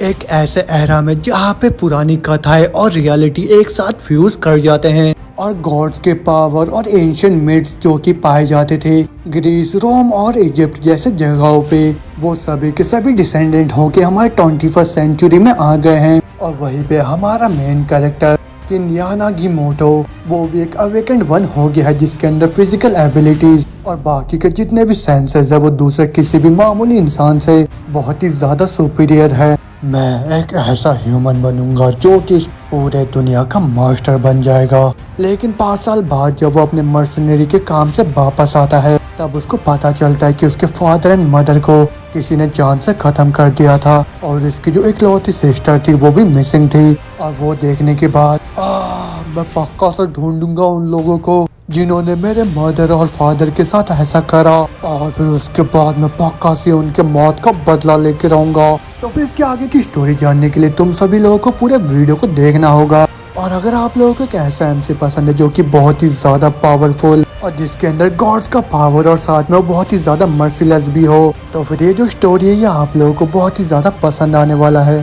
एक ऐसे एरा में जहाँ पे पुरानी कथाएं और रियलिटी एक साथ फ्यूज कर जाते हैं और गॉड्स के पावर और एंशियंट मिथ्स जो कि पाए जाते थे ग्रीस, रोम और इजिप्ट जैसे जगहों पे, वो सभी के सभी डिसेंडेंट होके हमारे 21st सेंचुरी में आ गए हैं। और वहीं पे हमारा मेन कैरेक्टर किन यानागिमोटो, वो भी एक अवेकेंड वन हो गया है जिसके अंदर फिजिकल एबिलिटीज और बाकी के जितने भी सेंसेस है वो दूसरे किसी भी मामूली इंसान से बहुत ही ज्यादा सुपीरियर है। मैं एक ऐसा ह्यूमन बनूंगा जो कि इस पूरे दुनिया का मास्टर बन जाएगा। लेकिन 5 साल बाद जब वो अपने मर्सनरी के काम से वापस आता है तब उसको पता चलता है कि उसके फादर एंड मदर को किसी ने जान से खत्म कर दिया था और इसकी जो इकलौती सिस्टर थी वो भी मिसिंग थी। और वो देखने के बाद मैं पक्का से ढूंढूंगा उन लोगों को जिन्होंने मेरे मदर और फादर के साथ ऐसा करा, और फिर उसके बाद मैं पक्का से उनके मौत का बदला लेके रहूंगा। तो फिर इसके आगे की स्टोरी जानने के लिए तुम सभी लोगों को पूरे वीडियो को देखना होगा। और अगर आप लोगों को एक ऐसा एमसी पसंद है जो कि बहुत ही ज्यादा पावरफुल और जिसके अंदर गॉड्स का पावर और साथ में वो बहुत ही ज्यादा मर्सीलेस भी हो, तो फिर ये जो स्टोरी है ये आप लोगों को बहुत ही ज्यादा पसंद आने वाला है।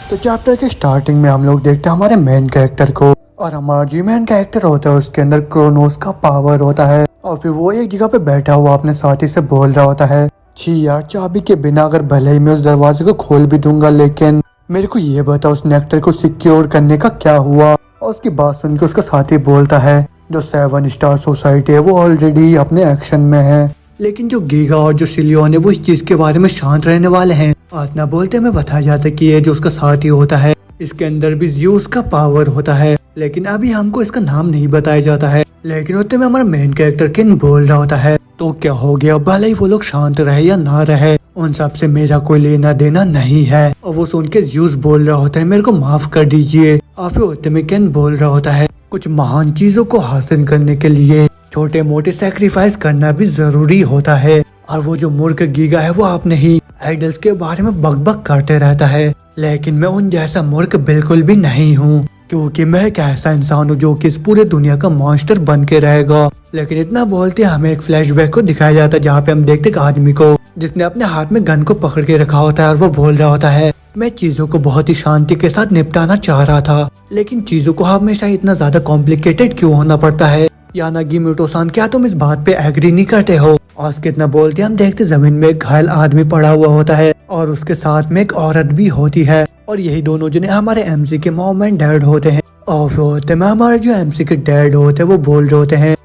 तो चैप्टर के स्टार्टिंग में हम लोग देखते हैं हमारे मेन कैरेक्टर को, और हमारा जो मेन कैरेक्टर होता है उसके अंदर क्रोनोस का पावर होता है। और फिर वो एक जगह पे बैठा हुआ अपने साथी से बोल रहा होता है, छी यार, चाबी के बिना अगर भले ही मैं उस दरवाजे को खोल भी दूंगा, लेकिन मेरे को ये बता उस नेक्टर को सिक्योर करने का क्या हुआ। और उसकी बात सुनकर उसका साथी बोलता है, जो 7 स्टार सोसाइटी है वो ऑलरेडी अपने एक्शन में है, लेकिन जो गीगा और जो सिलियन है वो इस चीज के बारे में शांत रहने वाले हैं। इतना बोलते में बताया जाता है कि ये जो उसका साथी होता है इसके अंदर भी ज़्यूस का पावर होता है, लेकिन अभी हमको इसका नाम नहीं बताया जाता है। लेकिन उतने में हमारा मेन कैरेक्टर किन बोल रहा होता है, तो क्या हो गया, भले ही वो लोग शांत रहे या ना रहे, उन सब से मेरा कोई लेना देना नहीं है। और वो सुन के ज़्यूस बोल रहा होता है, मेरे को माफ कर दीजिए। और फिर उतने में केन बोल रहा होता है, कुछ महान चीजों को हासिल करने के लिए छोटे मोटे सैक्रिफाइस करना भी जरूरी होता है। और वो जो मूर्ख गीगा है वो आपने ही आइडल्स के बारे में बकबक करते रहता है, लेकिन मैं उन जैसा मूर्ख बिल्कुल भी नहीं हूँ, क्योंकि मैं एक ऐसा इंसान हूँ जो कि इस पूरे दुनिया का मॉन्स्टर बन के रहेगा। लेकिन इतना बोलते हमें एक फ्लैशबैक को दिखाया जाता है जहाँ पे हम देखते एक आदमी को जिसने अपने हाथ में गन को पकड़ के रखा होता है और वो बोल रहा होता है, मैं चीजों को बहुत ही शांति के साथ निपटाना चाह रहा था, लेकिन चीजों को हमेशा इतना ज्यादा कॉम्प्लिकेटेड क्यों होना पड़ता है। यानागिमोटो-सान, क्या तुम इस बात पे एग्री नहीं करते हो। और कितना बोलते हम देखते जमीन में एक घायल आदमी पड़ा हुआ होता है और उसके साथ में एक औरत भी होती है, और यही दोनों जने हमारे एमसी के मॉम एंड डैड होते हैं। और फिर होते में हमारे जो एमसी के डैड होते हैं वो बोल रहे होते हैं,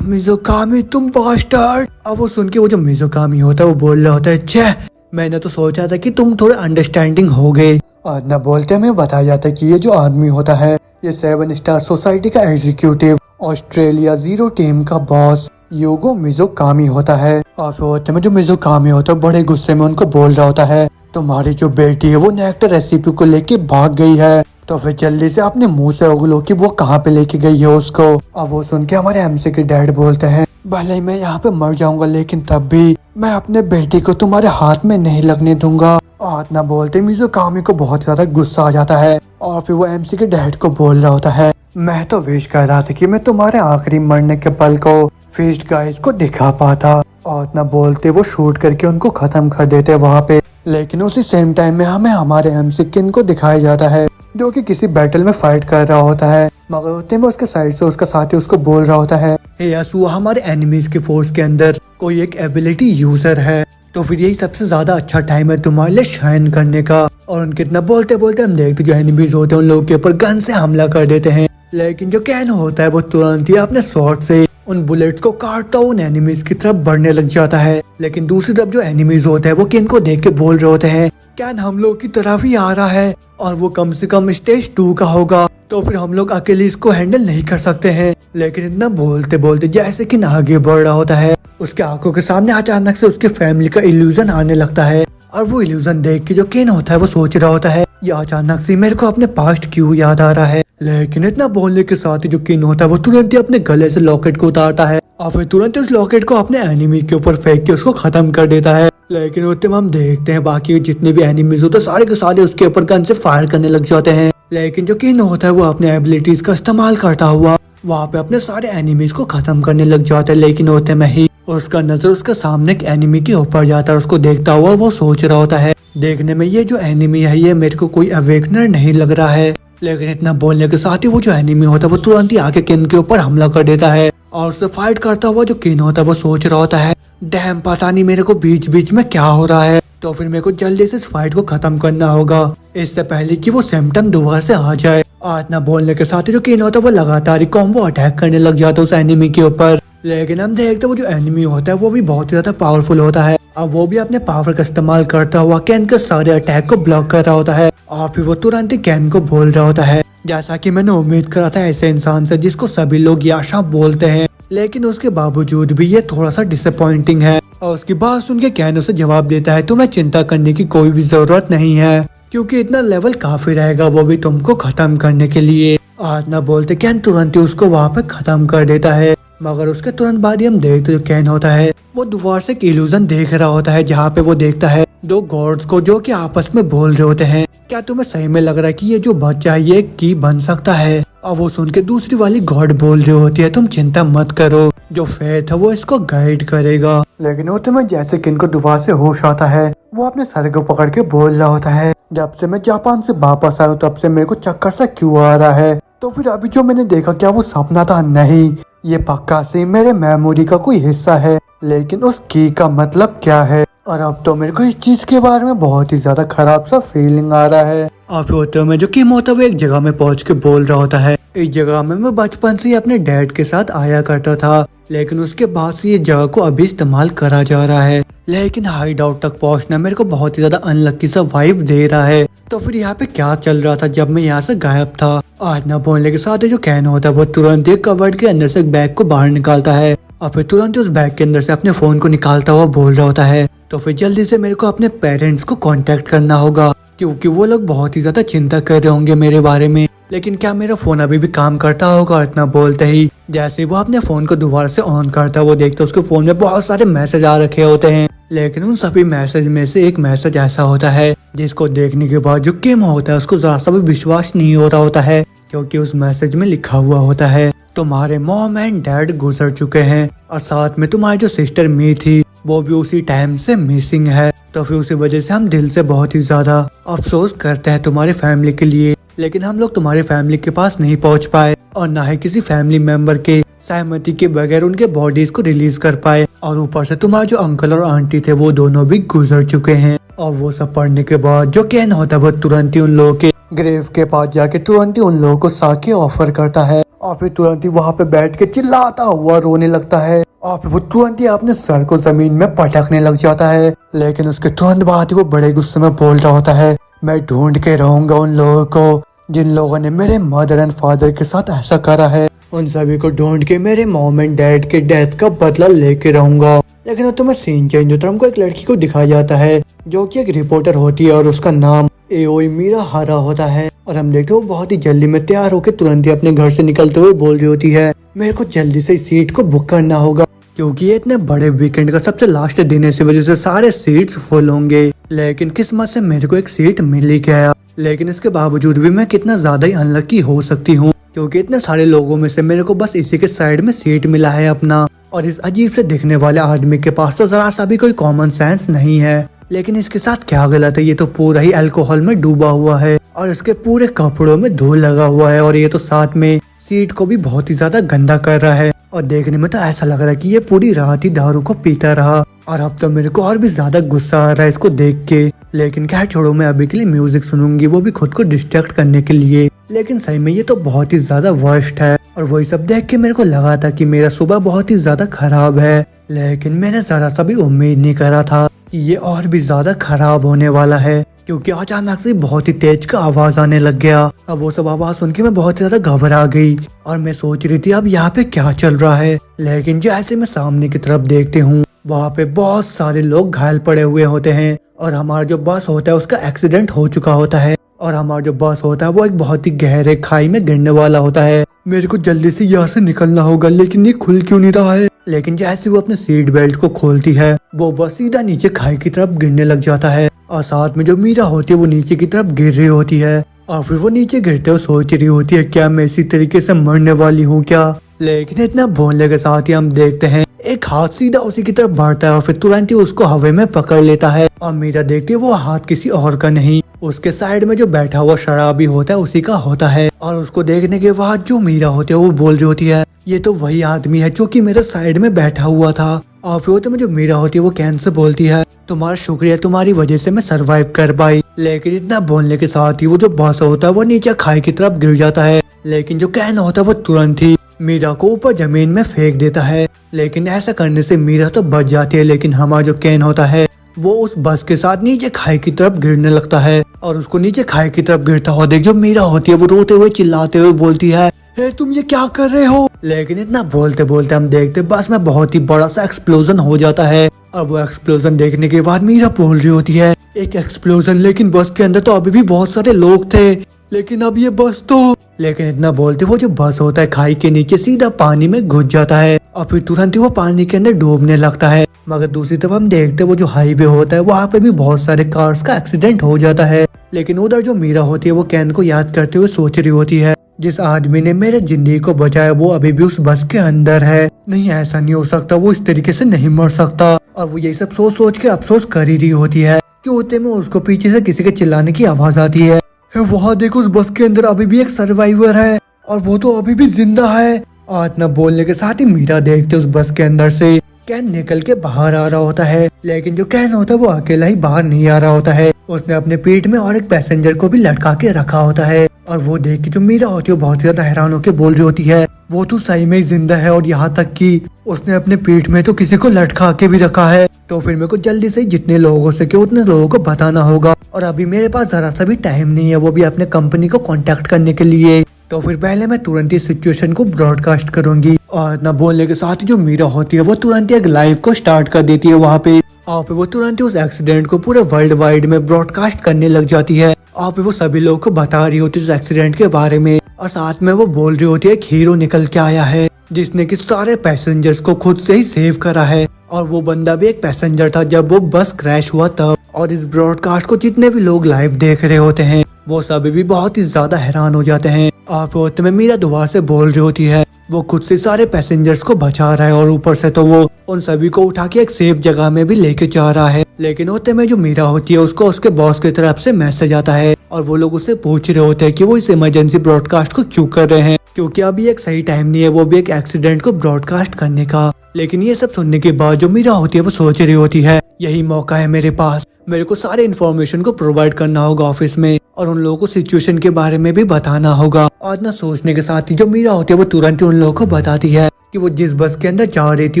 मिज़ोकामी तुम बास्टर्ड। अब वो सुन के वो जो मिज़ोकामी होता है वो बोल रहा होता है, छह, मैंने तो सोचा था कि तुम थोड़े अंडरस्टैंडिंग हो गए। और न बोलते हमें बताया जाता है कि ये जो आदमी होता है ये 7 स्टार सोसाइटी का एग्जीक्यूटिव, ऑस्ट्रेलिया 0 टीम का बॉस योगो मिज़ोकामी होता है। और फिर होते में जो मिज़ोकामी होता है बड़े गुस्से में उनको बोल रहा होता है, तुम्हारी जो बेटी है वो नेक्टर रेसिपी को लेके भाग गई है, तो फिर जल्दी से अपने मुंह से उगलो कि वो कहाँ पे लेके गई है उसको। अब वो सुन के हमारे एमसी के डैड बोलते हैं, भले ही मैं यहाँ पे मर जाऊंगा लेकिन तब भी मैं अपने बेटी को तुम्हारे हाथ में नहीं लगने दूंगा। और इतना बोलते मिज़ोकामी को बहुत ज्यादा गुस्सा आ जाता है और फिर वो एमसी के डैड को बोल रहा होता है, मैं तो विश कर रहा था कि मैं तुम्हारे आखिरी मरने के पल को फीस्ट गाइस को दिखा पाता। और इतना बोलते वो शूट करके उनको खत्म कर देते वहाँ पे। लेकिन उसी सेम टाइम में हमें हमारे एमसी किन को दिखाया जाता है जो कि किसी बैटल में फाइट कर रहा होता है, मगर उतने में उसके साइड से उसका साथी उसको बोल रहा होता है, हे यासुआ, हमारे एनिमीज के फोर्स के अंदर कोई एक एबिलिटी यूजर है, तो फिर यही सबसे ज्यादा अच्छा टाइम है तुम्हारे लिए शाइन करने का। और उनके इतना बोलते बोलते हम देखते जो एनिमीज होते हैं उन लोगों के ऊपर गन से हमला कर देते हैं, लेकिन जो कैन होता है वो तुरंत ही अपने शॉट से उन बुलेट्स को काटता उन एनिमीज की तरफ बढ़ने लग जाता है। लेकिन दूसरी तरफ जो एनिमीज होते हैं वो किन को देख के बोल रहे होते हैं, कैन हम लोग की तरफ ही आ रहा है और वो कम से कम स्टेज 2 का होगा, तो फिर हम लोग अकेले इसको हैंडल नहीं कर सकते हैं। लेकिन इतना बोलते बोलते जैसे कि आगे बढ़ रहा होता है उसके आंखों के सामने अचानक से उसके फैमिली का इल्यूजन आने लगता है। और वो इल्यूजन देख के जो केन होता है वो सोच रहा होता है, ये अचानक से मेरे को अपने पास्ट क्यों याद आ रहा है। लेकिन इतना बोलने के साथ ही जो किन होता है वो तुरंत ही अपने गले से लॉकेट को उतारता है और फिर तुरंत उस लॉकेट को अपने एनिमी के ऊपर फेंक के उसको खत्म कर देता है। लेकिन उतने में हम देखते हैं बाकी जितने भी एनिमीज होते हैं सारे के सारे उसके ऊपर गन से फायर करने लग जाते हैं। लेकिन जो किन होता है वो अपने एबिलिटीज का इस्तेमाल करता हुआ वहाँ पे अपने सारे एनिमीज को खत्म करने लग जाता है। लेकिन होते में ही उसका नजर उसके सामने एक एनिमी के ऊपर जाता है। उसको देखता हुआ वो सोच रहा होता है, देखने में ये जो एनिमी है ये मेरे को कोई अवेकनर नहीं लग रहा है। लेकिन इतना बोलने के साथ ही वो जो एनिमी होता है वो तुरंत ही आके किन के ऊपर हमला कर देता है और उससे फाइट करता हुआ जो किन होता है वो सोच रहा होता है, डैम पता नहीं मेरे को बीच बीच में क्या हो रहा है, तो फिर मेरे को जल्दी से इस फाइट को खत्म करना होगा इससे पहले कि वो सिम्टम दोबारा से आ जाए। आज ना बोलने के साथ ही जो किन होता है वो लगातार ही कॉम्बो अटैक करने लग जाता है उस एनिमी के ऊपर। लेकिन हम देखते वो जो एनिमी होता है वो भी बहुत ज्यादा पावरफुल होता है। अब वो भी अपने पावर का इस्तेमाल करता हुआ कैन के सारे अटैक को ब्लॉक कर रहा होता है और फिर वो तुरंत ही कैन को बोल रहा होता है, जैसा कि मैंने उम्मीद करा था ऐसे इंसान से जिसको सभी लोग याशा बोलते हैं। लेकिन उसके बावजूद भी ये थोड़ा सा डिसअपॉइंटिंग है। और उसकी बात सुन के कैन उसे जवाब देता है, तुम्हें चिंता करने की कोई भी जरूरत नहीं है क्योंकि इतना लेवल काफी रहेगा वो भी तुमको खत्म करने के लिए। आज ना बोलते कैन तुरंत ही उसको वहाँ पे खत्म कर देता है। मगर उसके तुरंत बाद ही हम देखते जो कैन होता है वो दोबारा से एक इल्यूजन देख रहा होता है जहाँ पे वो देखता है दो गॉड्स को जो कि आपस में बोल रहे होते हैं, क्या तुम्हें सही में लग रहा है कि ये जो बच्चा है ये की बन सकता है? और वो सुन के दूसरी वाली गॉड बोल रही होती है, तुम चिंता मत करो, जो फेथ है वो इसको गाइड करेगा। लेकिन वो तुम्हें जैसे कि इनको दोबारा से होश आता है वो अपने सर को पकड़ के बोल रहा होता है, जब से मैं जापान से वापस आया तब से मेरे को चक्कर सा क्यों आ रहा है? तो फिर अभी जो मैंने देखा क्या वो सपना था? नहीं, ये पक्का से मेरे मेमोरी का कोई हिस्सा है। लेकिन उस की का मतलब क्या है? और अब तो मेरे को इस चीज के बारे में बहुत ही ज्यादा खराब सा फीलिंग आ रहा है। अब होते में जो किम होता है वो एक जगह में पहुंच के बोल रहा होता है, इस जगह में मैं बचपन से ही अपने डैड के साथ आया करता था, लेकिन उसके बाद से ये जगह को अभी इस्तेमाल करा जा रहा है। लेकिन हाइड आउट तक पहुंचना मेरे को बहुत ही ज्यादा अनलकी सा वाइब दे रहा है। तो फिर यहाँ पे क्या चल रहा था जब मैं यहाँ से गायब था? आज ना बोलने के साथ जो कैन होता है वो तुरंत एक कवर्ड के अंदर से एक बैग को बाहर निकालता है और फिर तुरंत उस बैग के अंदर से अपने फोन को निकालता हुआ बोल रहा होता है, तो फिर जल्दी से मेरे को अपने पेरेंट्स को कांटेक्ट करना होगा क्योंकि वो लोग बहुत ही ज्यादा चिंता कर रहे होंगे मेरे बारे में। लेकिन क्या मेरा फोन अभी भी काम करता होगा? इतना बोलते ही जैसे वो अपने फोन को दोबारा से ऑन करता है वो देखता है उसके फोन में बहुत सारे मैसेज आ रखे होते हैं। लेकिन उन सभी मैसेज में से एक मैसेज ऐसा होता है जिसको देखने के बाद जो किम होता है उसको जरा सा भी विश्वास नहीं हो रहा होता है, क्योंकि उस मैसेज में लिखा हुआ होता है, तुम्हारे मॉम एंड डैड गुजर चुके हैं और साथ में तुम्हारी जो सिस्टर मी थी वो भी उसी टाइम से मिसिंग है। तो फिर उसी वजह से हम दिल से बहुत ही ज्यादा अफसोस करते हैं तुम्हारी फैमिली के लिए, लेकिन हम लोग तुम्हारी फैमिली के पास नहीं पहुंच पाए और ना ही किसी फैमिली मेंबर के सहमति के बगैर उनके बॉडीज को रिलीज कर पाए। और ऊपर से तुम्हारे जो अंकल और आंटी थे वो दोनों भी गुजर चुके हैं। और वो सब पढ़ने के बाद जो कैन होता है वो तुरंत ही उन लोगों के ग्रेव के पास जाके तुरंत ही उन लोगों को साके ऑफर करता है और फिर तुरंत ही वहाँ पे बैठ के चिल्लाता हुआ रोने लगता है और फिर वो तुरंत ही अपने सर को जमीन में पटकने लग जाता है। लेकिन उसके तुरंत बाद ही वो बड़े गुस्से में बोल रहा होता है, मैं ढूंढ के रहूंगा उन लोगों को जिन लोगों ने मेरे मदर एंड फादर के साथ ऐसा करा है, उन सभी को ढूंढ के मेरे मॉम एंड डैड के डेथ का बदला लेके रहूंगा। लेकिन तो मैं सीन चेंज होता है, हमको एक लड़की को दिखाया जाता है जो कि एक रिपोर्टर होती है और उसका नाम एओई मीरा हारा होता है। और हम देखते वो बहुत ही जल्दी में तैयार होकर तुरंत ही अपने घर से निकलते हुए बोल रही होती है, मेरे को जल्दी से इस सीट को बुक करना होगा क्योंकि ये इतने बड़े वीकेंड का सबसे लास्ट दिन है, इसी वजह से सारे सीट्स फुल होंगे। लेकिन किस्मत से मेरे को एक सीट मिल ही गया, लेकिन इसके बावजूद भी मैं कितना ज्यादा ही अनलकी हो सकती हूँ क्योंकि इतने सारे लोगों में से मेरे को बस इसी के साइड में सीट मिला है अपना। और इस अजीब से दिखने वाले आदमी के पास तो जरा सा भी कोई कॉमन सेंस नहीं है। लेकिन इसके साथ क्या गलत है, ये तो पूरा ही अल्कोहल में डूबा हुआ है और इसके पूरे कपड़ों में धूल लगा हुआ है और ये तो साथ में सीट को भी बहुत ही ज्यादा गंदा कर रहा है। और देखने में तो ऐसा लग रहा है कि ये पूरी रात ही दारू को पीता रहा। और अब तो मेरे को और भी ज्यादा गुस्सा आ रहा है इसको देख के। लेकिन क्या छोड़ो, मैं अभी के लिए म्यूजिक सुनूंगी, वो भी खुद को डिस्ट्रैक्ट करने के लिए। लेकिन सही में ये तो बहुत ही ज्यादा वर्स्ट है और वही सब देख के मेरे को लगा था कि मेरा सुबह बहुत ही ज्यादा खराब है। लेकिन मैंने जरा सा भी उम्मीद नहीं करा था कि ये और भी ज्यादा खराब होने वाला है, क्योंकि अचानक से बहुत ही तेज का आवाज आने लग गया। अब वो सब आवाज सुन के मैं बहुत ज्यादा घबरा गई और मैं सोच रही थी अब यहाँ पे क्या चल रहा है। लेकिन जैसे मैं सामने की तरफ देखती हूँ वहाँ पे बहुत सारे लोग घायल पड़े हुए होते हैं और हमारा जो बस होता है उसका एक्सीडेंट हो चुका होता है और हमारा जो बस होता है वो एक बहुत ही गहरे खाई में गिरने वाला होता है। मेरे को जल्दी से यहाँ से निकलना होगा, लेकिन ये खुल क्यों नहीं रहा है। लेकिन जैसे वो अपने सीट बेल्ट को खोलती है वो बस सीधा नीचे खाई की तरफ गिरने लग जाता है और साथ में जो मीरा होती है वो नीचे की तरफ गिर रही होती है और फिर वो नीचे गिरते हुए सोच रही होती है क्या मैं इसी तरीके से मरने वाली हूँ क्या। लेकिन इतना बोलने के साथ ही हम देखते हैं एक हाथ सीधा उसी की तरफ बढ़ता है और फिर तुरंत ही उसको हवा में पकड़ लेता है। और मीरा देखती है वो हाथ किसी और का नहीं, उसके साइड में जो बैठा हुआ शराबी होता है उसी का होता है। और उसको देखने के बाद जो मीरा होती है वो बोल रही होती है ये तो वही आदमी है जो कि मेरे साइड में बैठा हुआ था। और फिर होते में जो मीरा होती है वो कैन से बोलती है तुम्हारा शुक्रिया, तुम्हारी वजह से मैं सरवाइव कर पाई। लेकिन इतना बोलने के साथ ही वो जो बॉस होता है वो नीचे खाई की तरफ गिर जाता है। लेकिन जो कैन होता है वो तुरंत ही मीरा को ऊपर जमीन में फेंक देता है। लेकिन ऐसा करने से मीरा तो बच जाती है, लेकिन हमारा जो कैन होता है वो उस बस के साथ नीचे खाई की तरफ गिरने लगता है। और उसको नीचे खाई की तरफ गिरता हुआ देख जो मीरा होती है वो रोते हुए चिल्लाते हुए बोलती है हे तुम ये क्या कर रहे हो। लेकिन इतना बोलते बोलते हम देखते बस में बहुत ही बड़ा सा एक्सप्लोजन हो जाता है। अब वो एक्सप्लोजन देखने के बाद मीरा बोल रही होती है एक एक्सप्लोजन, लेकिन बस के अंदर तो अभी भी बहुत सारे लोग थे, लेकिन अब ये बस तो। लेकिन इतना बोलते वो जो बस होता है खाई के नीचे सीधा पानी में घुस जाता है और फिर तुरंत ही वो पानी के अंदर डूबने लगता है। मगर दूसरी तरफ हम देखते वो जो हाईवे होता है वहाँ पे भी बहुत सारे कार्स का एक्सीडेंट हो जाता है। लेकिन उधर जो मीरा होती है वो कैन को याद करते हुए सोच रही होती है जिस आदमी ने मेरे जिंदगी को बचाया वो अभी भी उस बस के अंदर है। नहीं ऐसा नहीं हो सकता, वो इस तरीके से नहीं मर सकता। और वो यही सब सोच सोच के अफसोस कर ही रही होती है कि उतने में उसको पीछे से किसी के चिल्लाने की आवाज आती है वहाँ देखो उस बस के अंदर अभी भी एक सर्वाइवर है और वो तो अभी भी जिंदा है। आज न बोलने के साथ ही मीरा देखते उस बस के अंदर से कैन निकल के बाहर आ रहा होता है। लेकिन जो कैन होता है वो अकेला ही बाहर नहीं आ रहा होता है, उसने अपने पीठ में और एक पैसेंजर को भी लटका के रखा होता है। और वो देख के जो मीरा होती है बहुत ज्यादा हैरान होकर बोल रही होती है वो तो सही में ही जिंदा है और यहाँ तक कि उसने अपने पीठ में तो किसी को लटका के भी रखा है। तो फिर मेरे को जल्दी से जितने लोगों हो सके उतने लोगों को बताना होगा और अभी मेरे पास जरा सा भी टाइम नहीं है, वो भी अपने कंपनी को कांटेक्ट करने के लिए। तो फिर पहले मैं तुरंत ही सिचुएशन को ब्रॉडकास्ट करूंगी। और न बोलने के साथ ही जो मीरा होती है वो तुरंत ही एक लाइव को स्टार्ट कर देती है वहाँ पे। और फिर वो तुरंत ही उस एक्सीडेंट को पूरे वर्ल्ड वाइड में ब्रॉडकास्ट करने लग जाती है। और फिर वो सभी लोगों को बता रही होती है उस एक्सीडेंट के बारे में और साथ में वो बोल रही होती है एक हीरो निकल के आया है जिसने कि सारे पैसेंजर्स को खुद से ही सेव करा है। और वो बंदा भी एक पैसेंजर था जब वो बस क्रैश हुआ तब। और इस ब्रॉडकास्ट को जितने भी लोग लाइव देख रहे होते हैं वो सभी भी बहुत ही ज्यादा हैरान हो जाते हैं। आप होते में मीरा दोबारा से बोल रही होती है वो खुद से सारे पैसेंजर्स को बचा रहा है और ऊपर से तो वो उन सभी को उठा के एक सेफ जगह में भी लेके जा रहा है। लेकिन होते में जो मीरा होती है उसको उसके बॉस की तरफ से मैसेज आता है और वो लोग उससे पूछ रहे होते हैं कि वो इस इमरजेंसी ब्रॉडकास्ट को क्यों कर रहे हैं, क्योंकि अभी एक सही टाइम नहीं है वो भी एक एक्सीडेंट को ब्रॉडकास्ट करने का। लेकिन ये सब सुनने के बाद जो मीरा होती है वो सोच रही होती है यही मौका है मेरे पास, मेरे को सारे इन्फॉर्मेशन को प्रोवाइड करना होगा ऑफिस में और उन लोगों को सिचुएशन के बारे में भी बताना होगा। और न सोचने के साथ ही जो मीरा होती है वो तुरंत ही उन लोगों को बताती है कि वो जिस बस के अंदर जा रही थी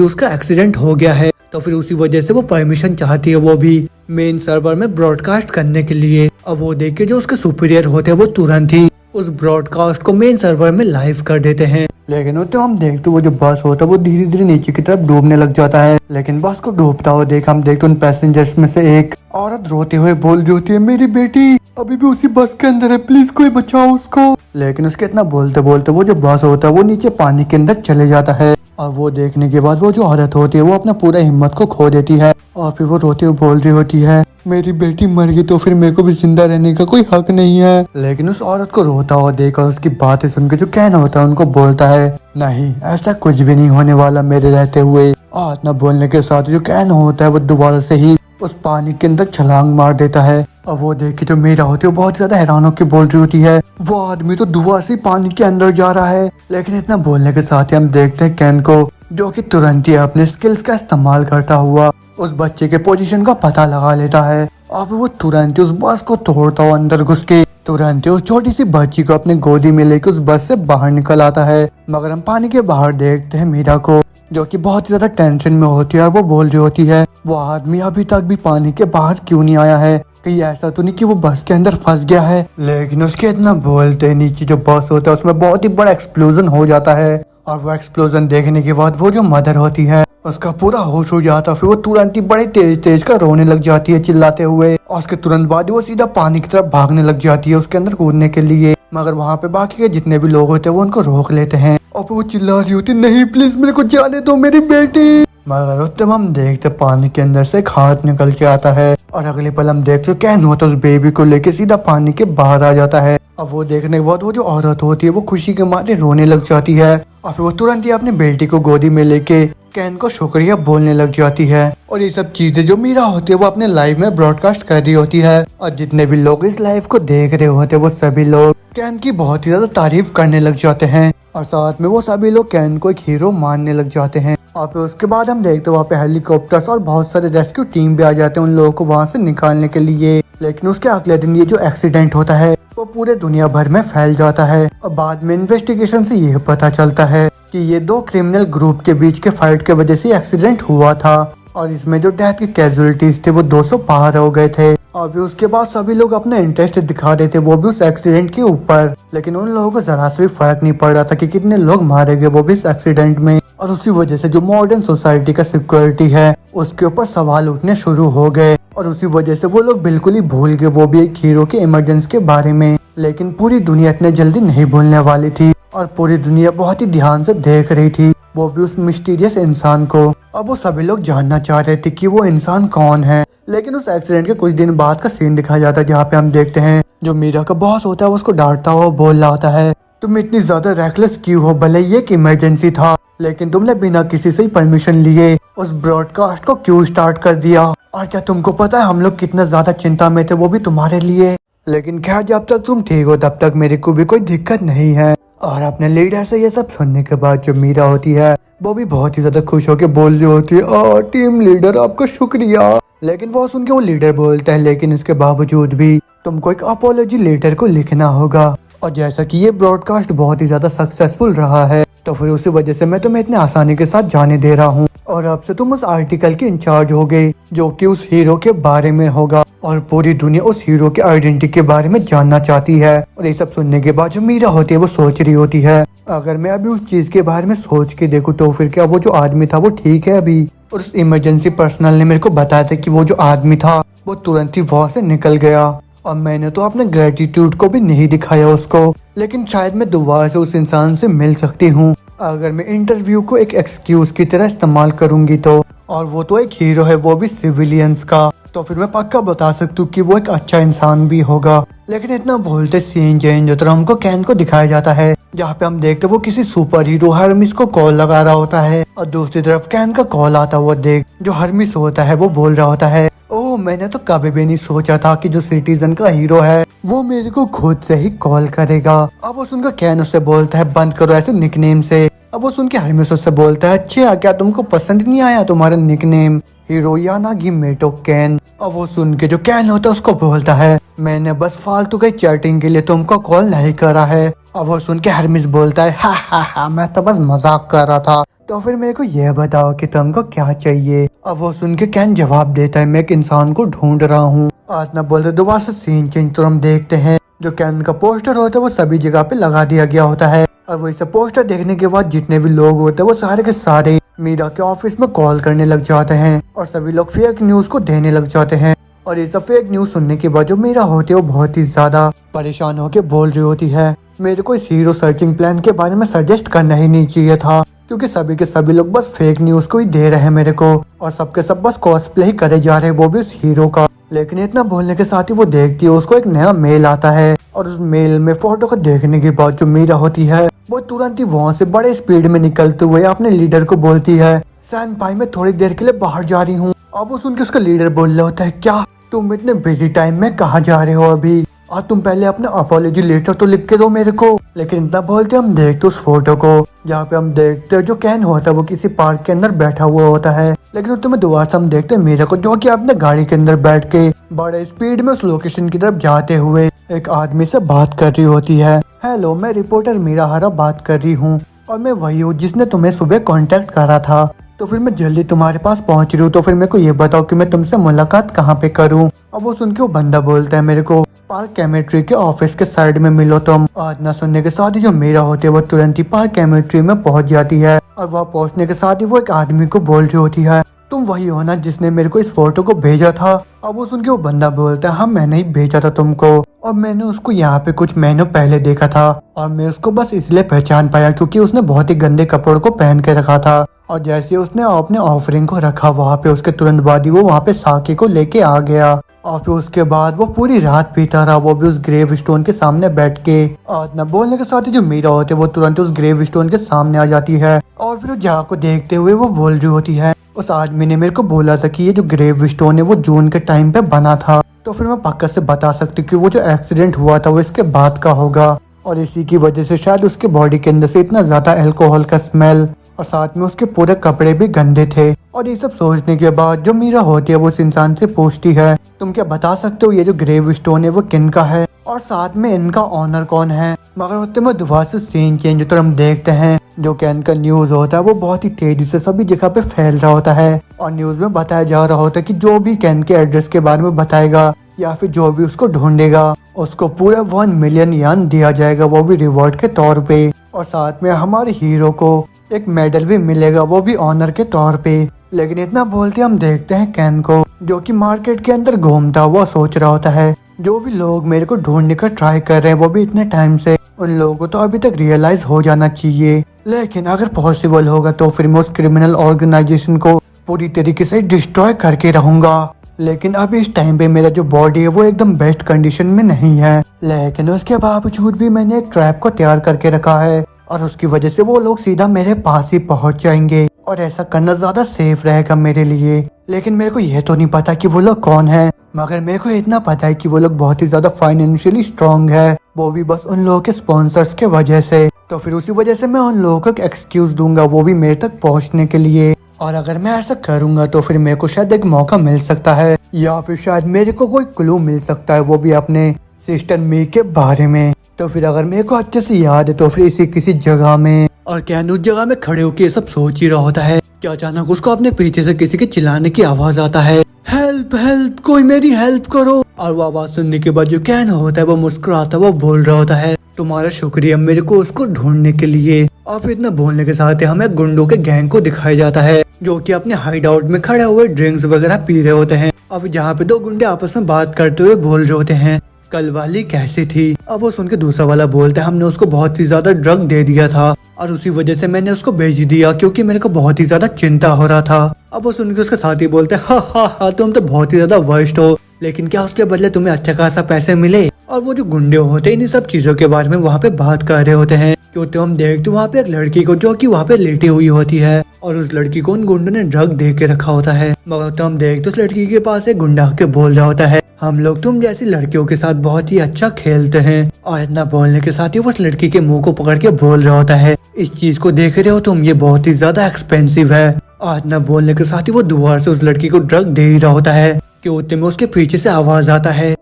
उसका एक्सीडेंट हो गया है। तो फिर उसी वजह से वो परमिशन चाहती है वो भी मेन सर्वर में ब्रॉडकास्ट करने के लिए। अब वो देख के जो उसके सुपीरियर होते हैं वो तुरंत ही उस ब्रॉडकास्ट को मेन सर्वर में लाइव कर देते हैं। लेकिन वो तो हम देखते वो जो बस होता है वो धीरे धीरे नीचे की तरफ डूबने लग जाता है। लेकिन बस को डूबता हुआ देख हम देखते उन पैसेंजर्स में से एक औरत रोते हुए बोल रही होती है मेरी बेटी अभी भी उसी बस के अंदर है, प्लीज कोई बचाओ उसको। लेकिन उसके इतना बोलते बोलते वो जो बस होता है वो नीचे पानी के अंदर चले जाता है। और वो देखने के बाद वो जो औरत होती है वो अपना पूरा हिम्मत को खो देती है और फिर वो रोते हुए बोल रही होती है मेरी बेटी मर गई तो फिर मेरे को भी जिंदा रहने का कोई हक नहीं है। लेकिन उस औरत को रोता हुआ देखकर उसकी बातें सुनकर जो कहना होता है उनको बोलता है नहीं ऐसा कुछ भी नहीं होने वाला मेरे रहते हुए। और न बोलने के साथ जो कहना होता है वो दोबारा से ही उस पानी के अंदर छलांग मार देता है। और वो देख के जो मीरा होती है वो बहुत ज्यादा हैरान होकर बोल रही होती है वो आदमी तो दुआ से पानी के अंदर जा रहा है। लेकिन इतना बोलने के साथ ही हम देखते हैं कैन को जो कि तुरंत ही अपने स्किल्स का इस्तेमाल करता हुआ उस बच्चे के पोजीशन का पता लगा लेता है। और वो तुरंत ही उस बस को तोड़ता हुआ अंदर घुस के तुरंत ही उस छोटी सी बच्ची को अपने गोदी में लेकर उस बस से बाहर निकल आता है। मगर हम पानी के बाहर देखते हैं मीरा को जो कि बहुत ज्यादा टेंशन में होती है और वो बोल रही होती है वो आदमी अभी तक भी पानी के बाहर क्यों नहीं आया है, कहीं ऐसा तो नहीं कि वो बस के अंदर फंस गया है। लेकिन उसके इतना बोलते नीचे जो बस होता है उसमें बहुत ही बड़ा एक्सप्लोजन हो जाता है। और वो एक्सप्लोजन देखने के बाद वो जो मदर होती है उसका पूरा होश हो जाता है। फिर वो तुरंत ही बड़े तेज तेज का रोने लग जाती है चिल्लाते हुए और उसके तुरंत बाद वो सीधा पानी की तरफ भागने लग जाती है उसके अंदर कूदने के लिए। मगर वहाँ पे बाकी के जितने भी लोग होते हैं वो उनको रोक लेते हैं और वो चिल्ला रही होती नहीं प्लीज मेरे को जाने दो मेरी बेटी। मगर तब हम देखते पानी के अंदर से एक हाथ निकल के आता है और अगले पल हम देखते कैन होता उस बेबी को लेके सीधा पानी के बाहर आ जाता है अब वो देखने के बाद वो जो औरत होती है वो खुशी के मारे रोने लग जाती है और फिर वो तुरंत ही अपनी बेटी को गोदी में लेके कैन को शुक्रिया बोलने लग जाती है। और ये सब चीजें जो मीरा होती है वो अपने लाइव में ब्रॉडकास्ट कर रही होती है और जितने भी लोग इस लाइव को देख रहे होते हैं वो सभी लोग कैन की बहुत ही ज्यादा तारीफ करने लग जाते हैं और साथ में वो सभी लोग कैन को एक हीरो मानने लग जाते हैं। और फिर उसके बाद हम देखते हैं वहाँ पे हेलीकॉप्टर्स और बहुत सारे रेस्क्यू टीम भी आ जाते हैं उन लोगों को वहाँ से निकालने के लिए। लेकिन उसके अगले दिन ये जो एक्सीडेंट होता है वो पूरे दुनिया भर में फैल जाता है और बाद में इन्वेस्टिगेशन से ये पता चलता है कि ये दो क्रिमिनल ग्रुप के बीच के फाइट के वजह से एक्सीडेंट हुआ था और इसमें जो डेथ की कैजुअलिटीज थे वो 200 पार हो गए थे। और फिर उसके बाद सभी लोग अपना इंटरेस्ट दिखा रहे थे वो भी उस एक्सीडेंट के ऊपर, लेकिन उन लोगों को जरा से भी फर्क नहीं पड़ रहा था कि कितने लोग मारे गए वो भी इस एक्सीडेंट में। और उसी वजह से जो मॉडर्न सोसाइटी का सिक्योरिटी है उसके ऊपर सवाल उठने शुरू हो गए और उसी वजह से वो लोग बिल्कुल ही भूल गए वो भी एक हीरो के इमरजेंसी के बारे में। लेकिन पूरी दुनिया इतने जल्दी नहीं भूलने वाली थी और पूरी दुनिया बहुत ही ध्यान से देख रही थी वो भी उस मिस्टीरियस इंसान को। अब वो सभी लोग जानना चाह रहे थे कि वो इंसान कौन है। लेकिन उस एक्सीडेंट के कुछ दिन बाद का सीन दिखाया जाता है जहाँ पे हम देखते हैं जो मीरा का बॉस होता है वो उसको डांटता हुआ बोल रहा होता है तुम इतनी ज्यादा रेकलेस क्यों हो, भले ये एक इमरजेंसी था लेकिन तुमने बिना किसी से परमिशन लिए उस ब्रॉडकास्ट को क्यों स्टार्ट कर दिया। और क्या तुमको पता है हम लोग कितना ज्यादा चिंता में थे वो भी तुम्हारे लिए। लेकिन खैर जब तक तुम ठीक हो तब तक मेरे को भी कोई दिक्कत नहीं है। और अपने लीडर से ये सब सुनने के बाद जो मीरा होती है वो भी बहुत ही ज्यादा खुश होकर बोल रही होती है टीम लीडर आपका शुक्रिया। लेकिन वो सुन के वो लीडर बोलता है लेकिन इसके बावजूद भी तुमको एक अपोलॉजी लेटर को लिखना होगा। और जैसा कि ये ब्रॉडकास्ट बहुत ही ज्यादा सक्सेसफुल रहा है तो फिर उसी वजह से मैं तुम्हें इतने आसानी के साथ जाने दे रहा हूँ और अब से तुम उस आर्टिकल के इंचार्ज हो गए जो कि उस हीरो के बारे में होगा और पूरी दुनिया उस हीरो के आइडेंटिटी के बारे में जानना चाहती है। और ये सब सुनने के बाद जो मीरा होती है वो सोच रही होती है अगर मैं अभी उस चीज के बारे में सोच के देखूँ तो फिर क्या वो जो आदमी था वो ठीक है अभी। और उस इमरजेंसी पर्सनल ने मेरे को बताया था कि वो जो आदमी था वो तुरंत ही वहाँ से निकल गया और मैंने तो अपने ग्रेटिट्यूड को भी नहीं दिखाया उसको। लेकिन शायद मैं दोबारा से उस इंसान से मिल सकती हूँ अगर मैं इंटरव्यू को एक एक्सक्यूज की तरह इस्तेमाल करूंगी तो। और वो तो एक हीरो है वो भी सिविलियंस का, तो फिर मैं पक्का बता सकती हूँ कि वो एक अच्छा इंसान भी होगा। लेकिन इतना बोलते सीन चेंज होता है हमको कैन को दिखाया जाता है जहाँ पे हम देखते वो किसी सुपर हीरो हरमिस को कॉल लगा रहा होता है और दूसरी तरफ कैन का कॉल आता हुआ देख जो हरमिस होता है वो बोल रहा होता है ओह मैंने तो कभी भी नहीं सोचा था कि जो सिटीजन का हीरो है वो मेरे को खुद से ही कॉल करेगा। अब वो सुनकर कैन उससे बोलता है बंद करो ऐसे निकनेम से। अब वो सुन के हरमिस उससे बोलता है अच्छा क्या तुमको पसंद नहीं आया तुम्हारा निकनेम हीरोयाना गिमेटो कैन। अब वो सुन के जो कैन होता है उसको बोलता है मैंने बस फालतू के चैटिंग के लिए तुमको कॉल नहीं करा है। अब वो सुन के हरमिस बोलता है हा मैं तो बस मजाक कर रहा था, तो फिर मेरे को यह बताओ कि तुमको क्या चाहिए। अब वो सुन के कैन जवाब देता है मैं एक इंसान को ढूंढ रहा हूँ। आतना बोलते दोबारा से सीन चेंज तो हम देखते हैं जो कैन का पोस्टर होता है वो सभी जगह पे लगा दिया गया होता है और वैसे पोस्टर देखने के बाद जितने भी लोग होते हैं वो सारे के सारे मीरा के ऑफिस में कॉल करने लग जाते हैं और सभी लोग फेक न्यूज को देने लग जाते हैं। और ये सब फेक न्यूज सुनने के बाद जो मीरा होती है वो बहुत ही ज्यादा परेशान होकर बोल रही होती है मेरे को इस हीरो सर्चिंग प्लान के बारे में सजेस्ट करना ही नहीं चाहिए था क्योंकि सभी के सभी लोग बस फेक न्यूज को ही दे रहे हैं मेरे को और सबके सब बस कॉस्प्ले ही करे जा रहे हैं वो भी उस हीरो का। लेकिन इतना बोलने के साथ ही वो देखती है उसको एक नया मेल आता है और उस मेल में फोटो को देखने के बाद जो मीरा होती है वो तुरंत ही वहाँ से बड़े स्पीड में निकलते हुए अपने लीडर को बोलती है सैन भाई मैं थोड़ी देर के लिए बाहर जा रही हूँ। अब वो सुन के उसका लीडर बोल रहा होता है क्या तुम इतने बिजी टाइम में कहाँ जा रहे हो अभी और तुम पहले अपने अपॉलॉजी लेटर तो लिख के दो मेरे को। लेकिन इतना बोलते हम देखते उस फोटो को जहाँ पे हम देखते जो कैन होता है वो किसी पार्क के अंदर बैठा हुआ होता है। लेकिन उस में दोबारा से हम देखते हैं मीरा को जो कि अपने गाड़ी के अंदर बैठ के बड़े स्पीड में उस लोकेशन की तरफ जाते हुए एक आदमी से बात कर रही होती है। हेलो मैं रिपोर्टर मीरा हरा बात कर रही हूँ और मैं वही हूँ जिसने तुम्हें सुबह कॉन्टेक्ट करा था, तो फिर मैं जल्दी तुम्हारे पास पहुंच रही हूँ, तो फिर मेरे को ये बताओ कि मैं तुमसे मुलाकात कहाँ पे करूँ। अब वो सुन के वो बंदा बोलता है मेरे को पार्क केमिस्ट्री के ऑफिस के साइड में मिलो तुम। आज ना सुनने के साथ ही जो मीरा होती है वो तुरंत ही पार्क केमिस्ट्री में पहुंच जाती है और वह पहुंचने के साथ ही वो एक आदमी को बोल रही होती है तुम वही हो ना जिसने मेरे को इस फोटो को भेजा था। अब वो सुन के वो बंदा बोलता है हाँ मैंने ही भेजा था तुमको और मैंने उसको यहाँ पे कुछ महीनों पहले देखा था और मैं उसको बस इसलिए पहचान पाया क्योंकि उसने बहुत ही गंदे कपड़ों को पहन के रखा था और जैसे उसने अपने ऑफरिंग को रखा वहाँ पे उसके तुरंत बाद ही वो वहाँ पे साके को लेके आ गया और फिर उसके बाद वो पूरी रात पीता रहा, वो भी उस ग्रेव स्टोन के सामने बैठ के। और न बोलने के साथ ही जो मीरा होती है वो तुरंत उस ग्रेव स्टोन के सामने आ जाती है और फिर जहाँ को देखते हुए वो बोल रही होती है, उस आदमी ने मेरे को बोला था कि ये जो ग्रेव स्टोन है वो जून के टाइम पे बना था, तो फिर मैं पक्का से बता सकती हूँ कि वो जो एक्सीडेंट हुआ था वो इसके बाद का होगा। और इसी की वजह से शायद उसके बॉडी के अंदर से इतना ज्यादा अल्कोहल का स्मेल और साथ में उसके पूरे कपड़े भी गंदे थे। और ये सब सोचने के बाद जो मीरा होती है वो उस इंसान से पूछती है, तुम क्या बता सकते हो ये जो ग्रेव स्टोन है वो किन का है और साथ में इनका ऑनर कौन है। मगर होते में दोबारा से सीन चेंज तो हम देखते हैं जो कैन का न्यूज होता है वो बहुत ही तेजी से सभी जगह पे फैल रहा होता है और न्यूज में बताया जा रहा होता है कि जो भी कैन के एड्रेस के बारे में बताएगा या फिर जो भी उसको ढूंढेगा उसको पूरा 1 मिलियन यान दिया जाएगा, वो भी रिवॉर्ड के तौर पे। और साथ में हमारे हीरो को एक मेडल भी मिलेगा, वो भी ऑनर के तौर पे। लेकिन इतना बोलते हम देखते हैं कैन को जो कि मार्केट के अंदर घूमता हुआ सोच रहा होता है, जो भी लोग मेरे को ढूंढने का ट्राई कर रहे हैं वो भी इतने टाइम से, उन लोगों को तो अभी तक रियलाइज हो जाना चाहिए। लेकिन अगर पॉसिबल होगा तो फिर मैं उस क्रिमिनल ऑर्गेनाइजेशन को पूरी तरीके से डिस्ट्रॉय करके रहूंगा। लेकिन अभी इस टाइम पे मेरा जो बॉडी है वो एकदम बेस्ट कंडीशन में नहीं है, लेकिन उसके बावजूद भी मैंने एक ट्रैप को तैयार करके रखा है और उसकी वजह से वो लोग सीधा मेरे पास ही पहुंच जाएंगे और ऐसा करना ज्यादा सेफ रहेगा मेरे लिए। लेकिन मेरे को ये तो नहीं पता कि वो लोग कौन है, मगर मेरे को इतना पता है कि वो लोग बहुत ही ज्यादा फाइनेंशियली स्ट्रांग है, वो भी बस उन लोगों के स्पॉन्सर्स के वजह से। तो फिर उसी वजह से मैं उन लोगों को एक्सक्यूज दूंगा वो भी मेरे तक पहुंचने के लिए। और अगर मैं ऐसा करूंगा तो फिर मेरे को शायद एक मौका मिल सकता है या फिर शायद मेरे को कोई क्लू मिल सकता है, वो भी अपने सिस्टर मी के बारे में। तो फिर अगर मेरे को अच्छे से याद है तो फिर इसी किसी जगह में, और कैन उस जगह में खड़े होकर ये सब सोच ही रहा होता है कि अचानक उसको अपने पीछे से किसी के चिल्लाने की आवाज आता है, हेल्प हेल्प, कोई मेरी हेल्प करो। और वो आवाज सुनने के बाद जो कैन होता है वो मुस्कुराता हुआ बोल रहा होता है, तुम्हारा शुक्रिया मेरे को उसको ढूंढने के लिए। और फिर इतना बोलने के साथ ही हमें गुंडों के गैंग को दिखाया जाता है जो कि अपने हाइड आउट में खड़े हुए ड्रिंक्स वगैरह पी रहे होते हैं। अब जहाँ पे दो गुंडे आपस में बात करते हुए बोल रहे होते हैं, कल वाली कैसी थी। अब वो सुन के दूसरा वाला बोलता है, हमने उसको बहुत ही ज्यादा ड्रग दे दिया था और उसी वजह से मैंने उसको भेज दिया क्योंकि मेरे को बहुत ही ज्यादा चिंता हो रहा था। अब वो सुन के उसके साथी बोलते हैं, हा हा हा, तुम तो बहुत ही ज्यादा वर्स्ट हो, लेकिन क्या उसके बदले तुम्हें अच्छा खासा पैसे मिले। और वो जो गुंडे होते हैं इन सब चीजों के बारे में वहाँ पे बात कर रहे होते हैं क्योंकि हम देखते वहाँ पे एक लड़की को जो कि वहाँ पे लेटी हुई होती है और उस लड़की को उन गुंडों ने ड्रग दे के रखा होता है। मगर तो हम देखते उस लड़की के पास एक गुंडा के बोल रहा होता है, हम लोग तुम जैसी लड़कियों के साथ बहुत ही अच्छा खेलते हैं। और इतना बोलने के साथ ही वो उस लड़की के मुंह को पकड़ के बोल रहा होता है, इस चीज को देख रहे हो तुम, ये बहुत ही ज्यादा एक्सपेंसिव है। और इतना बोलने के साथ ही वो दोबारा से उस लड़की को ड्रग दे ही रहा होता है कि उतने में उसके पीछे से आवाज आता है,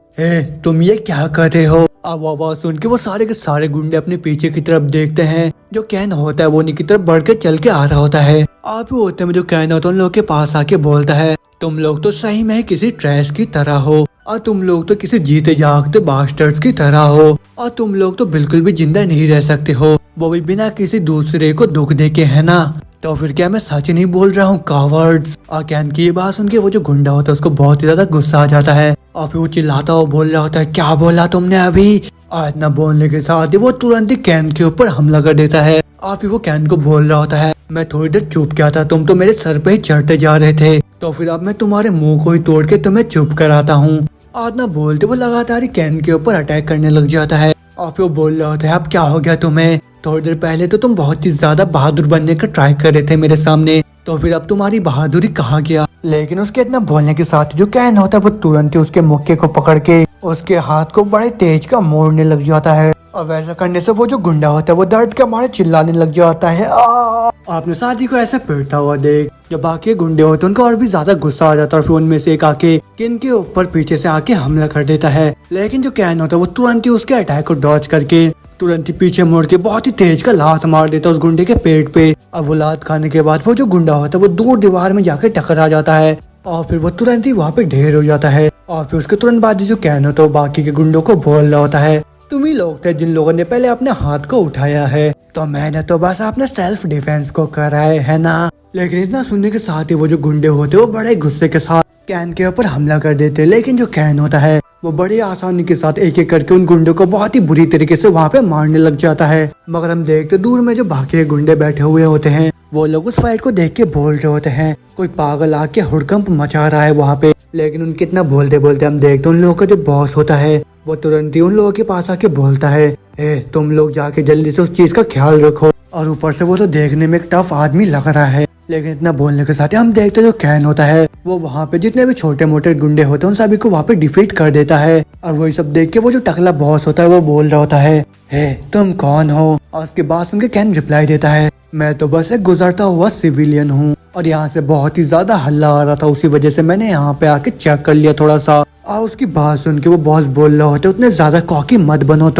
तुम ये क्या कर रहे हो। अब आवाज सुन के वो सारे के सारे गुंडे अपने पीछे की तरफ देखते हैं, जो कैन होता है वो उन्हीं की तरफ बढ़ के चल के आ रहा होता है। आप होते में जो कैन होता है उन लोगों के पास आके बोलता है, तुम लोग तो सही में किसी ट्रैश की तरह हो और तुम लोग तो किसी जीते जागते बास्टर्ड्स की तरह हो और तुम लोग तो बिल्कुल भी जिंदा नहीं रह सकते हो, वो भी बिना किसी दूसरे को दुख दे के, है ना। तो फिर क्या मैं सच नहीं बोल रहा हूँ, कावर्ड्स। और कैन की ये बात सुन के वो जो गुंडा होता है उसको बहुत ही ज्यादा गुस्सा आ जाता है और फिर वो चिल्लाता हुआ बोल रहा होता है, क्या बोला तुमने अभी। और इतना बोलने के साथ ही वो तुरंत ही कैन के ऊपर हमला कर देता है। और फिर वो कैन को बोल रहा होता है, मैं थोड़ी देर चुप किया था, तुम तो मेरे सर पे ही चढ़ते जा रहे थे, तो फिर अब मैं तुम्हारे मुंह को ही तोड़ के तुम्हें चुप कराता हूँ। और ना बोलते वो लगातार ही कैन के ऊपर अटैक करने लग जाता है। और फिर वो बोल रहा होता है, अब क्या हो गया तुम्हें, थोड़ी देर पहले तो तुम बहुत ही ज्यादा बहादुर बनने का ट्राई कर रहे थे मेरे सामने, तो फिर अब तुम्हारी बहादुरी कहाँ गया। लेकिन उसके इतना बोलने के साथ जो कैन होता है वो तुरंत ही उसके मुक्के को पकड़ के उसके हाथ को बड़े तेज का मोड़ने लग जाता है। और वैसा करने से वो जो गुंडा होता है वो दर्द के मारे चिल्लाने लग जाता है। आपने साथी को ऐसे पीटता हुआ देख जब बाकी गुंडे होते हैं उनको और भी ज्यादा गुस्सा आ जाता है और फिर उनमें से एक आके किन के ऊपर पीछे से आके हमला कर देता है। लेकिन जो कैन होता है वो तुरंत ही उसके अटैक को डॉज करके तुरंत ही पीछे मुड़ के बहुत ही तेज का लात मार देता है उस गुंडे के पेट पे। अब वो लात खाने के बाद वो जो गुंडा होता है वो दूर दीवार में जाके टकरा जाता है और फिर वो तुरंत ही वहाँ पे ढेर हो जाता है। और फिर उसके तुरंत बाद जो कैन होता है वो बाकी के गुंडों को बोल रहा होता है, तुम ही लोग थे जिन लोगों ने पहले अपने हाथ को उठाया है, तो मैंने तो बस अपने सेल्फ डिफेंस को करा है ना। लेकिन इतना सुनने के साथ ही वो जो गुंडे होते वो बड़े गुस्से के साथ कैन के ऊपर हमला कर देते। लेकिन जो कैन होता है वो बड़ी आसानी के साथ एक एक करके उन गुंडों को बहुत ही बुरी तरीके से वहाँ पे मारने लग जाता है। मगर हम देखते दूर में जो बाकी गुंडे बैठे हुए होते हैं वो लोग उस फाइट को देख के बोल रहे होते हैं कोई पागल आके हुड़कंप मचा रहा है वहाँ पे। लेकिन उनके इतना बोलते बोलते हम देखते उन लोगों का जो बॉस होता है वो तुरंत ही उन लोगों के पास आके बोलता है तुम लोग जाके जल्दी से उस चीज का ख्याल रखो। और ऊपर से वो तो देखने में एक टफ आदमी लग रहा है, लेकिन इतना बोलने के साथ ही हम देखते जो कैन होता है वो वहाँ पे जितने भी छोटे मोटे गुंडे होते हैं उन सभी को वहाँ पे डिफीट कर देता है। और वही सब देख के वो जो टकला बॉस होता है वो बोल रहा होता है तुम कौन हो। और उसके बाद सुन के कैन रिप्लाई देता है मैं तो बस एक गुजरता हुआ सिविलियन हूँ और यहाँ से बहुत ही ज्यादा हल्ला आ रहा था, उसी वजह से मैंने यहाँ पे आके चेक कर लिया थोड़ा सा। और उसकी बात सुन के वो बॉस बोल रहा होता है उतने ज्यादा कॉकी मत बनो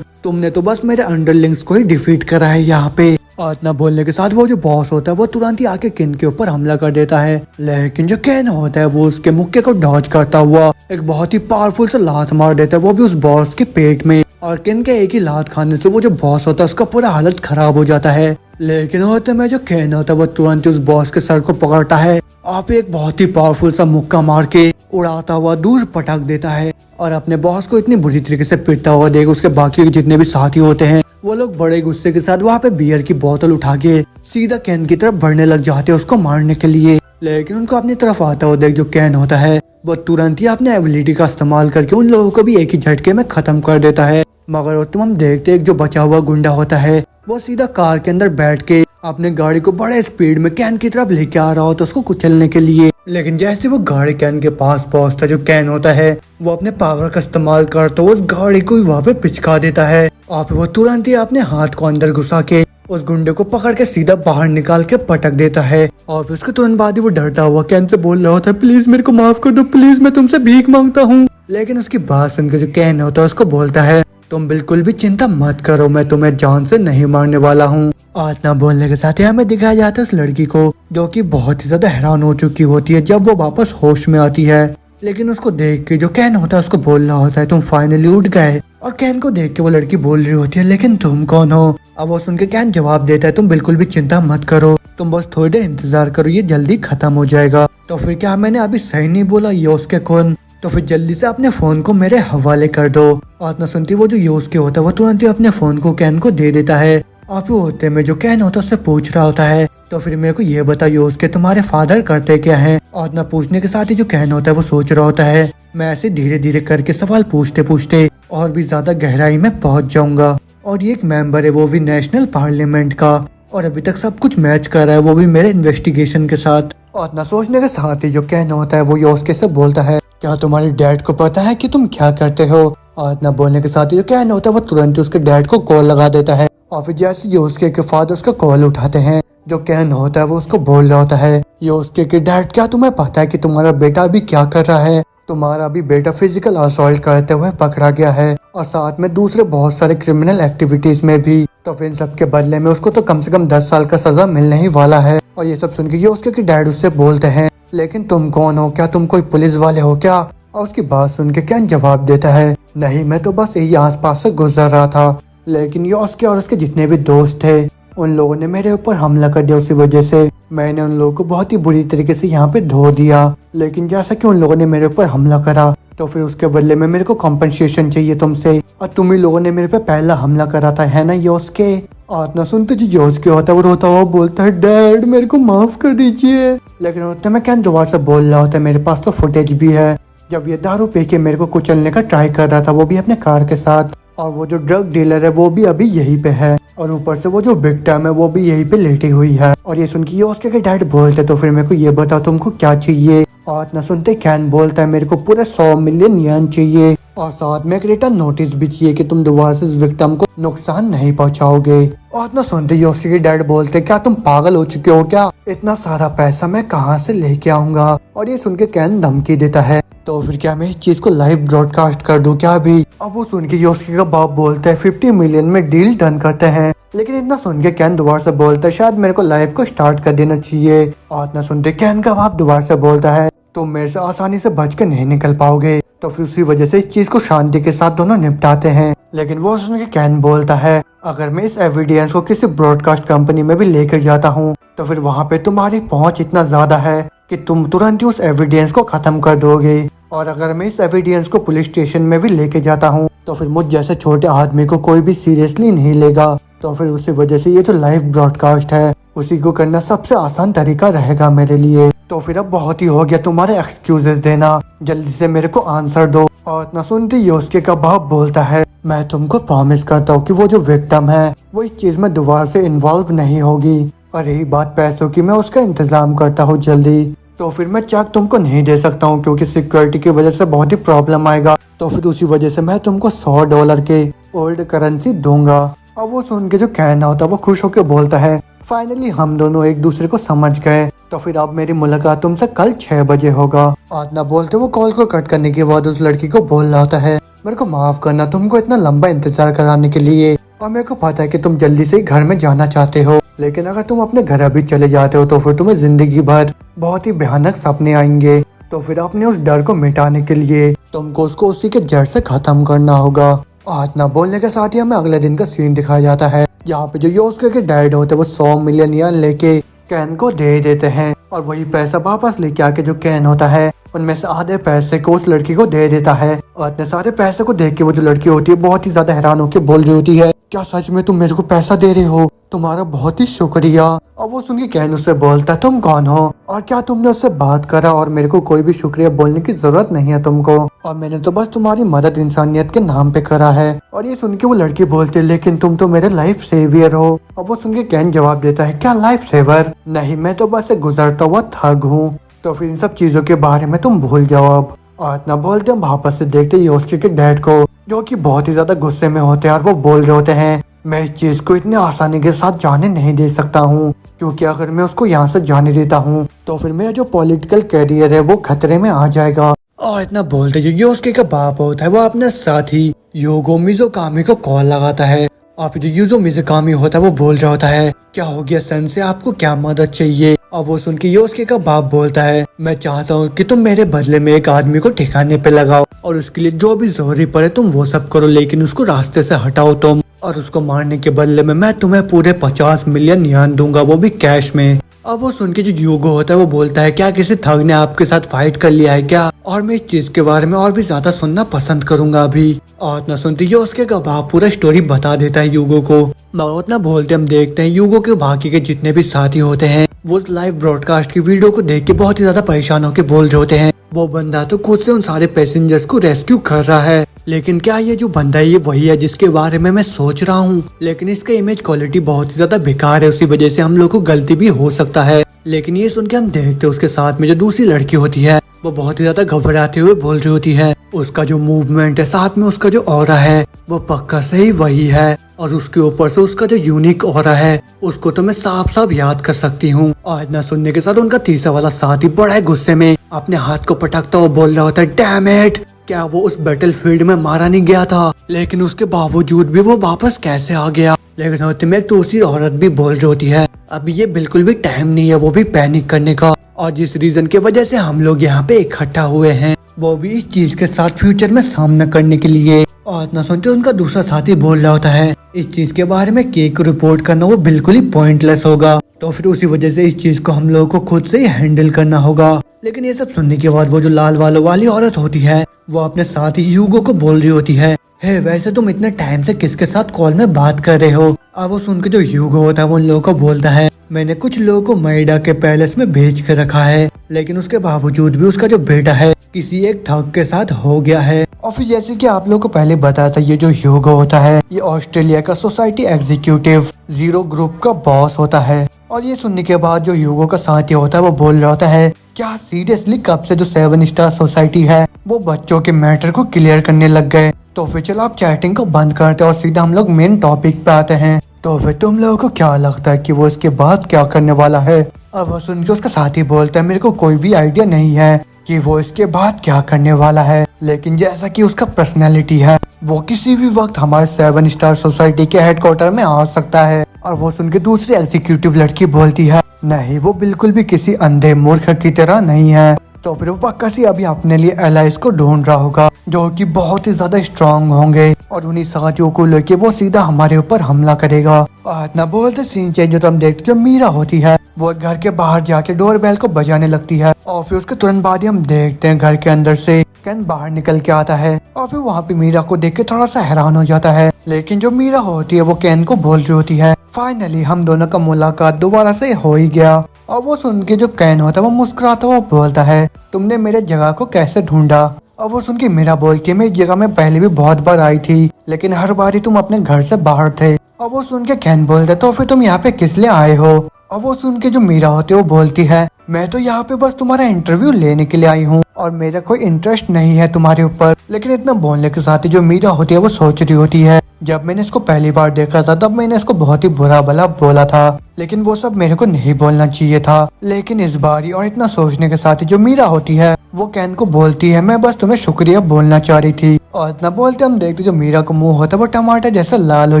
तुमने तो बस मेरे अंडरलिंग्स को ही डिफीट करा है यहाँ पे। और इतना बोलने के साथ वो जो बॉस होता है वो तुरंत ही आके किन के ऊपर हमला कर देता है। लेकिन जो कैन होता है वो उसके मुक्के को डॉज करता हुआ एक बहुत ही पावरफुल सा लात मार देता है, वो भी उस बॉस के पेट में। और किन के एक ही लात खाने से वो जो बॉस होता है उसका पूरा हालत खराब हो जाता है। लेकिन होते में जो कैन होता है वो तुरंत उस बॉस के सर को पकड़ता है आप एक बहुत ही पावरफुल सा मुक्का मार के उड़ाता हुआ दूर पटक देता है। और अपने बॉस को इतनी बुरी तरीके से पीटता हुआ देख उसके बाकी जितने भी साथी होते हैं वो लोग बड़े गुस्से के साथ वहाँ पे बियर की बोतल उठा के सीधा कैन की तरफ बढ़ने लग जाते हैं उसको मारने के लिए। लेकिन उनको अपनी तरफ आता हुआ देख जो कैन होता है वो तुरंत ही अपने एबिलिटी का इस्तेमाल करके उन लोगों को भी एक ही झटके में खत्म कर देता है। मगर तुम हम देखते एक जो बचा हुआ गुंडा होता है वो सीधा कार के अंदर बैठ के अपने गाड़ी को बड़े स्पीड में कैन की तरफ लेके आ रहा होता है उसको कुचलने के लिए। लेकिन जैसे वो गाड़ी कैन के पास पहुंचता जो कैन होता है वो अपने पावर का इस्तेमाल करता उस गाड़ी को वहाँ पे पिचका देता है। और फिर वो तुरंत ही अपने हाथ को अंदर घुसा के उस गुंडे को पकड़ के सीधा बाहर निकाल के पटक देता है। और फिर उसके तुरंत बाद ही वो डरता हुआ कैन से बोल रहा होता है प्लीज मेरे को माफ कर दो, प्लीज मैं तुमसे भीख मांगता हूँ। लेकिन उसकी बात सुनकर जो कैन होता है उसको बोलता है तुम बिल्कुल भी चिंता मत करो, मैं तुम्हें जान से नहीं मारने वाला हूँ। और इतना बोलने के साथ ही हमें दिखाया जाता है उस लड़की को जो कि बहुत ही ज्यादा हैरान हो चुकी होती है जब वो वापस होश में आती है। लेकिन उसको देख के जो कैन होता है उसको बोल रहा होता है तुम फाइनली उठ गए। और कैन को देख के वो लड़की बोल रही होती है लेकिन तुम कौन हो। अब वो सुन के कैन जवाब देता है तुम बिल्कुल भी चिंता मत करो, तुम बस थोड़ी देर इंतजार करो, ये जल्दी खत्म हो जाएगा। तो फिर क्या मैंने अभी सही नहीं बोला योस्के कौन, तो फिर जल्दी से अपने फोन को मेरे हवाले कर दो। और इतना सुनती वो जो योस्के होता है वो तुरंत ही अपने फोन को कैन को दे देता है। और फिर होते में जो कैन होता है उससे पूछ रहा होता है तो फिर मेरे को ये बता योस्के तुम्हारे फादर करते क्या हैं। और इतना पूछने के साथ ही जो कैन होता है वो सोच रहा होता है मैं ऐसे धीरे धीरे करके सवाल पूछते पूछते और भी ज्यादा गहराई में पहुंच जाऊंगा। और ये एक मेंबर है वो भी नेशनल पार्लियामेंट का और अभी तक सब कुछ मैच कर रहा है वो भी मेरे इन्वेस्टिगेशन के साथ। और इतना सोचने के साथ ही जो कैन होता है वो योस्के से बोलता है क्या तुम्हारे डैड को पता है कि तुम क्या करते हो। और इतना बोलने के साथ ही जो कैन होता है वो तुरंत उसके डैड को कॉल लगा देता है। और फिर जैसे योस्के के फादर उसका कॉल उठाते हैं जो कैन होता है वो उसको बोल रहा होता है योस्के के डैड क्या तुम्हें पता है कि तुम्हारा बेटा अभी क्या कर रहा है, तुम्हारा अभी बेटा फिजिकल असॉल्ट करते हुए पकड़ा गया है और साथ में दूसरे बहुत सारे क्रिमिनल एक्टिविटीज में भी। तो फिर सब के बदले में उसको तो कम से कम 10 साल का सजा मिलने ही वाला है। और ये सब सुन के योस्के के डैड उससे बोलते हैं लेकिन तुम कौन हो, क्या तुम कोई पुलिस वाले हो क्या। और उसकी बात सुन के कैन जवाब देता है नहीं मैं तो बस यही आसपास से गुजर रहा था, लेकिन योस्के और उसके जितने भी दोस्त थे उन लोगों ने मेरे ऊपर हमला कर दिया, उसी वजह से मैंने उन लोगों को बहुत ही बुरी तरीके से यहाँ पे धो दिया। लेकिन जैसा कि उन लोगों ने मेरे ऊपर हमला करा तो फिर उसके बदले में मेरे को कॉम्पनसेशन चाहिए तुमसे, और तुम ही लोगों ने मेरे पे पहला हमला करा था है ना योस्के। और ना सुनते जो योस्के होता है वो रोता हुआ बोलता है डैड मेरे को माफ कर दीजिए। लेकिन होते मैं कैन दोबारा से बोल रहा होता है मेरे पास तो फुटेज भी है जब ये दारू पी के मेरे को कुचलने का ट्राई कर रहा था वो भी अपने कार के साथ, और वो जो ड्रग डीलर है वो भी अभी यहीं पे है, और ऊपर से वो जो विक्टिम है वो भी यहीं पे लेटी हुई है। और ये सुन के योस्के के डैड बोलते तो फिर मेरे को ये बताओ तुमको क्या चाहिए। और इतना सुनते कैन बोलता है मेरे को पूरे 100 मिलियन येन चाहिए और साथ में एक रिटर्न नोटिस भी चाहिए कि तुम दोबारा से इस विक्टिम को नुकसान नहीं पहुंचाओगे। और इतना सुनते योस्के के डैड बोलते क्या तुम पागल हो चुके हो क्या, इतना सारा पैसा मैं कहाँ से लेके आऊंगा। और ये सुन के कैन धमकी देता है तो फिर क्या मैं इस चीज को लाइव ब्रॉडकास्ट कर दूं क्या अभी। अब वो सुन के योस्के का बाप बोलता है 50 मिलियन में डील डन करते हैं। लेकिन इतना सुन के कैन दोबारा से बोलता है शायद मेरे को लाइव को स्टार्ट कर देना चाहिए। और इतना सुनते कैन का बाप दोबारा से बोलता है तुम मेरे से आसानी से बच के नहीं निकल पाओगे। तो फिर उसी वजह से इस चीज को शांति के साथ दोनों निपटाते हैं। लेकिन वो सुन के कैन बोलता है अगर मैं इस एविडेंस को किसी ब्रॉडकास्ट कंपनी में भी लेकर जाता हूँ तो फिर वहाँ पे तुम्हारी पहुँच इतना ज्यादा है कि तुम तुरंत ही उस एविडेंस को खत्म कर दोगे। और अगर मैं इस एविडेंस को पुलिस स्टेशन में भी लेके जाता हूँ तो फिर मुझ जैसे छोटे आदमी को कोई भी सीरियसली नहीं लेगा। तो फिर उसी वजह से ये जो लाइव ब्रॉडकास्ट है उसी को करना सबसे आसान तरीका रहेगा मेरे लिए। तो फिर अब बहुत ही हो गया तुम्हारे एक्सक्यूजेस देना, जल्दी से मेरे को आंसर दो। और इतना सुनते योस्के का बाप बोलता है, मैं तुमको प्रॉमिस करता हूँ कि वो जो विक्टिम है वो इस चीज में दोबारा से इन्वॉल्व नहीं होगी। और रही बात पैसों की, मैं उसका इंतजाम करता हूँ जल्दी। तो फिर मैं चेक तुमको नहीं दे सकता हूँ क्योंकि सिक्योरिटी की वजह से बहुत ही प्रॉब्लम आएगा। तो फिर उसी वजह से मैं तुमको $100 के ओल्ड करेंसी दूंगा। और वो सुन के जो कहना होता है वो खुश होकर बोलता है, फाइनली हम दोनों एक दूसरे को समझ गए। तो फिर अब मेरी मुलाकात तुमसे कल 6 बजे होगा। आतना बोलते वो कॉल को कट करने के बाद उस लड़की को बोल रहा होता है, मेरे को माफ करना तुमको इतना लंबा इंतजार कराने के लिए। और मेरे को पता है कि तुम जल्दी से घर में जाना चाहते हो, लेकिन अगर तुम अपने घर अभी चले जाते हो तो फिर तुम्हें जिंदगी भर बहुत ही भयानक सपने आएंगे। तो फिर अपने उस डर को मिटाने के लिए तुमको उसको उसी के जड़ से खत्म करना होगा। आतना बोलने के साथ ही हमें अगले दिन का सीन दिखाया जाता है, यहाँ पे जो योस्के के डैड होते हैं वो 100 मिलियन येन लेके कैन को दे देते हैं। और वही पैसा वापस लेके आके जो कैन होता है उनमें से आधे पैसे को उस लड़की को दे देता है। और इतने सारे पैसे को देख के वो जो लड़की होती है बहुत ही ज्यादा हैरान होकर बोल रही होती है, क्या सच में तुम मेरे को पैसा दे रहे हो? तुम्हारा बहुत ही शुक्रिया। और वो सुन के कैन उससे बोलता है, तुम कौन हो और क्या तुमने उससे बात करा? और मेरे को कोई भी शुक्रिया बोलने की जरूरत नहीं है तुमको, और मैंने तो बस तुम्हारी मदद इंसानियत के नाम पे करा है। और ये सुन के वो लड़की बोलती है, लेकिन तुम तो मेरे लाइफ सेवियर हो। और वो सुन के कैन जवाब देता है, क्या लाइफ सेवर? नहीं, मैं तो बस एक गुजरता हुआ ठग हूँ। तो फिर इन सब चीजों के बारे में तुम भूल जाओ अब। और इतना बोलते हम वापस से देखते योस्के के डैड को, जो कि बहुत ही ज्यादा गुस्से में होते हैं। और वो बोल रहे होते हैं, मैं इस चीज को इतनी आसानी के साथ जाने नहीं दे सकता हूँ, क्योंकि अगर मैं उसको यहाँ से जाने देता हूँ तो फिर मेरा जो पॉलिटिकल कैरियर है वो खतरे में आ जाएगा। और इतना बोलते जो योस्के का बाप होता है वो अपने साथी योगो मिज़ोकामी को कॉल लगाता है। और जो यूजो मिज़ोकामी होता है वो बोल रहा होता है, क्या हो गया सन से, आपको क्या मदद चाहिए? और वो सुन के योस्के का बाप बोलता है, मैं चाहता हूँ कि तुम मेरे बदले में एक आदमी को ठिकाने पे लगाओ और उसके लिए जो भी जरूरी पड़े तुम वो सब करो, लेकिन उसको रास्ते से हटाओ तुम। और उसको मारने के बदले में मैं तुम्हें पूरे 50 मिलियन यान दूंगा, वो भी कैश में। अब वो सुन के जो यूगो होता है वो बोलता है, क्या किसी थग ने आपके साथ फाइट कर लिया है क्या? और मैं इस चीज के बारे में और भी ज्यादा सुनना पसंद करूंगा अभी। और इतना सुनते ही उसके बाप पूरा स्टोरी बता देता है यूगो को। मगर उतना बोलते हम देखते हैं यूगो के बाकी के जितने भी साथी होते हैं वो लाइव ब्रॉडकास्ट की वीडियो को देख के बहुत ही ज्यादा परेशान होकर बोल रहे होते हैं, वो बंदा तो खुद से उन सारे पैसेंजर्स को रेस्क्यू कर रहा है, लेकिन क्या ये जो बंदा है ये वही है जिसके बारे में मैं सोच रहा हूँ? लेकिन इसका इमेज क्वालिटी बहुत ही ज्यादा बेकार है, उसी वजह से हम लोग को गलती भी हो सकता है। लेकिन ये सुन के हम देखते हैं उसके साथ में जो दूसरी लड़की होती है वो बहुत ही ज्यादा घबराते हुए बोल रही होती है, उसका जो मूवमेंट है साथ में उसका जो ऑरा है वो पक्का से ही वही है। और उसके ऊपर से उसका जो यूनिक ऑरा है उसको तो मैं साफ साफ याद कर सकती हूँ। आज ना सुनने के साथ उनका तीसरा वाला साथी बड़ा गुस्से में अपने हाथ को पटकता हुआ बोल रहा होता है, डैम इट, क्या वो उस बैटलफील्ड में मारा नहीं गया था? लेकिन उसके बावजूद भी वो वापस कैसे आ गया? लेकिन होते में एक दूसरी औरत भी बोल रही होती है, अभी ये बिल्कुल भी टाइम नहीं है वो भी पैनिक करने का, और जिस रीजन की वजह से हम लोग यहाँ पे इकट्ठा हुए हैं वो भी इस चीज के साथ फ्यूचर में सामना करने के लिए। और इतना सुनते उनका दूसरा साथी बोल रहा होता है, इस चीज के बारे में केक को रिपोर्ट करना वो बिल्कुल ही पॉइंटलेस होगा, तो फिर उसी वजह से इस चीज को हम लोगों को खुद से ही हैंडल करना होगा। लेकिन ये सब सुनने के बाद वो जो लाल वालों वाली औरत होती है वो अपने साथी ह्यूगो को बोल रही होती है, हे वैसे तुम इतने टाइम से किसके साथ कॉल में बात कर रहे हो? अब वो सुन के जो ह्यूगो होता है वो उन लोगों को बोलता है, मैंने कुछ लोगों को मैडा के पैलेस में भेज कर रखा है, लेकिन उसके बावजूद भी उसका जो बेटा है किसी एक ठग के साथ हो गया है। और फिर जैसे कि आप लोगों को पहले बताया था, ये जो ह्यूगो होता है ये ऑस्ट्रेलिया का सोसाइटी एग्जीक्यूटिव जीरो ग्रुप का बॉस होता है। और ये सुनने के बाद जो ह्यूगो का साथी होता है वो बोल रहा होता है, क्या सीरियसली कब से जो 7 स्टार सोसाइटी है वो बच्चों के मैटर को क्लियर करने लग गए? तो फिर चलो आप चैटिंग को बंद करते हैं और सीधा हम लोग मेन टॉपिक पे आते हैं। तो फिर तुम लोगों को क्या लगता है कि वो इसके बाद क्या करने वाला है? अब वो सुन के उसका साथी बोलता है, मेरे को कोई भी आइडिया नहीं है कि वो इसके बाद क्या करने वाला है, लेकिन जैसा कि उसका पर्सनैलिटी है वो किसी भी वक्त हमारे 7 स्टार सोसाइटी के हेडक्वार्टर में आ सकता है। और वो सुन के दूसरी एग्जीक्यूटिव लड़की बोलती है, नहीं वो बिल्कुल भी किसी अंधे मूर्ख की तरह नहीं है। तो फिर वो पक्का सी अभी अपने लिए एलाइज को ढूंढ रहा होगा जो कि बहुत ही ज्यादा स्ट्रांग होंगे, और उन्हीं साथियों को लेके वो सीधा हमारे ऊपर हमला करेगा। और इतना बोलते सीन चेंज होता हम देखते जो मीरा होती है वो घर के बाहर जाके डोर बेल को बजाने लगती है, और फिर उसके तुरंत बाद ही हम देखते हैं घर के अंदर से कैन बाहर निकल के आता है। और फिर वहाँ पे मीरा को देख के थोड़ा सा हैरान हो जाता है, लेकिन जो मीरा होती है वो कैन को बोल रही होती है, फाइनली हम दोनों का मुलाकात दोबारा से हो ही गया। और वो सुन के जो कैन होता है वो मुस्कुराता हुआ बोलता है, तुमने मेरे जगह को कैसे ढूंढा? और वो सुन के मीरा बोल के, मैं इस जगह में पहले भी बहुत बार आई थी, लेकिन हर बार ही तुम अपने घर से बाहर थे। और वो सुन के कैन बोलता, तो फिर तुम यहाँ पे किस लिए आए हो? और वो सुन के जो मीरा होती है वो बोलती है, मैं तो यहाँ पे बस तुम्हारा इंटरव्यू लेने के लिए आई हूँ और मेरा कोई इंटरेस्ट नहीं है तुम्हारे ऊपर। लेकिन इतना बोलने के साथ ही जो मीरा होती है वो सोच रही होती है, जब मैंने इसको पहली बार देखा था तब मैंने इसको बहुत ही बुरा भला बोला था, लेकिन वो सब मेरे को नहीं बोलना चाहिए था। लेकिन इस बार ही, और इतना सोचने के साथ ही जो मीरा होती है वो कैन को बोलती है, मैं बस तुम्हें शुक्रिया बोलना चाह रही थी। और इतना बोलते हम देखते जो मीरा का मुंह होता है वो टमाटर जैसा लाल हो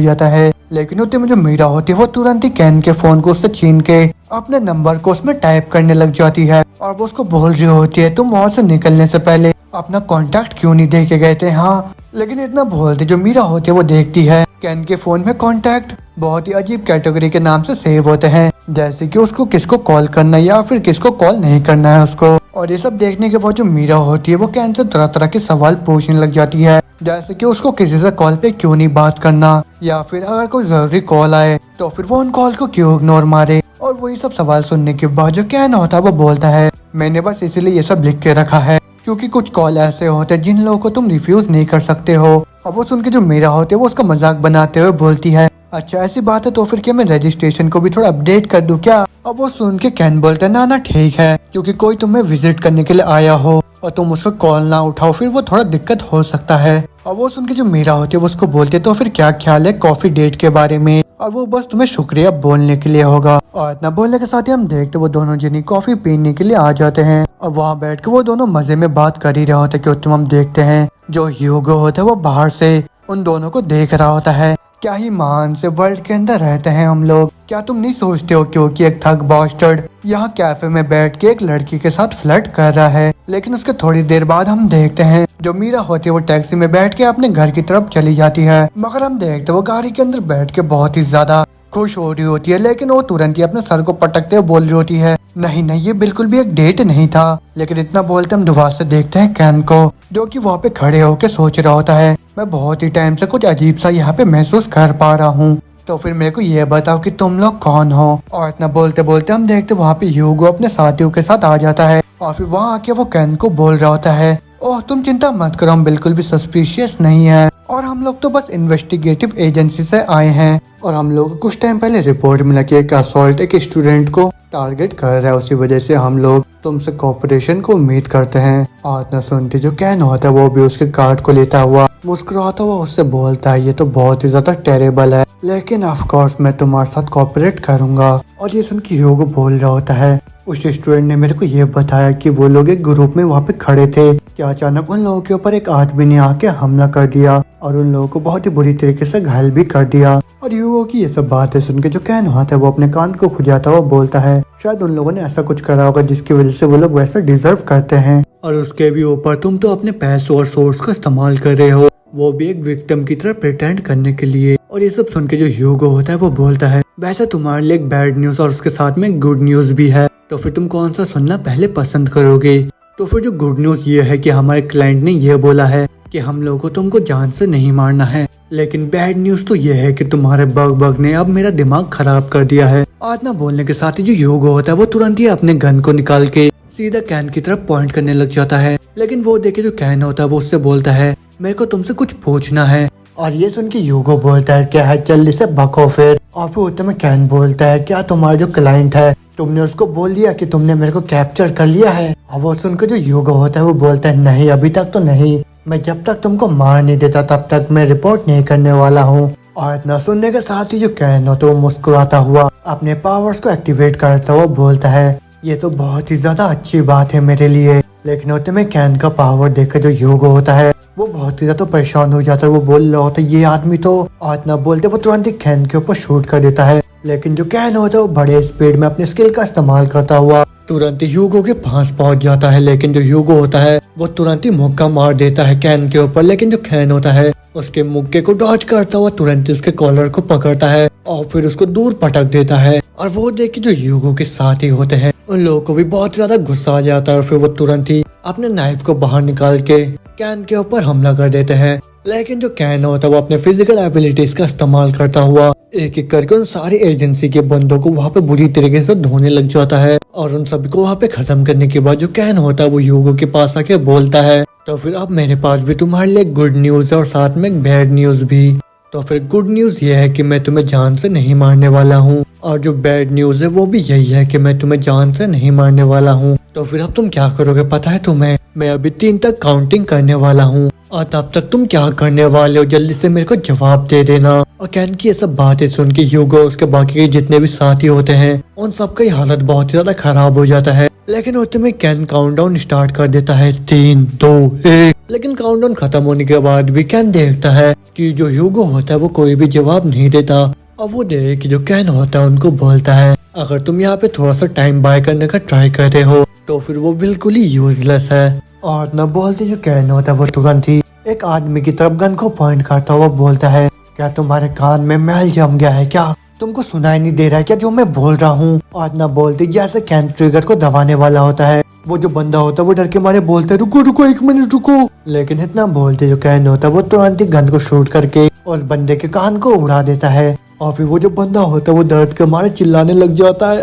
जाता है। लेकिन उतने में जो मीरा होती है वो तुरंत ही कैन के फोन को उससे छीन के अपने नंबर को उसमें टाइप करने लग जाती है। और वो उसको बोल रही होती है, तुम वहाँ से निकलने से पहले अपना कांटेक्ट क्यों नहीं दे के गए थे? हाँ, लेकिन इतना बोलते जो मीरा होती है वो देखती है कैन के फोन में कांटेक्ट बहुत ही अजीब कैटेगरी के नाम से सेव होते हैं, जैसे कि उसको किसको कॉल करना है या फिर किसको कॉल नहीं करना है उसको। और ये सब देखने के बाद जो मीरा होती है वो कैन से तरह तरह के सवाल पूछने लग जाती है, जैसे कि उसको किसी से कॉल पे क्यों नहीं बात करना, या फिर अगर कोई जरूरी कॉल आए तो फिर वो उन कॉल को क्यों इग्नोर मारे। और वही सब सवाल सुनने के बाद जो कैन होता है वो बोलता है, मैंने बस इसीलिए ये सब लिख के रखा है क्योंकि कुछ कॉल ऐसे होते हैं जिन लोगों को तुम रिफ्यूज नहीं कर सकते हो। अब वो सुन के जो मीरा होती है वो उसका मजाक बनाते हुए बोलती है, अच्छा ऐसी बात है तो फिर क्या मैं रजिस्ट्रेशन को भी थोड़ा अपडेट कर दूं क्या? अब वो सुन के कैन बोलता है, ना ना ठीक है, क्योंकि कोई तुम्हें विजिट करने के लिए आया हो और तुम उसका कॉल ना उठाओ फिर वो थोड़ा दिक्कत हो सकता है। और वो सुन के जो मीरा होती है वो उसको बोलती है, तो फिर क्या ख्याल है कॉफी डेट के बारे में? और वो बस तुम्हें शुक्रिया बोलने के लिए होगा। और इतना बोलने के साथ ही हम देखते वो दोनों जनी कॉफी पीने के लिए आ जाते हैं और वहाँ बैठ के वो दोनों मजे में बात कर ही रहे होते कि उतम हम देखते हैं जो ह्यूगो होता है वो बाहर से उन दोनों को देख रहा होता है। क्या ही मान से वर्ल्ड के अंदर रहते हैं हम लोग, क्या तुम नहीं सोचते हो क्योंकि एक थग बास्टर्ड यहाँ कैफे में बैठ के एक लड़की के साथ फ्लर्ट कर रहा है। लेकिन उसके थोड़ी देर बाद हम देखते हैं जो मीरा होती है वो टैक्सी में बैठ के अपने घर की तरफ चली जाती है, मगर हम देखते वो गाड़ी के अंदर बैठ के बहुत ही ज्यादा खुश हो रही होती है। लेकिन वो तुरंत ही अपने सर को पटकते हुए बोल रही होती है, नहीं नहीं ये बिल्कुल भी एक डेट नहीं था। लेकिन इतना बोलते हम दोबारा से देखते हैं कैन को जो कि वहाँ पे खड़े होकर सोच रहा होता है, मैं बहुत ही टाइम से कुछ अजीब सा यहाँ पे महसूस कर पा रहा हूँ, तो फिर मेरे को ये बताओ कि तुम लोग कौन हो? और इतना बोलते बोलते हम देखते वहाँ पे ह्यूगो अपने साथियों के साथ आ जाता है और फिर वहाँ आके वो कैन को बोल रहा होता है, ओह तुम चिंता मत करो, हम बिल्कुल भी सस्पिशियस नहीं है और हम लोग तो बस इन्वेस्टिगेटिव एजेंसी से आए हैं और हम लोग को कुछ टाइम पहले रिपोर्ट मिला कि एक असॉल्ट एक स्टूडेंट को टारगेट कर रहा है, उसी वजह से हम लोग तुमसे कोऑपरेशन को उम्मीद करते हैं। और इतना सुनते जो कैन होता है वो भी उसके कार्ड को लेता हुआ मुस्कुराता हुआ उससे बोलता है, ये तो बहुत ही ज्यादा टेरेबल है लेकिन ऑफ कोर्स मैं तुम्हारे साथ कोऑपरेट करूंगा। और ये सुन के ह्यूगो बोल रहा होता है, उस स्टूडेंट ने मेरे को ये बताया कि वो लोग एक ग्रुप में वहाँ पे खड़े थे कि अचानक उन लोगों के ऊपर एक आदमी ने आके हमला कर दिया और उन लोगों को बहुत ही बुरी तरीके से घायल भी कर दिया। और ह्यूगो की ये सब बातें सुन के जो कैन होता है वो अपने कान को खुजाता हुआ बोलता है, शायद उन लोगों ने ऐसा कुछ करा होगा जिसकी वजह से वो लोग वैसा डिजर्व करते हैं। और उसके भी ऊपर तुम तो अपने पैसों और सोर्स का इस्तेमाल कर रहे हो, वो भी एक विक्टिम की तरह प्रिटेंड करने के लिए। और ये सब सुन के जो ह्यूगो होता है वो बोलता है, वैसे तुम्हारे लिए एक बैड न्यूज और उसके साथ में गुड न्यूज भी है, तो फिर तुम कौन सा सुनना पहले पसंद करोगे? तो फिर जो गुड न्यूज ये है कि हमारे क्लाइंट ने ये बोला है कि हम लोगों को तुमको जान से नहीं मारना है, लेकिन बैड न्यूज तो ये है कि तुम्हारे बग ने अब मेरा दिमाग खराब कर दिया है। आज ना बोलने के साथ ही जो ह्यूगो होता है वो तुरंत ही अपने गन को निकाल के सीधा कैन की तरफ पॉइंट करने लग जाता है। लेकिन वो देखे जो कैन होता है वो उससे बोलता है, मेरे को तुमसे कुछ पूछना है। और ये सुन के ह्यूगो बोलता है, क्या है जल्दी से बको फिर। और फिर उतने में कैन बोलता है, क्या तुम्हारा जो क्लाइंट है तुमने उसको बोल दिया कि तुमने मेरे को कैप्चर कर लिया है? और वो सुनकर जो ह्यूगो होता है वो बोलता है, नहीं अभी तक तो नहीं, मैं जब तक तुमको मार नहीं देता तब तक मैं रिपोर्ट नहीं करने वाला हूँ। और इतना सुनने के साथ ही जो कैन होता है वो मुस्कुराता हुआ अपने पावर्स को एक्टिवेट करता हुआ बोलता है, ये तो बहुत ही ज्यादा अच्छी बात है मेरे लिए। लेकिन होते में कैन का पावर देखकर जो ह्यूगो होता है वो बहुत ही ज्यादा परेशान हो जाता है। वो बोल रहा होता है, ये आदमी तो, और इतना बोलते वो तुरंत ही कैन के ऊपर शूट कर देता है। लेकिन जो कैन होता है वो बड़े स्पीड में अपने स्किल का इस्तेमाल करता हुआ तुरंत ही ह्यूगो के पास पहुंच जाता है। लेकिन जो ह्यूगो होता है वो तुरंत ही मुक्का मार देता है कैन के ऊपर। लेकिन जो कैन होता है उसके मुक्के को डॉज करता हुआ तुरंत ही उसके कॉलर को पकड़ता है और फिर उसको दूर पटक देता है। और वो देख के जो ह्यूगो के साथ ही होते हैं उन लोगों को भी बहुत ज्यादा गुस्सा आ जाता है और फिर वो तुरंत ही अपने नाइफ को बाहर निकाल के कैन के ऊपर हमला कर देते हैं। लेकिन जो कैन होता है वो अपने फिजिकल एबिलिटीज का इस्तेमाल करता हुआ एक एक करके उन सारी एजेंसी के बंदों को वहाँ पे बुरी तरीके से धोने लग जाता है और उन सभी को वहाँ पे खत्म करने के बाद जो कैन होता है वो ह्यूगो के पास आके बोलता है, तो फिर अब मेरे पास भी तुम्हारे लिए गुड न्यूज है और साथ में एक बैड न्यूज भी। तो फिर गुड न्यूज ये है कि मैं तुम्हें जान से नहीं मारने वाला हूँ और जो बैड न्यूज है वो भी यही है कि मैं तुम्हें जान से नहीं मारने वाला हूँ। तो फिर अब तुम क्या करोगे पता है तुम्हें? मैं अभी 3 तक काउंटिंग करने वाला हूँ और तब तक तुम क्या करने वाले हो जल्दी से मेरे को जवाब दे देना। और कैन की ये सब बातें सुन के ह्यूगो उसके बाकी के जितने भी साथी होते हैं उन सबकी हालत बहुत ज्यादा खराब हो जाता है। लेकिन उतने में कैन काउंटडाउन स्टार्ट कर देता है 3, 2, 1। लेकिन काउंटडाउन खत्म होने के बाद भी कैन देखता है कि जो ह्यूगो होता है वो कोई भी जवाब नहीं देता और वो देख कि जो कैन होता है उनको बोलता है, अगर तुम यहाँ पे थोड़ा सा टाइम बाय करने का ट्राई कर रहे हो तो फिर वो बिल्कुल ही यूजलेस है। और न बोलते जो कैन होता है वो तुरंत ही एक आदमी की तरफ गन को पॉइंट करता हुआ बोलता है, क्या तुम्हारे कान में मैल जम गया है क्या? तुमको सुनाई नहीं दे रहा है क्या जो मैं बोल रहा हूँ? और न बोलते जैसे कैन ट्रिगर को दबाने वाला होता है वो जो बंदा होता है वो डर के मारे बोलता है, रुको रुको 1 मिनट रुको। लेकिन इतना बोलते जो कैन होता है वो तुरंत ही गन को शूट करके उस बंदे के कान को उड़ा देता है और फिर वो जो बंदा होता है वो दर्द के मारे चिल्लाने लग जाता है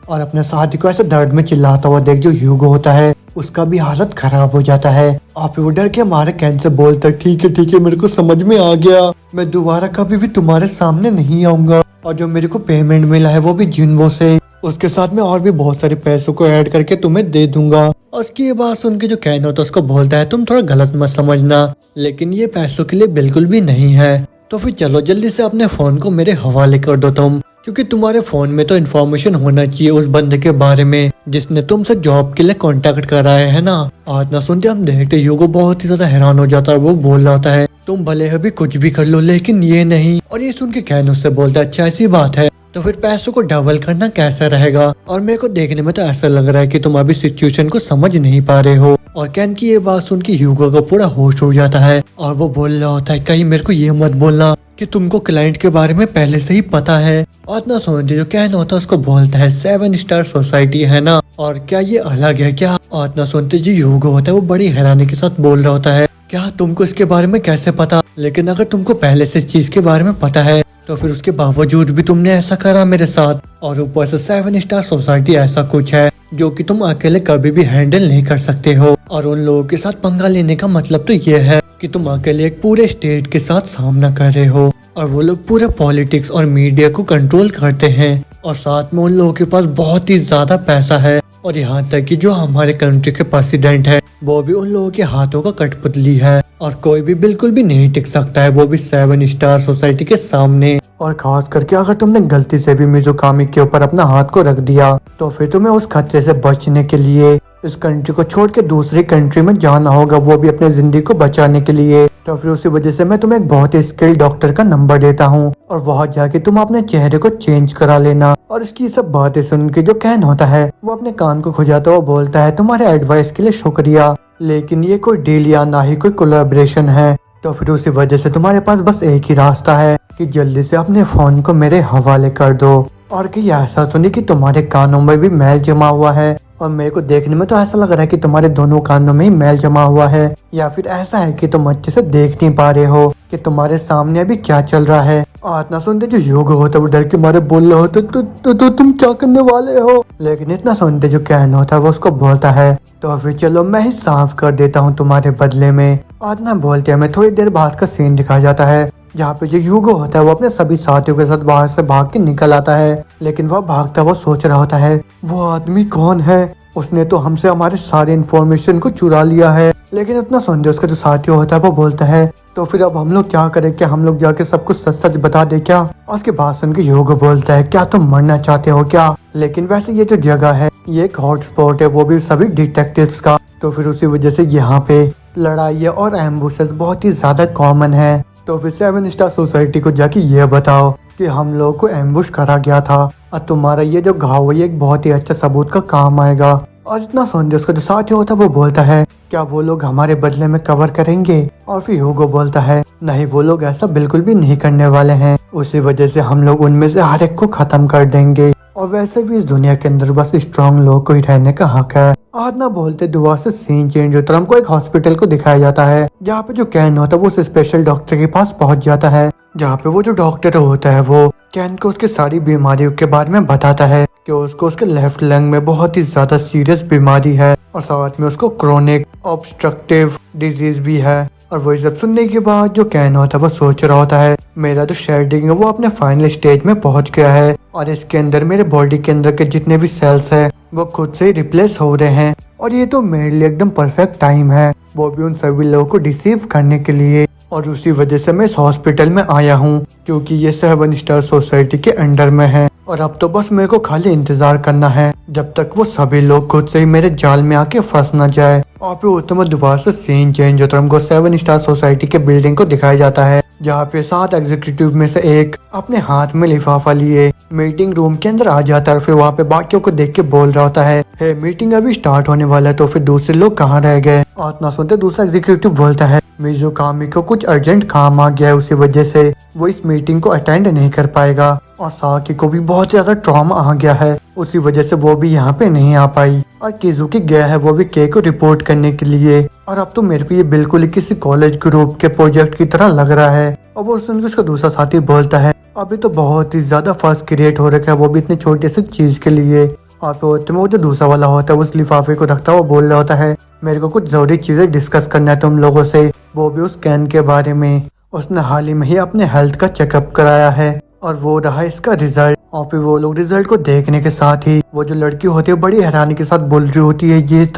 और अपने साथी को ऐसे दर्द में चिल्लाता हुआ देख जो ह्यूगो होता है उसका भी हालत खराब हो जाता है और फिर वो डर के मारे कैन से बोलता है, ठीक है मेरे को समझ में आ गया, मैं दोबारा कभी भी तुम्हारे सामने नहीं आऊंगा और जो मेरे को पेमेंट मिला है वो भी जिन्वो से, उसके साथ में और भी बहुत सारे पैसों को ऐड करके तुम्हें दे दूंगा। और उसकी ये बात सुन के जो कैन होता है उसको बोलता है, तुम थोड़ा गलत मत समझना लेकिन ये पैसों के लिए बिल्कुल भी नहीं है। तो फिर चलो जल्दी से अपने फोन को मेरे हवाले कर दो तुम, क्योंकि तुम्हारे फोन में तो इन्फॉर्मेशन होना चाहिए उस बंदे के बारे में जिसने तुमसे जॉब के लिए कांटेक्ट कराया है ना। आज ना सुनते हम देखते ह्यूगो बहुत ही ज्यादा हैरान हो जाता है। वो बोल रहा होता है, तुम भले अभी कुछ भी कर लो लेकिन ये नहीं। और ये सुन के कैन उससे बोलता है, अच्छा ऐसी बात है तो फिर पैसों को डबल करना कैसा रहेगा? और मेरे को देखने में तो ऐसा लग रहा है कि तुम अभी सिचुएशन को समझ नहीं पा रहे हो। और कैन की ये बात सुन के ह्यूगो को पूरा होश हो जाता है और वो बोल रहा होता है, कहीं मेरे को ये मत बोलना कि तुमको क्लाइंट के बारे में पहले से ही पता है। और ना सोचते जो कैन होता है उसको बोलता है, 7 स्टार सोसाइटी है ना, और क्या ये अलग है क्या? और ना सुनते जो ह्यूगो होता है वो बड़ी हैरानी के साथ बोल रहा होता है, क्या तुमको इसके बारे में कैसे पता? लेकिन अगर तुमको पहले से इस चीज के बारे में पता है तो फिर उसके बावजूद भी तुमने ऐसा करा मेरे साथ। और ऊपर से 7 स्टार सोसाइटी ऐसा कुछ है जो कि तुम अकेले कभी भी हैंडल नहीं कर सकते हो। और उन लोगों के साथ पंगा लेने का मतलब तो ये है कि तुम अकेले एक पूरे स्टेट के साथ सामना कर रहे हो और वो लोग पूरे पॉलिटिक्स और मीडिया को कंट्रोल करते हैं और साथ में उन लोगों के पास बहुत ही ज्यादा पैसा है। और यहाँ तक कि जो हमारे कंट्री के प्रेसिडेंट है वो भी उन लोगों के हाथों का कठपुतली है और कोई भी बिल्कुल भी नहीं टिक सकता है, वो भी 7 स्टार सोसाइटी के सामने। और खास करके अगर तुमने गलती से भी मिज़ुकामी के ऊपर अपना हाथ को रख दिया तो फिर तुम्हें उस खतरे से बचने के लिए इस कंट्री को छोड़ के दूसरी कंट्री में जाना होगा, वो भी अपने जिंदगी को बचाने के लिए। तो फिर उसी वजह से मैं तुम्हें एक बहुत ही स्किल्ड डॉक्टर का नंबर देता हूँ और वहाँ जाके तुम अपने चेहरे को चेंज करा लेना। और इसकी सब बातें सुन के जो कैन होता है वो अपने कान को खुजाता हुआ बोलता है, तुम्हारे एडवाइस के लिए शुक्रिया लेकिन ये कोई डील या ना ही कोई कोलैबोरेशन है। तो फिर उसी वजह से तुम्हारे पास बस एक ही रास्ता है कि जल्दी से अपने फोन को मेरे हवाले कर दो। और कि ऐसा तो नहीं कि तुम्हारे कानों में भी मैल जमा हुआ है, और मेरे को देखने में तो ऐसा लग रहा है कि तुम्हारे दोनों कानों में ही मैल जमा हुआ है, या फिर ऐसा है कि तुम अच्छे से देख नहीं पा रहे हो कि तुम्हारे सामने अभी क्या चल रहा है। और इतना सुनते जो ह्यूगो होता है वो डर के मारे बोल रहे होते तो तुम क्या करने वाले हो? लेकिन इतना सुनते जो कैन होता है वो उसको बोलता है, तो फिर चलो मैं ही साफ कर देता हूँ तुम्हारे बदले में। और इतना बोलते हमें थोड़ी देर बाद का सीन दिखाया जाता है जहाँ पे जो ह्यूगो होता है वो अपने सभी साथियों के साथ बाहर से भाग के निकल आता है। लेकिन वह भागता वो सोच रहा होता है, वो आदमी कौन है? उसने तो हमसे हमारे सारे इन्फॉर्मेशन को चुरा लिया है। लेकिन इतना सुन उसका जो साथी होता है वो बोलता है, तो फिर अब हम लोग क्या करें? क्या हम लोग जाके सब कुछ सच सच बता दे क्या? और उसके बाद सुन के ह्यूगो बोलता है, क्या तुम मरना चाहते हो क्या? लेकिन वैसे ये जो जगह है ये एक हॉट स्पॉट है, वो भी सभी डिटेक्टिव्स का। तो फिर उसी वजह से यहाँ पे लड़ाई और एम्बुशेस बहुत ही ज्यादा कॉमन है। तो फिर 7 स्टार सोसाइटी को जाके ये बताओ कि हम लोग को एम्बुश करा गया था और तुम्हारा ये जो घाव है ये एक बहुत ही अच्छा सबूत का काम आएगा। और इतना सुन उसका जो साथी होता है वो बोलता है, क्या वो लोग हमारे बदले में कवर करेंगे? और फिर ह्यूगो बोलता है, नहीं वो लोग ऐसा बिल्कुल भी नहीं करने वाले हैं, उसी वजह से हम लोग उनमें से हर एक को खत्म कर देंगे। और वैसे भी इस दुनिया के अंदर बस स्ट्रॉन्ग लोग को ही रहने का हक है। आज ना बोलते दुआ से सीन चेंज होता है, हमको एक हॉस्पिटल को दिखाया जाता है जहाँ पे जो कैन होता है वो उस स्पेशल डॉक्टर के पास पहुँच जाता है जहाँ पे वो जो डॉक्टर होता है वो कैन को उसकी सारी बीमारियों के बारे में बताता है कि उसको उसके लेफ्ट लंग में बहुत ही ज्यादा सीरियस बीमारी है और साथ में उसको क्रोनिक ऑब्स्ट्रक्टिव डिजीज भी है। और वही सब सुनने के बाद जो कैन होता है वो सोच रहा होता है मेरा जो शेडिंग है वो अपने फाइनल स्टेज में पहुंच गया है और इसके अंदर मेरे बॉडी के अंदर के जितने भी सेल्स है वो खुद से ही रिप्लेस हो रहे हैं और ये तो मेरे लिए एकदम परफेक्ट टाइम है, वो भी उन सभी लोगों को रिसीव करने के लिए। और उसी वजह से मैं इस हॉस्पिटल में आया हूँ क्योंकि ये 7 स्टार सोसाइटी के अंडर में है और अब तो बस मेरे को खाली इंतजार करना है जब तक वो सभी लोग खुद से ही मेरे जाल में आके फंस न जाए। और फिर उत्तम दोबारा से सीन चेंज होता है, हमको 7 स्टार सोसाइटी के बिल्डिंग को दिखाया जाता है जहाँ पे 7 एग्जीक्यूटिव में से एक अपने हाथ में लिफाफा लिए मीटिंग रूम के अंदर आ जाता है। फिर वहाँ पे बाकियों को देख के बोल रहा होता है हे मीटिंग अभी स्टार्ट होने वाला है। तो फिर दूसरे लोग कहाँ रह गए और इतना सुनते दूसरा एग्जीक्यूटिव बोलता है मिज़ुकामी को कुछ अर्जेंट काम आ गया है, उसी वजह से वो इस मीटिंग को अटेंड नहीं कर पाएगा। और साकी को भी बहुत ज्यादा ट्रॉमा आ गया है, उसी वजह से वो भी यहाँ पे नहीं आ पाई। और किजुकी गया है वो भी के को रिपोर्ट करने के लिए। और अब तो मेरे को ये बिल्कुल ही किसी कॉलेज ग्रुप के प्रोजेक्ट की तरह लग रहा है। और वो सुनकर उसका दूसरा साथी बोलता है अभी तो बहुत ही ज्यादा फर्स्ट क्रिएट हो रखा है, वो भी इतनी छोटे से चीज के लिए। और फिर वो जो दूसरा वाला होता है उस लिफाफे को रखता है, वो बोल रहा होता है मेरे को कुछ जरूरी चीजें डिस्कस करना है तुम लोगों से, वो भी उस कैन के बारे में। उसने हाल ही में ही अपने हेल्थ का चेकअप कराया है और वो रहा इसका रिजल्ट। और फिर वो लोग रिजल्ट को देखने के साथ ही वो जो लड़की होती है बड़ी हैरानी के साथ बोल रही होती है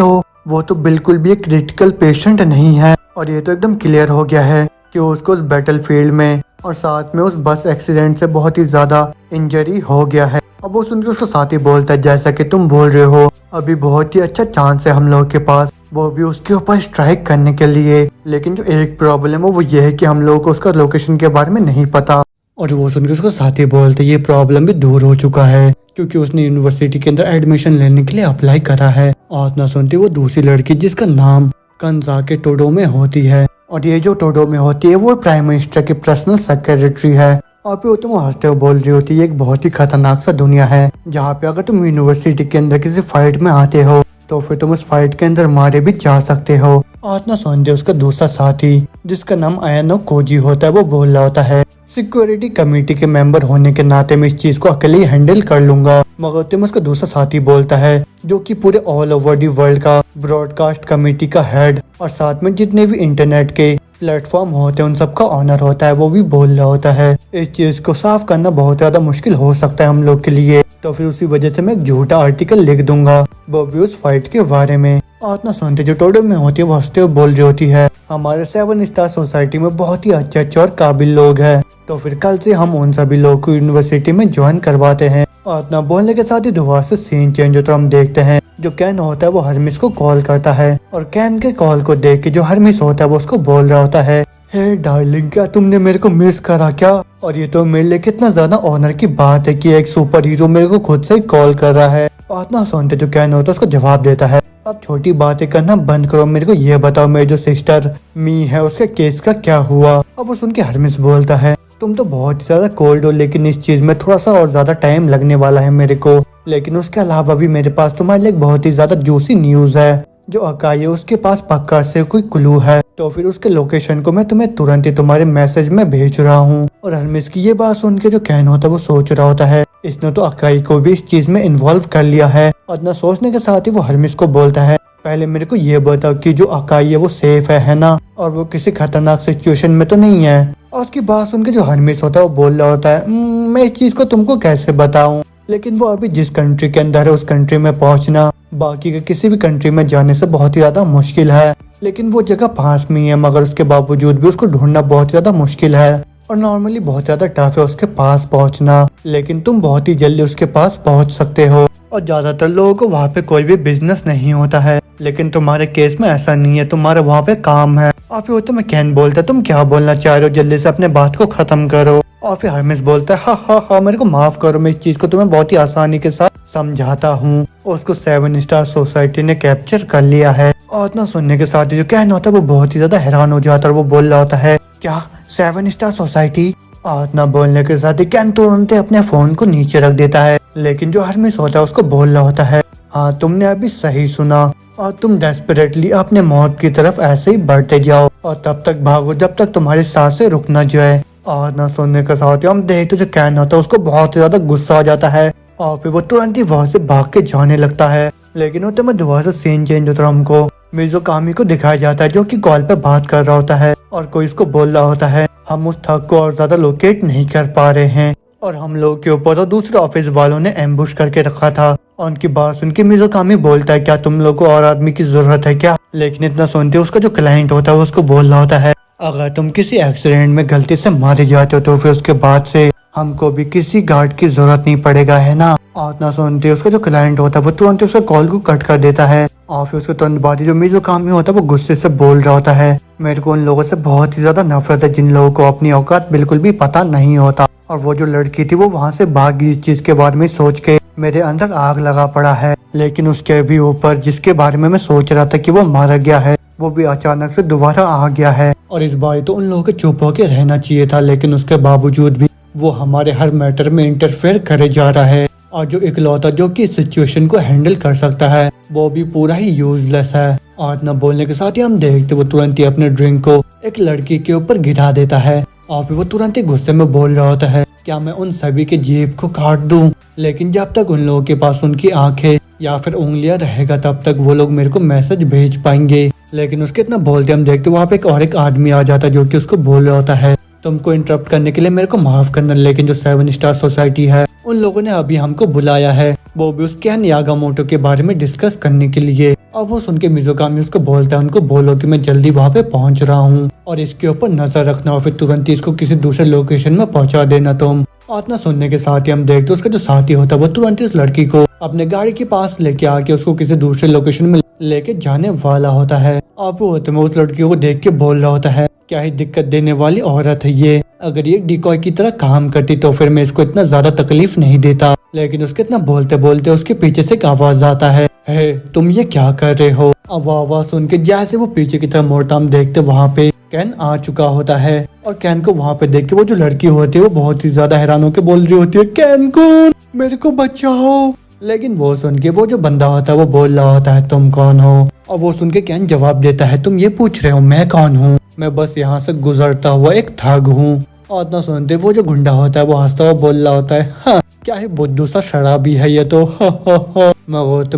वो तो बिल्कुल भी एक क्रिटिकल पेशेंट नहीं है और ये तो एकदम क्लियर हो गया है कि उसको उस बैटल फील्ड में और साथ में उस बस एक्सीडेंट से बहुत ही ज्यादा इंजरी हो गया है। अब वो सुनकर उसका साथी बोलता है जैसा कि तुम बोल रहे हो अभी बहुत ही अच्छा चांस है हम लोगों के पास, वो भी उसके ऊपर स्ट्राइक करने के लिए। लेकिन जो एक प्रॉब्लम है वो ये है कि हम लोगों को उसका लोकेशन के बारे में नहीं पता। और वो सुनकर उसका साथी बोलते ये प्रॉब्लम भी दूर हो चुका है क्योंकि उसने यूनिवर्सिटी के अंदर एडमिशन लेने के लिए अप्लाई करा है। और ना सुनती वो दूसरी लड़की जिसका नाम कंजाके टोडो में होती है और ये जो टोडो में होती है वो प्राइम मिनिस्टर की पर्सनल सेक्रेटरी है। और फिर तुम हंसते हुए बोल रही होती है एक बहुत ही खतरनाक सा दुनिया है जहाँ पे अगर तुम यूनिवर्सिटी के अंदर किसी फाइट में आते हो तो फिर तुम उस फाइट के अंदर मारे भी जा सकते हो। और ना सोंजे उसका दूसरा साथी जिसका नाम आयानो कोजी होता है वो बोल रहा होता है सिक्योरिटी कमेटी के मेंबर होने के नाते मैं इस चीज को अकेले ही हैंडल कर लूंगा। मगर तुम उसका दूसरा साथी बोलता है जो कि पूरे ऑल ओवर दी वर्ल्ड का ब्रॉडकास्ट कमेटी का हेड और साथ में जितने भी इंटरनेट के प्लेटफॉर्म होते हैं उन सबका ऑनर होता है, वो भी बोल रहा होता है इस चीज को साफ करना बहुत ज्यादा मुश्किल हो सकता है हम लोग के लिए। तो फिर उसी वजह से मैं एक झूठा आर्टिकल लिख दूंगा वो भी उस फाइट के बारे में। और इतना सुनते जो टोडो में होती है वो हंसते हुए बोल रही होती है हमारे 7 स्टार सोसाइटी में बहुत ही अच्छे और काबिल लोग हैं, तो फिर कल से हम उन सभी लोगों को यूनिवर्सिटी में ज्वाइन करवाते हैं। और इतना बोलने के साथ ही दोबारा से सीन चेंज होता है, हम देखते हैं जो कैन होता है वो हरमिस को कॉल करता है और कैन के कॉल को देख के जो हरमिस होता है वो उसको बोल रहा होता है हे डार्लिंग क्या तुमने मेरे को मिस करा क्या? और ये तो मेरे लिए कितना ज्यादा ऑनर की बात है कि एक सुपर हीरो मेरे को खुद से ही कॉल कर रहा है। और इतना सुनते जो कैन होता है उसको जवाब देता है अब छोटी बातें करना बंद करो, मेरे को ये बताओ मेरी जो सिस्टर मी है उसके केस का क्या हुआ। अब वो सुन के हरमिस बोलता है तुम तो बहुत ज्यादा कोल्ड हो लेकिन इस चीज में थोड़ा सा और ज्यादा टाइम लगने वाला है मेरे को, लेकिन उसके अलावा भी मेरे पास तुम्हारे लिए बहुत ही ज्यादा जूसी न्यूज है। जो अकाई है उसके पास पक्का से कोई क्लू है तो फिर उसके लोकेशन को मैं तुम्हें तुरंत ही तुम्हारे मैसेज में भेज रहा हूँ। और हरमिस की ये बात सुन के जो कैन होता है वो सोच रहा होता है इसने तो अकाई को भी इस चीज में इन्वॉल्व कर लिया है। और न सोचने के साथ ही वो हरमिस को बोलता है पहले मेरे को ये बताओ कि जो अकाई है वो सेफ है ना, और वो किसी खतरनाक सिचुएशन में तो नहीं है। और उसकी बात सुन के जो हरमिस होता है वो बोल रहा होता है मैं इस चीज को तुमको कैसे बताऊं, लेकिन वो अभी जिस कंट्री के अंदर है उस कंट्री में पहुंचना बाकी के किसी भी कंट्री में जाने से बहुत ही ज्यादा मुश्किल है, लेकिन वो जगह पास में ही है मगर उसके बावजूद भी उसको ढूंढना बहुत ज्यादा मुश्किल है और नॉर्मली बहुत ज्यादा टफ है उसके पास पहुंचना, लेकिन तुम बहुत ही जल्दी उसके पास पहुंच सकते हो। और ज्यादातर लोगों को वहाँ पे कोई भी बिजनेस नहीं होता है, लेकिन तुम्हारे केस में ऐसा नहीं है, तुम्हारे वहाँ पे काम है। और फिर तो मैं कैन बोलता तुम क्या बोलना चाह रहे हो, जल्दी से अपने बात को खत्म करो। और फिर हरमिस बोलता है हाँ मेरे को माफ करो, मैं इस चीज को तुम्हें बहुत ही आसानी के साथ समझाता हूँ। उसको 7 स्टार सोसाइटी ने कैप्चर कर लिया है। और इतना सुनने के साथ ही जो कैन होता है वो बहुत ही ज्यादा हैरान हो जाता है, वो बोल रहा होता है क्या 7 स्टार सोसाइटी? और इतना बोलने के साथ ही कैन तुरंत अपने फोन को नीचे रख देता है, लेकिन जो हरमिस होता है उसको बोल रहा होता है हाँ तुमने अभी सही सुना, और तुम डेस्परेटली अपने मौत की तरफ ऐसे ही बढ़ते जाओ और तब तक भागो जब तक तुम्हारी सांसें रुक न जाए। और ना सुनने के साथ ही हम देखते जो कैन होता है उसको बहुत ही ज्यादा गुस्सा आ जाता है और फिर वो तुरंत ही वहाँ से भाग के जाने लगता है। लेकिन उतने में दोबारा से सीन चेंज होता है, हमको मिज़ुकामी को दिखाया जाता है जो कि कॉल पे बात कर रहा होता है और कोई इसको बोल रहा होता है हम उस थग को और ज्यादा लोकेट नहीं कर पा रहे हैं और हम लोग के ऊपर तो दूसरे ऑफिस वालों ने एम्बुश करके रखा था। और उनकी बात सुन के मिज़ुकामी बोलता है क्या तुम लोग को और आदमी की जरूरत है क्या। लेकिन इतना सुनते उसका जो क्लाइंट होता है वो उसको बोल रहा होता है अगर तुम किसी एक्सीडेंट में गलती से मारे जाते हो तो फिर उसके बाद से हमको भी किसी गार्ड की जरूरत नहीं पड़ेगा, है ना। और ना सुनते उसका जो क्लाइंट होता है वो तुरंत उसके कॉल को कट कर देता है और फिर उसके तुरंत बाद ही जो मिज़ुकामी होता है वो गुस्से से बोल रहा होता है मेरे को उन लोगों से बहुत ही ज्यादा नफरत है जिन लोगों को अपनी औकात बिल्कुल भी पता नहीं होता। और वो जो लड़की थी वो वहाँ से भागी इस चीज के बारे में सोच के मेरे अंदर आग लगा पड़ा है। लेकिन उसके भी ऊपर जिसके बारे में मैं सोच रहा था कि वो मारा गया है वो भी अचानक से दोबारा आ गया है। और इस बार तो उन लोगों को चुप होकर रहना चाहिए था लेकिन उसके बावजूद भी वो हमारे हर मैटर में इंटरफेयर करे जा रहा है। और जो इकलौता जो कि इस सिचुएशन को हैंडल कर सकता है वो भी पूरा ही यूजलेस है। और न बोलने के साथ ही हम देखते वो तुरंत ही अपने ड्रिंक को एक लड़की के ऊपर गिरा देता है और फिर वो तुरंत ही गुस्से में बोल रहा होता है क्या मैं उन सभी के जीभ को काट दूं। लेकिन जब तक उन लोगों के पास उनकी आंखें या फिर उंगलियां रहेगा तब तक वो लोग मेरे को मैसेज भेज पाएंगे। लेकिन उसके इतना बोलते हम देखते वहाँ पे एक आदमी आ जाता है जो कि उसको बोल रहा होता है तुमको इंटरप्ट करने के लिए मेरे को माफ करना लेकिन जो 7 स्टार सोसाइटी है उन लोगों ने अभी हमको बुलाया है वो भी उस कैन यागामोटो के बारे में डिस्कस करने के लिए। और वो सुन के मिज़ुकामी उसको बोलता है उनको बोलो कि मैं जल्दी वहाँ पे पहुँच रहा हूँ और इसके ऊपर नजर रखना और फिर तुरंत ही इसको किसी दूसरे लोकेशन में पहुँचा देना तुम। और इतना सुनने के साथ ही हम देखते उसका जो साथी होता है वो तुरंत ही उस लड़की को अपने गाड़ी के पास लेके आके उसको किसी दूसरे लोकेशन में लेके जाने वाला होता है। और वो होते में उस लड़की को देख के बोल रहा होता है क्या ही दिक्कत देने वाली औरत है ये, अगर ये डिकॉय की तरह काम करती तो फिर मैं इसको इतना ज्यादा तकलीफ नहीं देता। लेकिन उसके इतना बोलते बोलते उसके पीछे से एक आवाज आता है हे तुम ये क्या कर रहे हो। अब वो आवाज सुन के जैसे वो पीछे की तरफ मोड़ता हम देखते वहाँ पे कैन आ चुका होता है और कैन को वहाँ पे देख के वो जो लड़की होती है वो बहुत ही ज्यादा हैरान होकर बोल रही होती है कैन कौन मेरे को बचाओ। लेकिन वो सुन के वो जो बंदा होता है वो बोल रहा होता है तुम कौन हो। और वो सुन के कैन जवाब देता है तुम ये पूछ रहे हो मैं कौन हूँ, मैं बस यहाँ से गुजरता हुआ एक ठग हूँ। और इतना सुनते वो जो गुंडा होता है वो हंसता हुआ बोल रहा होता है हाँ क्या ही बुद्धू सा शराबी है ये तो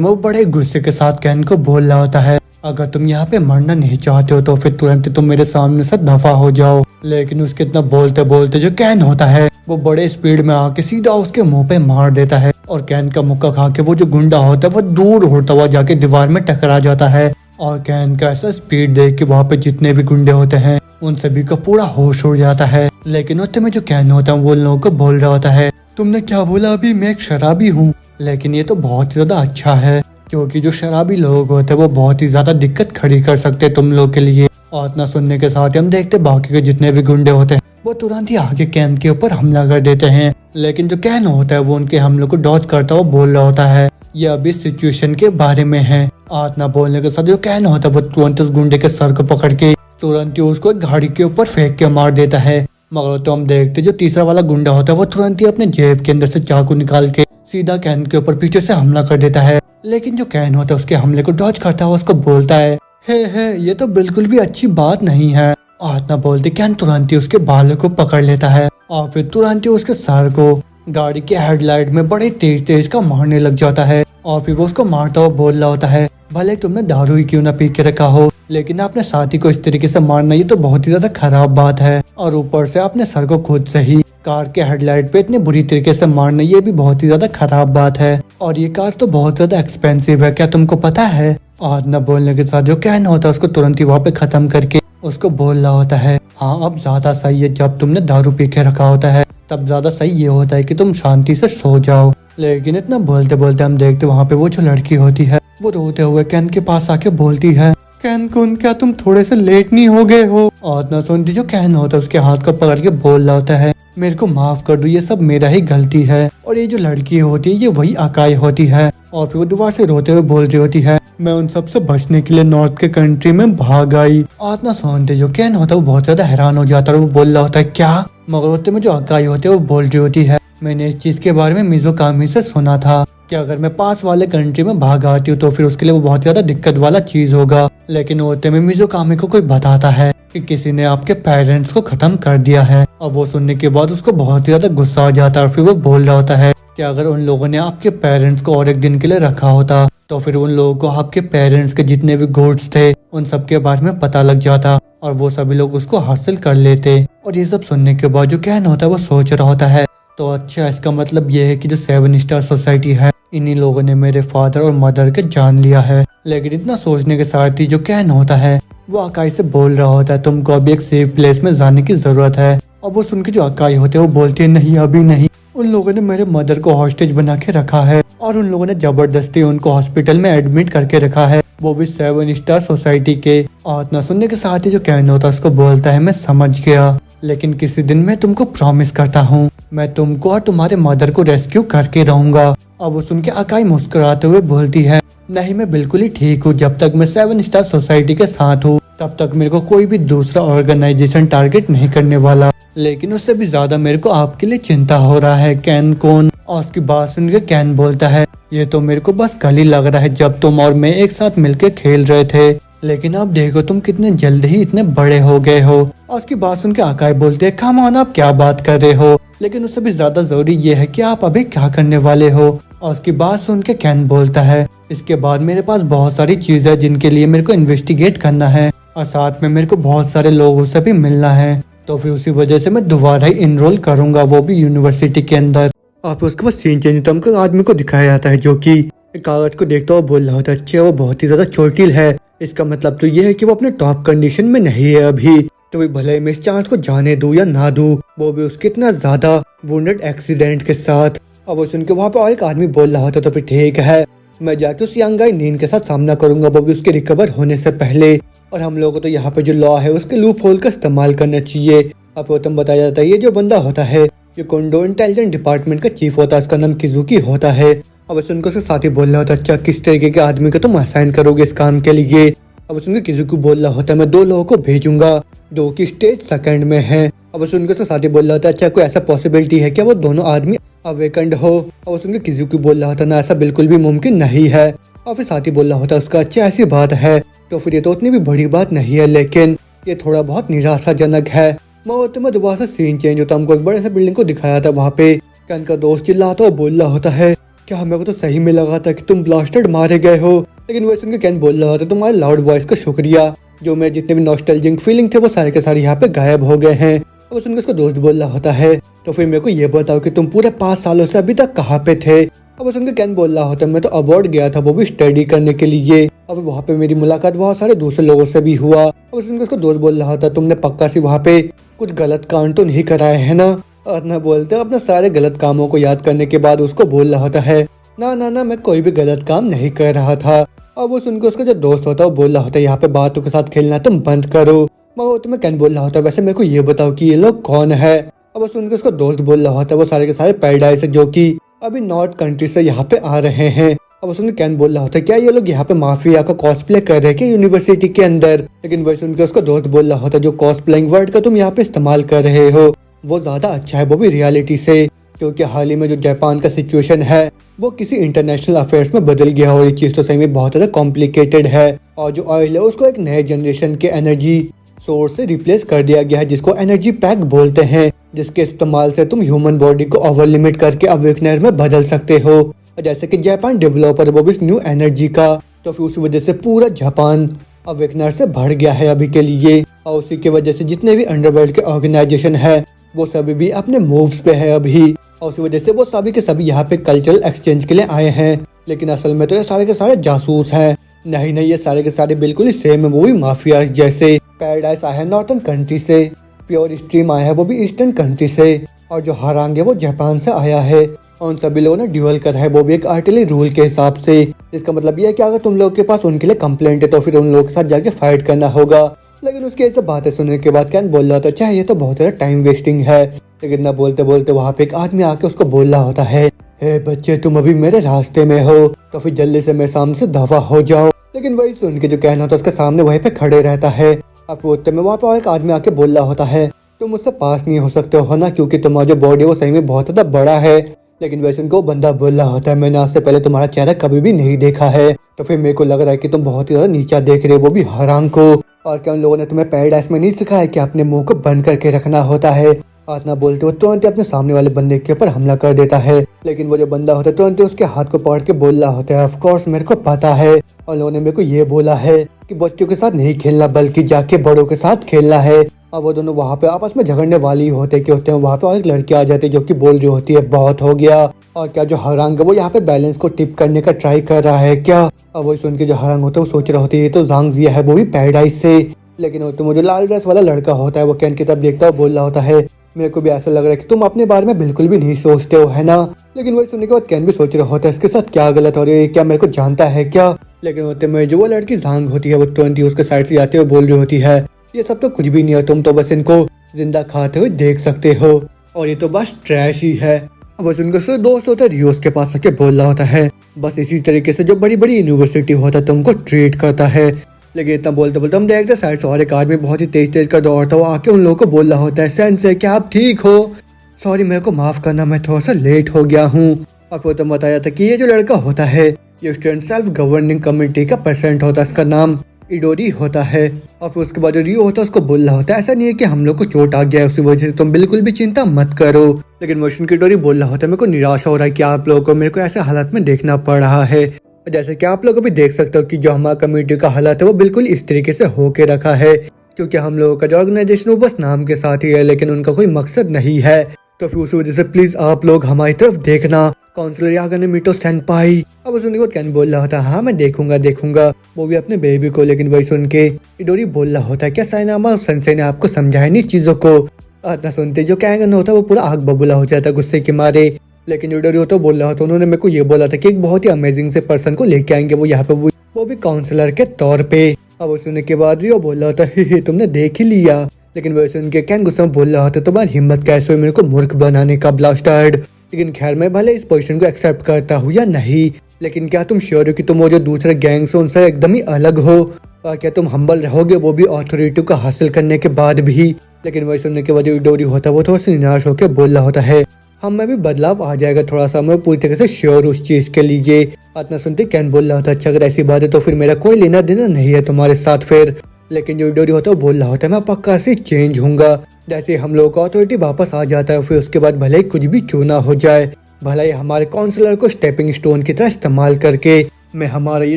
वो बड़े गुस्से के साथ कैन को बोल रहा होता है अगर तुम यहाँ पे मरना नहीं चाहते हो तो फिर तुरंत तुम मेरे सामने से दफा हो जाओ। लेकिन उसके इतना बोलते बोलते जो कैन होता है वो बड़े स्पीड में आके सीधा उसके मुंह पे मार देता है और कैन का मुक्का खा के वो जो गुंडा होता है वो दूर उड़ता हुआ जाके दीवार में टकरा जाता है। और कैन का ऐसा स्पीड देख के वहाँ पे जितने भी गुंडे होते हैं उन सभी का पूरा होश उड़ जाता है। लेकिन उतने में जो कैन होता है वो उन लोगों को बोल रहा होता है तुमने क्या बोला अभी मैं एक शराबी हूँ, लेकिन ये तो बहुत ही ज्यादा अच्छा है क्योंकि जो शराबी लोग होते हैं वो बहुत ही ज्यादा दिक्कत खड़ी कर सकते हैं तुम लोग के लिए। और इतना सुनने के साथ ही हम देखते बाकी के जितने भी गुंडे होते हैं वो तुरंत ही आगे कैन के ऊपर हमला कर देते हैं। लेकिन जो कैन होता है वो उनके हमले को डॉज करता हुआ बोल रहा होता है ये अभी सिचुएशन के बारे में है। आज ना बोलने के साथ जो कैन होता है वो तुरंत उस गुंडे के सर को पकड़ के तुरंत ही उसको एक गाड़ी के ऊपर फेंक के मार देता है। मगर तो हम देखते जो तीसरा वाला गुंडा होता है वो तुरंत ही अपने जेब के अंदर से चाकू निकाल के सीधा कैन के ऊपर पीछे से हमला कर देता है। लेकिन जो कैन होता है उसके हमले को डॉज करता है उसको बोलता है हे ये तो बिल्कुल भी अच्छी बात नहीं है। और इतना बोलते कैन तुरंत ही उसके बालों को पकड़ लेता है और फिर तुरंत ही उसके सर को गाड़ी के हेडलाइट में बड़े तेज तेज का मारने लग जाता है। और फिर वो उसको मारता हुआ बोल रहा होता है भले तुमने दारू ही क्यों ना पी के रखा हो लेकिन अपने साथी को इस तरीके से मारना ये तो बहुत ही ज्यादा खराब बात है। और ऊपर से अपने सर को खुद से ही कार के हेडलाइट पे इतने बुरी तरीके से मारना ये भी बहुत ही ज्यादा खराब बात है। और ये कार तो बहुत ज्यादा एक्सपेंसिव है क्या तुमको पता है। और न बोलने के साथ जो कैन होता है उसको तुरंत ही वहाँ पे खत्म करके उसको बोल रहा होता है हाँ अब ज्यादा सही है जब तुमने दारू पी के रखा होता है तब ज्यादा सही ये होता है कि तुम शांति से सो जाओ। लेकिन इतना बोलते बोलते हम देखते वहाँ पे वो जो लड़की होती है वो रोते हुए कैन के पास आके बोलती है कैन कुन क्या तुम थोड़े से लेट नहीं हो गए हो। और ना सुनती जो कैन होता है उसके हाथ को पकड़ के बोल रहा होता है मेरे को माफ कर दो ये सब मेरा ही गलती है। और ये जो लड़की होती है ये वही अकाई होती है। और फिर वो दोबारा से रोते हुए बोल रही होती है मैं उन सब से बचने के लिए नॉर्थ के कंट्री में भाग आई। और ना सुनते जो कैन होता है वो बहुत ज्यादा हैरान हो जाता है वो बोल रहा होता है क्या। मगर होते में जो अकाई होती है वो बोल रही होती है मैंने इस चीज के बारे में मिज़ुकामी से सुना था कि अगर मैं पास वाले कंट्री में भाग आती हूँ तो फिर उसके लिए वो बहुत ज्यादा दिक्कत वाला चीज होगा। लेकिन होते में मिज़ुकामी को कोई बताता है कि किसी ने आपके पेरेंट्स को खत्म कर दिया है, और वो सुनने के बाद उसको बहुत ज्यादा गुस्सा आ जाता है और फिर वो बोल रहा होता है कि अगर उन लोगों ने आपके पेरेंट्स को और एक दिन के लिए रखा होता तो फिर उन लोगों को आपके पेरेंट्स के जितने भी गुड्स थे उन सब के बारे में पता लग जाता और वो सभी लोग उसको हासिल कर लेते। और ये सब सुनने के बाद जो कैन होता है वो सोच रहा होता है, तो अच्छा इसका मतलब ये है कि जो 7 स्टार सोसाइटी है इन्हीं लोगों ने मेरे फादर और मदर के जान लिया है। लेकिन इतना सोचने के साथ ही जो कैन होता है वो अकाई से बोल रहा होता है तुमको अभी एक सेफ प्लेस में जाने की जरूरत है। और वो सुन के जो अकाई होते हैं वो बोलते हैं नहीं अभी नहीं, उन लोगों ने मेरे मदर को हॉस्टेज बना के रखा है और उन लोगों ने जबरदस्ती उनको हॉस्पिटल में एडमिट करके रखा है, वो भी 7 स्टार सोसाइटी के। और इतना सुनने के साथ ही जो कैन होता है उसको बोलता है मैं समझ गया, लेकिन किसी दिन मैं तुमको प्रॉमिस करता हूँ मैं तुमको और तुम्हारे मदर को रेस्क्यू करके रहूंगा। अब वो सुन के अकाई मुस्कुराते हुए बोलती है नहीं मैं बिल्कुल ही ठीक हूँ, जब तक मैं 7 स्टार सोसाइटी के साथ हूँ तब तक मेरे को कोई भी दूसरा ऑर्गेनाइजेशन टारगेट नहीं करने वाला, लेकिन उससे भी ज्यादा मेरे को आपके लिए चिंता हो रहा है कैन कौन। और उसकी बात सुन के कैन बोलता है ये तो मेरे को बस कल ही लग रहा है जब तुम और मैं एक साथ मिलकर खेल रहे थे, लेकिन अब देखो तुम कितने जल्द ही इतने बड़े हो गए हो। और उसकी बात सुन के अकाई बोलते हैं कम ऑन आप क्या बात कर रहे हो, लेकिन उससे भी ज्यादा जरूरी ये है कि आप अभी क्या करने वाले हो। और उसकी बात सुन के कैन बोलता है इसके बाद मेरे पास बहुत सारी चीजें हैं जिनके लिए मेरे को इन्वेस्टिगेट करना है और साथ में मेरे को बहुत सारे लोगों से भी मिलना है, तो फिर उसी वजह से मैं दोबारा ही इनरोल करूंगा वो भी यूनिवर्सिटी के अंदर। आप उसके बाद सीन चेंज हमको आदमी को दिखाया जाता है जो कि कागज को देखता हुआ बोल रहा होता है अच्छा वो बहुत ही ज्यादा चोटिल है, इसका मतलब तो ये है कि वो अपने टॉप कंडीशन में नहीं है अभी, तो भी भले मैं इस चांस को जाने दूं या ना दूं, वो भी उसके इतना ज्यादा वुंडेड एक्सीडेंट के साथ। अब वो सुन के वहाँ पे और एक आदमी बोल रहा होता तो फिर ठीक है मैं जाके उस यंग गाय नीन के साथ सामना करूंगा वो भी उसके रिकवर होने से पहले, और हम लोगों को तो यहाँ पे जो लॉ है उसके लूप होल का इस्तेमाल करना चाहिए। अब वो तुम बताया जाता है ये जो बंदा होता है जो कोंडो इंटेलिजेंट डिपार्टमेंट का चीफ होता है उसका नाम किजुकी होता है। अब उनको उसके साथ ही बोल रहा होता अच्छा किस तरीके के आदमी को तुम असाइन करोगे इस काम के लिए। अब उनके किजुकी बोल रहा होता है मैं 2 लोगों को भेजूंगा 2 की स्टेज सेकंड में है। अब उनके उसके साथ ही बोल रहा होता है अच्छा कोई ऐसा पॉसिबिलिटी है क्या वो दोनों आदमी अवेकंड हो। और उनके किजुकी बोल रहा होता ना ऐसा बिल्कुल भी मुमकिन नहीं है। और फिर साथ ही बोल रहा होता उसका अच्छा ऐसी बात है तो फिर ये तो उतनी भी बड़ी बात नहीं है, लेकिन ये थोड़ा बहुत निराशाजनक है। मैं दोबारा से सीन चेंज होता हमको एक बड़े से बिल्डिंग को दिखाया था, वहाँ पे कैन का दोस्त चिल्लाता और बोल रहा होता है क्या मेरे को तो सही में लगा था कि तुम ब्लास्टर्ड मारे गए हो, लेकिन वैसे उनके कैन बोल रहा होता तुम्हारे लाउड वॉइस का शुक्रिया, जो मेरे जितने भी नॉस्टैल्जिक फीलिंग थे वो सारे के सारे यहाँ पे गायब हो गए हैं। अब सुनकर उसका दोस्त बोल रहा होता है तो फिर मेरे को ये बताओ कि तुम पूरे 5 सालों से अभी तक कहाँ पे थे। अब सुनकर कैन बोल रहा होता मैं तो अबॉर्ड गया था वो भी स्टडी करने के लिए। अब वहाँ पे मेरी मुलाकात बहुत सारे दूसरे लोगों से भी हुआ। अब सुनकर उसका दोस्त बोल रहा था तुमने पक्का सी वहाँ पे कुछ गलत कांड तो नहीं कराए है ना। और न बोलते अपने सारे गलत कामों को याद करने के बाद उसको बोल रहा होता है ना ना ना मैं कोई भी गलत काम नहीं कर रहा था। अब वो सुनकर उसका जो दोस्त होता है वो बोल रहा होता है यहाँ पे बातों के साथ खेलना तुम बंद करो। वो तुम्हें कैन बोल रहा होता है वैसे मेरे को ये बताओ कि ये लोग कौन है। अब वो सुनकर उसका दोस्त बोल रहा होता है वो सारे के सारे पैराडाइज है जो कि अभी नॉर्थ कंट्री से यहाँ पे आ रहे हैं। अब उसने कैन बोल रहा होता है क्या ये लोग यहाँ पे माफिया का कॉस्प्ले कर रहे हैं क्या यूनिवर्सिटी के अंदर, लेकिन वही सुनकर उसका दोस्त बोल रहा होता है जो कॉस्प्लेइंग वर्ड का तुम यहाँ पे इस्तेमाल कर रहे हो वो ज्यादा अच्छा है वो भी रियलिटी से, क्योंकि हाल ही में जो जापान का सिचुएशन है वो किसी इंटरनेशनल अफेयर्स में बदल गया और ये चीज तो सही में बहुत ज्यादा कॉम्प्लिकेटेड है। और जो ऑयल है उसको एक नए जनरेशन के एनर्जी सोर्स से रिप्लेस कर दिया गया है जिसको एनर्जी पैक बोलते हैं, जिसके इस्तेमाल से तुम ह्यूमन बॉडी को ओवर लिमिट करके अवेकनर में बदल सकते हो। जैसे कि जापान डेवलपर वो भी इस न्यू एनर्जी का, तो फिर उसी वजह से पूरा जापान अवेकनर से भर गया है अभी के लिए। और उसी की वजह से जितने भी अंडरवर्ल्ड के ऑर्गेनाइजेशन है वो सभी भी अपने मूव्स पे है अभी, और उसी वजह से वो सभी के सभी यहाँ पे कल्चरल एक्सचेंज के लिए आए हैं। लेकिन असल में तो ये सारे के सारे जासूस हैं। नहीं नहीं ये सारे के सारे बिल्कुल ही सेम है, वो भी माफिया जैसे। पैराडाइज आया है नॉर्थन कंट्री से, प्योर स्ट्रीम आया है वो भी ईस्टर्न कंट्री से, और जो हरांग है वो जापान से आया है। और उन सभी लोगों ने ड्यूअल करा है वो भी एक आर्टिलरी रूल के हिसाब से। इसका मतलब ये है कि अगर तुम लोग के पास उनके लिए कंप्लेंट है तो फिर उन लोगों के साथ जाके फाइट करना होगा। लेकिन उसके ऐसे बातें सुनने के बाद कैन बोल रहा था चाहे ये तो बहुत ज्यादा टाइम वेस्टिंग है, लेकिन ना बोलते बोलते वहाँ पे एक आदमी आके उसको बोल रहा होता है हे बच्चे तुम अभी मेरे रास्ते में हो तो फिर जल्दी से मेरे सामने से दफा हो जाओ। लेकिन वही सुन के जो कहना होता है उसके सामने वहीं पे खड़े रहता है। अब होते में वहाँ पे एक आदमी आके बोल रहा होता है तुम मुझसे पास नहीं हो सकते हो ना, क्योंकि तुम्हारा जो बॉडी वो सही में बहुत ज्यादा बड़ा है, लेकिन वैसे उनको बंदा बोल रहा होता है मैंने आज से पहले तुम्हारा चेहरा कभी भी नहीं देखा है, तो फिर मेरे को लग रहा है कि तुम बहुत ही ज्यादा नीचा देख रहे हो, वो भी हराम को। और क्या उन लोगों ने तुम्हें पैराडाइज में नहीं सिखाया कि अपने मुंह को बंद करके रखना होता है। बात ना बोलते हुए तुरंत अपने सामने वाले बंदे के ऊपर हमला कर देता है, लेकिन वो जो बंदा होता है तुरंत उसके हाथ को पकड़ के बोल रहा होता है ऑफ कोर्स मेरे को पता है, और लोगों ने मेरे को ये बोला है कि बच्चों के साथ नहीं खेलना बल्कि जाके बड़ों के साथ खेलना है। और वो दोनों वहाँ पे आपस में झगड़ने वाली होते हैं वहाँ पे और एक लड़की आ जाती है जो कि बोल रही होती है बहुत हो गया। और क्या जो हरांग है वो यहाँ पे बैलेंस को टिप करने का ट्राई कर रहा है क्या। और वो सुन के जो हरांग होता है वो सोच रहा होता है ये तो जांग जिया है, वो भी पैराडाइज से। लेकिन वो तो जो लाल ड्रेस वाला लड़का होता है वो कैन की तरफ देखता है बोल रहा होता है मेरे को भी ऐसा लग रहा है कि तुम अपने बारे में बिल्कुल भी नहीं सोचते हो, है ना। लेकिन वही सुनने के बाद कैन भी सोच रहा होता है इसके साथ क्या गलत हो रही है, क्या मेरे को जानता है क्या। लेकिन होते में जो वो लड़की जांग होती है वो तुरंत ही उसके साइड से आते हुए बोल रही होती है ये सब तो कुछ भी नहीं है, तुम तो बस इनको जिंदा खाते हुए देख सकते हो और ये तो बस ट्रैश ही है। अब उनका जो दोस्त होता है रियो उसके पास आके बोल रहा होता है बस इसी तरीके से जो बड़ी बड़ी यूनिवर्सिटी होता है तुमको ट्रीट करता है। लेकिन इतना बोलते बोलते हम देखते साइड से और एक आदमी बहुत ही तेज का दौड़ता हुआ आके उन लोगों को बोल रहा होता है सेंसे क्या आप ठीक हो, सॉरी मेरे को माफ करना मैं थोड़ा सा लेट हो गया हूँ। आपको तो बताया था कि ये जो लड़का होता है ये स्टूडेंट सेल्फ गवर्निंग कमेटी का प्रेसिडेंट होता है, इसका नाम इडोरी होता है। और फिर उसके बाद रियो होता है उसको बोल रहा होता है ऐसा नहीं है कि हम लोग को चोट आ गया है उसी वजह से तुम बिल्कुल भी चिंता मत करो। लेकिन मोशन की इडोरी बोल रहा होता है मेरे को निराशा हो रहा है कि आप लोगों को मेरे को ऐसे हालात में देखना पड़ रहा है। जैसे कि आप लोग भी देख सकते हो कि जो हमारा कम्युनिटी का हालात है वो बिल्कुल इस तरीके से होके रखा है, क्योंकि हम लोगों का जो ऑर्गेनाइजेशन वो बस नाम के साथ ही है लेकिन उनका कोई मकसद नहीं है। तो फिर उस वजह से प्लीज आप लोग हमारी तरफ देखना। काउंसलर यागा ने मीटो सेनपाई अब सुनने को कैन बोल रहा होता है हाँ मैं देखूंगा वो भी अपने बेबी को। लेकिन वही सुन के इडोरी बोल रहा होता है क्या साइनामा और सनसे ने आपको समझाया नहीं चीजों को। इतना सुनते जो कैंगन होता है वो पूरा आग बबूला हो जाता है गुस्से के मारे। लेकिन इडोरी होता बोल रहा था उन्होंने मेरे को ये बोला था कि एक बहुत ही अमेजिंग से पर्सन को लेके आएंगे वो यहाँ पे वो भी काउंसलर के तौर पे। अब वो सुनने के बाद रियो बोल रहा था हे तुमने देख ही लिया। लेकिन वही सुन के कैन गुस्से में बोल रहा था तुम्हारी हिम्मत कैसे हुई मेरे को मूर्ख बनाने का ब्लास्टर्ड। लेकिन खैर मैं भले इस पोजीशन को एक्सेप्ट करता हूँ या नहीं, लेकिन क्या तुम श्योर हो कि तुम वो जो दूसरे गैंग से उनसे एकदम ही अलग हो, और क्या तुम हम्बल रहोगे वो भी अथॉरिटी को हासिल करने के बाद भी। लेकिन वही सुनने के बाद जो इडोरी होता है वो थोड़ा सा निराश होकर बोल रहा होता है हम में भी बदलाव आ जाएगा थोड़ा सा, मैं पूरी तरह से श्योर उस चीज के लिए। इतना सुनते कैन बोल रहा था अच्छा अगर ऐसी बात है तो फिर मेरा कोई लेना देना नहीं है तुम्हारे साथ फिर। लेकिन जो इडोरी होता है वो बोल रहा होता है मैं पक्का से चेंज हूँगा, जैसे हम लोगों का अथॉरिटी वापस आ जाता है फिर उसके बाद भले ही कुछ भी क्यों ना हो जाए, भले ही हमारे काउंसलर को स्टेपिंग स्टोन की तरह इस्तेमाल करके मैं हमारा ये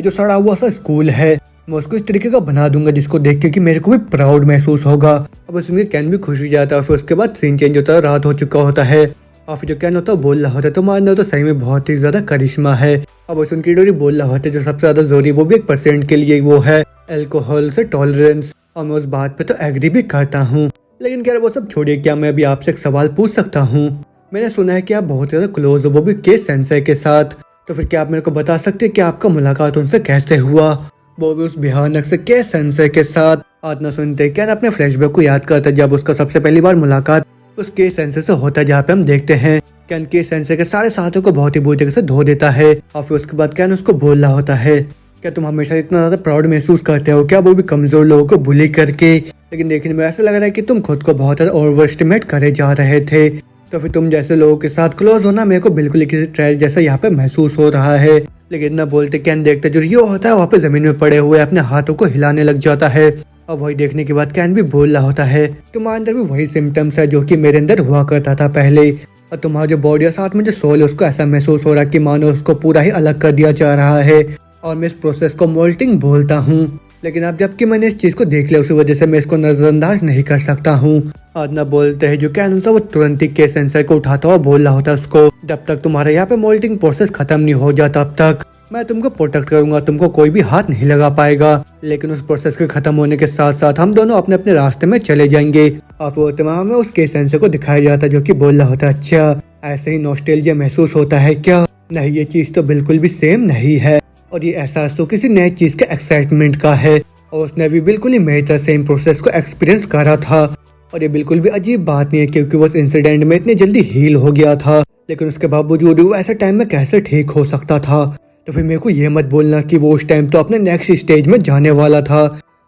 जो सड़ा हुआ सा स्कूल है मैं उसको इस तरीके का बना दूंगा जिसको देख के कि मेरे को भी प्राउड महसूस होगा। अब उसमें कैन भी खुश हो जाता है। फिर उसके बाद सीन चेंज होता है, रात हो चुका होता है और फिर जो कैन होता है बोल रहा होता है तुम्हारे अंदर तो सही में बहुत ही ज्यादा करिश्मा है। अब उनकी डोरी बोल रहा होता है जो सबसे ज्यादा जरूरी वो भी 1% के लिए वो है अल्कोहल से टॉलरेंस, और मैं उस बात पे तो एग्री भी करता हूँ। लेकिन क्या वो सब छोड़िए, क्या मैं अभी आपसे एक सवाल पूछ सकता हूँ? मैंने सुना है कि आप बहुत ज्यादा क्लोज हो वो भी के सेंसेई के साथ, तो फिर क्या आप मेरे को बता सकते हैं कि आपका मुलाकात उनसे कैसे हुआ, वो भी उस भयानक से के सेंसेई के साथ। आतना सुनते क्या अपने फ्लैशबैक को याद करता है जब उसका सबसे पहली बार मुलाकात उस के सेंसेई से होता है, जहाँ पे हम देखते हैं कैन के सेंसेई के सारे साथियों को बहुत ही बुरी तरीके से धो देता है। और फिर उसके बाद कैन उसको बोल रहा होता है क्या तुम हमेशा इतना ज्यादा प्राउड महसूस करते हो क्या, वो भी कमजोर लोगों को बुली करके। लेकिन देखने में ऐसा लग रहा है कि तुम खुद को बहुत ज्यादा ओवर एस्टिमेट करे जा रहे थे, तो फिर तुम जैसे लोगों के साथ क्लोज होना मेरे को बिल्कुल किसी ट्रेल जैसा यहाँ पे महसूस हो रहा है। लेकिन ना बोलते कैन देखते जो रियो होता है वहाँ पे जमीन में पड़े हुए अपने हाथों को हिलाने लग जाता है। और वही देखने के बाद कैन भी बोल रहा होता है तुम्हारे अंदर भी वही सिम्टम्स है जो कि मेरे अंदर हुआ करता था पहले, और तुम्हारा जो बॉडी और साथ में जो सोल है उसको ऐसा महसूस हो रहा है कि मानो उसको पूरा ही अलग कर दिया जा रहा है, और मैं इस प्रोसेस को मोल्टिंग बोलता हूँ। लेकिन अब जबकि मैंने इस चीज को देख लिया उसी वजह से मैं इसको नजरअंदाज नहीं कर सकता हूँ। आदना बोलते हैं जो कैन होता है वो तुरंत ही के सेंसर को उठाता हुआ बोल रहा होता है उसको जब तक तुम्हारा यहाँ पे मोल्टिंग प्रोसेस खत्म नहीं हो जाता तब तक मैं तुमको प्रोटेक्ट करूंगा, तुमको कोई भी हाथ नहीं लगा पाएगा। लेकिन उस प्रोसेस के खत्म होने के साथ साथ हम दोनों अपने अपने रास्ते में चले जाएंगे। और वो तमाम में उस के सेंसर को दिखाया जाता है जो कि बोल रहा होता है अच्छा ऐसे ही नॉस्टैल्जिया महसूस होता है क्या? नहीं, ये चीज तो बिल्कुल भी सेम नहीं है, और ये एहसास तो किसी नई चीज के एक्साइटमेंट का है, और उसने भी बिल्कुल ही मेरी तरह सेम प्रोसेस को एक्सपीरियंस करा था। और ये बिल्कुल भी अजीब बात नहीं है क्योंकि वो इंसिडेंट में इतनी जल्दी हील हो गया था, लेकिन उसके बावजूद वो ऐसे टाइम में कैसे ठीक हो सकता था? तो फिर मेरे को ये मत बोलना कि वो उस टाइम तो अपने नेक्स्ट स्टेज में जाने वाला था।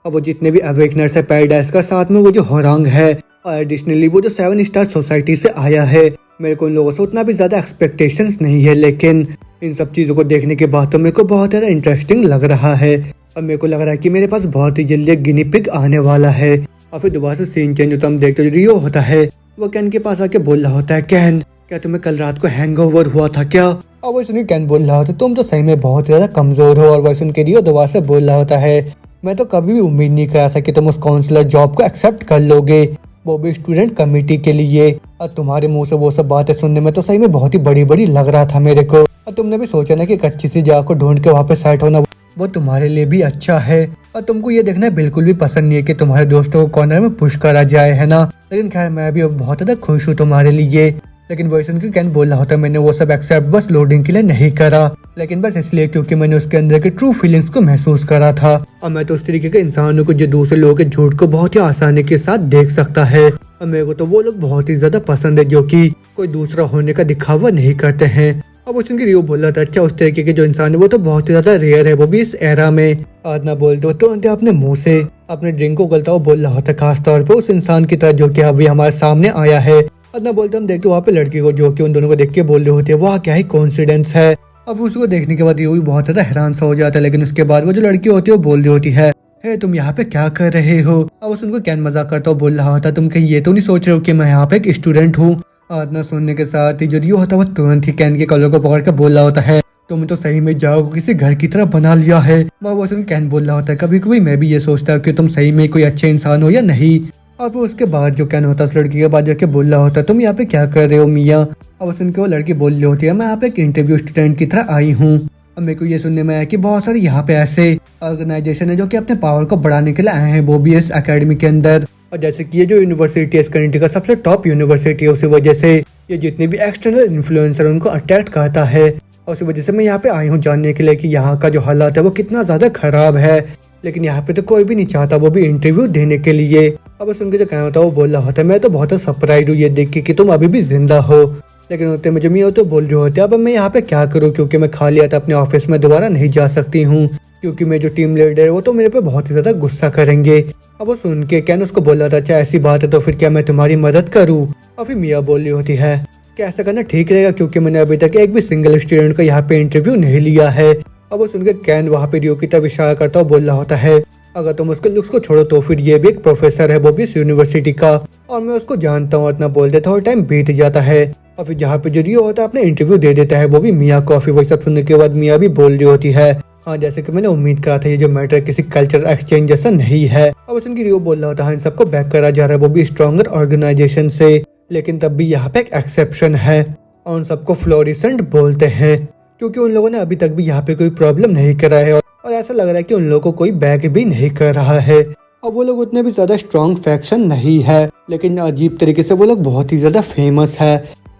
और वो जितने भी अवेकनर्स है पैराडाइज का साथ में वो जो होरांग है और एडिशनली वो जो 7 स्टार सोसाइटी से आया है मेरे को इन लोगों से उतना भी ज़्यादा एक्सपेक्टेशंस नहीं है, लेकिन इन सब चीज़ों को देखने के बाद तो मेरे को बहुत ज़्यादा इंटरेस्टिंग लग रहा है। और मेरे को लग रहा है कि मेरे पास बहुत ही जल्दी एक गिनी पिग आने वाला है। और फिर दोबारा से सीन चेंज होता, हम देखते जो रियो होता है वो कैन के पास आके बोल रहा होता है, कैन क्या तुम्हें कल रात को हैंगओवर हुआ था क्या? और वो सुन कैन बोल रहा होता है, तुम तो सही में बहुत ज़्यादा कमज़ोर हो। और वो सुन के रियो दोबारा से बोल रहा होता है, मैं तो कभी भी उम्मीद नहीं करा था कि तुम उस काउंसलर जॉब को एक्सेप्ट कर लोगे, वो भी स्टूडेंट कमेटी के लिए। और तुम्हारे मुंह से वो सब बातें सुनने में तो सही में बहुत ही बड़ी बड़ी लग रहा था मेरे को। और तुमने भी सोचा ना कि एक अच्छी सी जगह को ढूंढ के वहाँ पे सेट होना वो तुम्हारे लिए भी अच्छा है। और तुमको ये देखना बिल्कुल भी पसंद नहीं है कि तुम्हारे दोस्तों को कॉर्नर में पुश करा जाए, है ना? लेकिन खैर मैं भी बहुत ज़्यादा खुश हूँ तुम्हारे लिए। लेकिन वो सुन के कैन बोल रहा होता है, मैंने वो सब एक्सेप्ट बस लोडिंग के लिए नहीं करा, लेकिन बस इसलिए क्योंकि मैंने उसके अंदर के ट्रू फीलिंग्स को महसूस करा था। और मैं तो उस तरीके के इंसान हूँ जो दूसरे लोगों के झूठ को बहुत ही आसानी के साथ देख सकता है। और मेरे को तो वो लोग बहुत ही ज्यादा पसंद है जो कि कोई दूसरा होने का दिखावा नहीं करते हैं। अब उस दिन रियो बोल रहा था, अच्छा उस तरीके के जो इंसान है वो तो बहुत ही ज्यादा रेयर है, वो भी इस एरा में। आज ना बोलते हो तो अपने मुंह से अपने ड्रिंक को गलता हुआ बोल रहा होता है, खास तौर पे उस इंसान की तरह जो कि अभी हमारे सामने आया है। और ना बोलते हम देखते वहाँ पे लड़की को जो कि उन दोनों को देख के बोल रहे होते हैं, वाह क्या ही कोइंसिडेंस है। अब उसको देखने के बाद ये भी बहुत ज्यादा हैरान सा हो जाता है। लेकिन उसके बाद वो जो लड़की होती है वो बोल रही होती है, हे तुम यहाँ पे क्या कर रहे हो? अब उनको कैन मजाक करता हुआ बोल रहा होता, तुम कहीं ये तो नहीं सोच रहे हो कि मैं यहाँ पे एक स्टूडेंट हूँ? आदना सुनने के साथ ही जो रियो होता है वो तुरंत ही कैन के कॉलर को पकड़ कर बोल रहा होता है, तुम तो सही में जाओ किसी घर की तरह बना लिया है। वो सुन कैन बोल रहा होता है, कभी कभी मैं भी ये सोचता हूँ कि तुम सही में कोई अच्छे इंसान हो या नहीं। और उसके बाद जो कैन होता है उस लड़की के बाद जाके बोल रहा होता है, तुम यहाँ पे क्या कर रहे हो मियाँ? अब सुन के वो लड़की बोल रही होती है, मैं यहाँ पे एक इंटरव्यू स्टूडेंट की तरह आई हूँ। अब मेरे को ये सुनने में आया कि बहुत सारे यहाँ पे ऐसे ऑर्गेनाइजेशन है जो कि अपने पावर को बढ़ाने के लिए आए हैं, वो भी इस एकेडमी के अंदर। और जैसे कि ये जो यूनिवर्सिटी है इस कंट्री का सबसे टॉप यूनिवर्सिटी है, उसी वजह से ये जितने भी एक्सटर्नल इन्फ्लुएंसर उनको अट्रैक्ट करता है। और उसी वजह से मैं यहाँ पे आई हूँ जानने के लिए कि यहाँ का जो हालात है वो कितना ज्यादा खराब है। लेकिन यहाँ पे तो कोई भी नहीं चाहता वो भी इंटरव्यू देने के लिए। अब सुन के जो कहना होता है वो बोल रहा होता है, मैं तो बहुत सरप्राइज हूँ ये देख के कि तुम अभी भी जिंदा हो। लेकिन होते मुझे मियाँ तो बोल रहे होते, अब मैं यहाँ पे क्या करूँ क्योंकि मैं खा लिया था अपने ऑफिस में दोबारा नहीं जा सकती हूँ, क्योंकि मैं जो टीम लीडर है वो तो मेरे पे बहुत ही ज्यादा गुस्सा करेंगे। अब वो सुन के कैन उसको बोल रहा था, अच्छा ऐसी बात है तो फिर क्या मैं तुम्हारी मदद करूँ? और फिर मियाँ बोल रही होती है कि ऐसा करना ठीक रहेगा क्योंकि मैंने अभी तक एक भी सिंगल स्टूडेंट का यहाँ पे इंटरव्यू नहीं लिया है। अब वो सुन के कैन वहाँ पे रियो की तरफ इशारा करता हुआ बोल रहा होता है, अगर तुम उसके लुक्स को छोड़ो तो फिर ये भी एक प्रोफेसर है, वो भी इस यूनिवर्सिटी का, और मैं उसको जानता हूँ। इतना बोल देता और टाइम बीत जाता है। और फिर जहाँ पे जो रियो होता है अपने इंटरव्यू दे देता है, वो भी मियाँ को। फिर वही सब सुनने के बाद मियाँ भी बोल रही होती है, हाँ जैसे कि मैंने उम्मीद करा था ये जो मैटर किसी कल्चर एक्सचेंज जैसा नहीं है। अब उनकी रियो बोल रहा होता है इन सबको बैक करा जा रहा है, वो भी स्ट्रॉन्गर ऑर्गेनाइजेशन से। लेकिन तब भी यहाँ पे एक एक्सेप्शन है और उन सबको फ्लोरिसेंट बोलते हैं क्योंकि उन लोगों ने अभी तक भी यहाँ पे कोई प्रॉब्लम नहीं करा है और ऐसा लग रहा है कि उन लोगों को कोई बैक भी नहीं कर रहा है। और वो लोग उतने भी ज्यादा स्ट्रॉन्ग फैक्शन नहीं है, लेकिन अजीब तरीके से वो लोग बहुत ही ज्यादा फेमस है।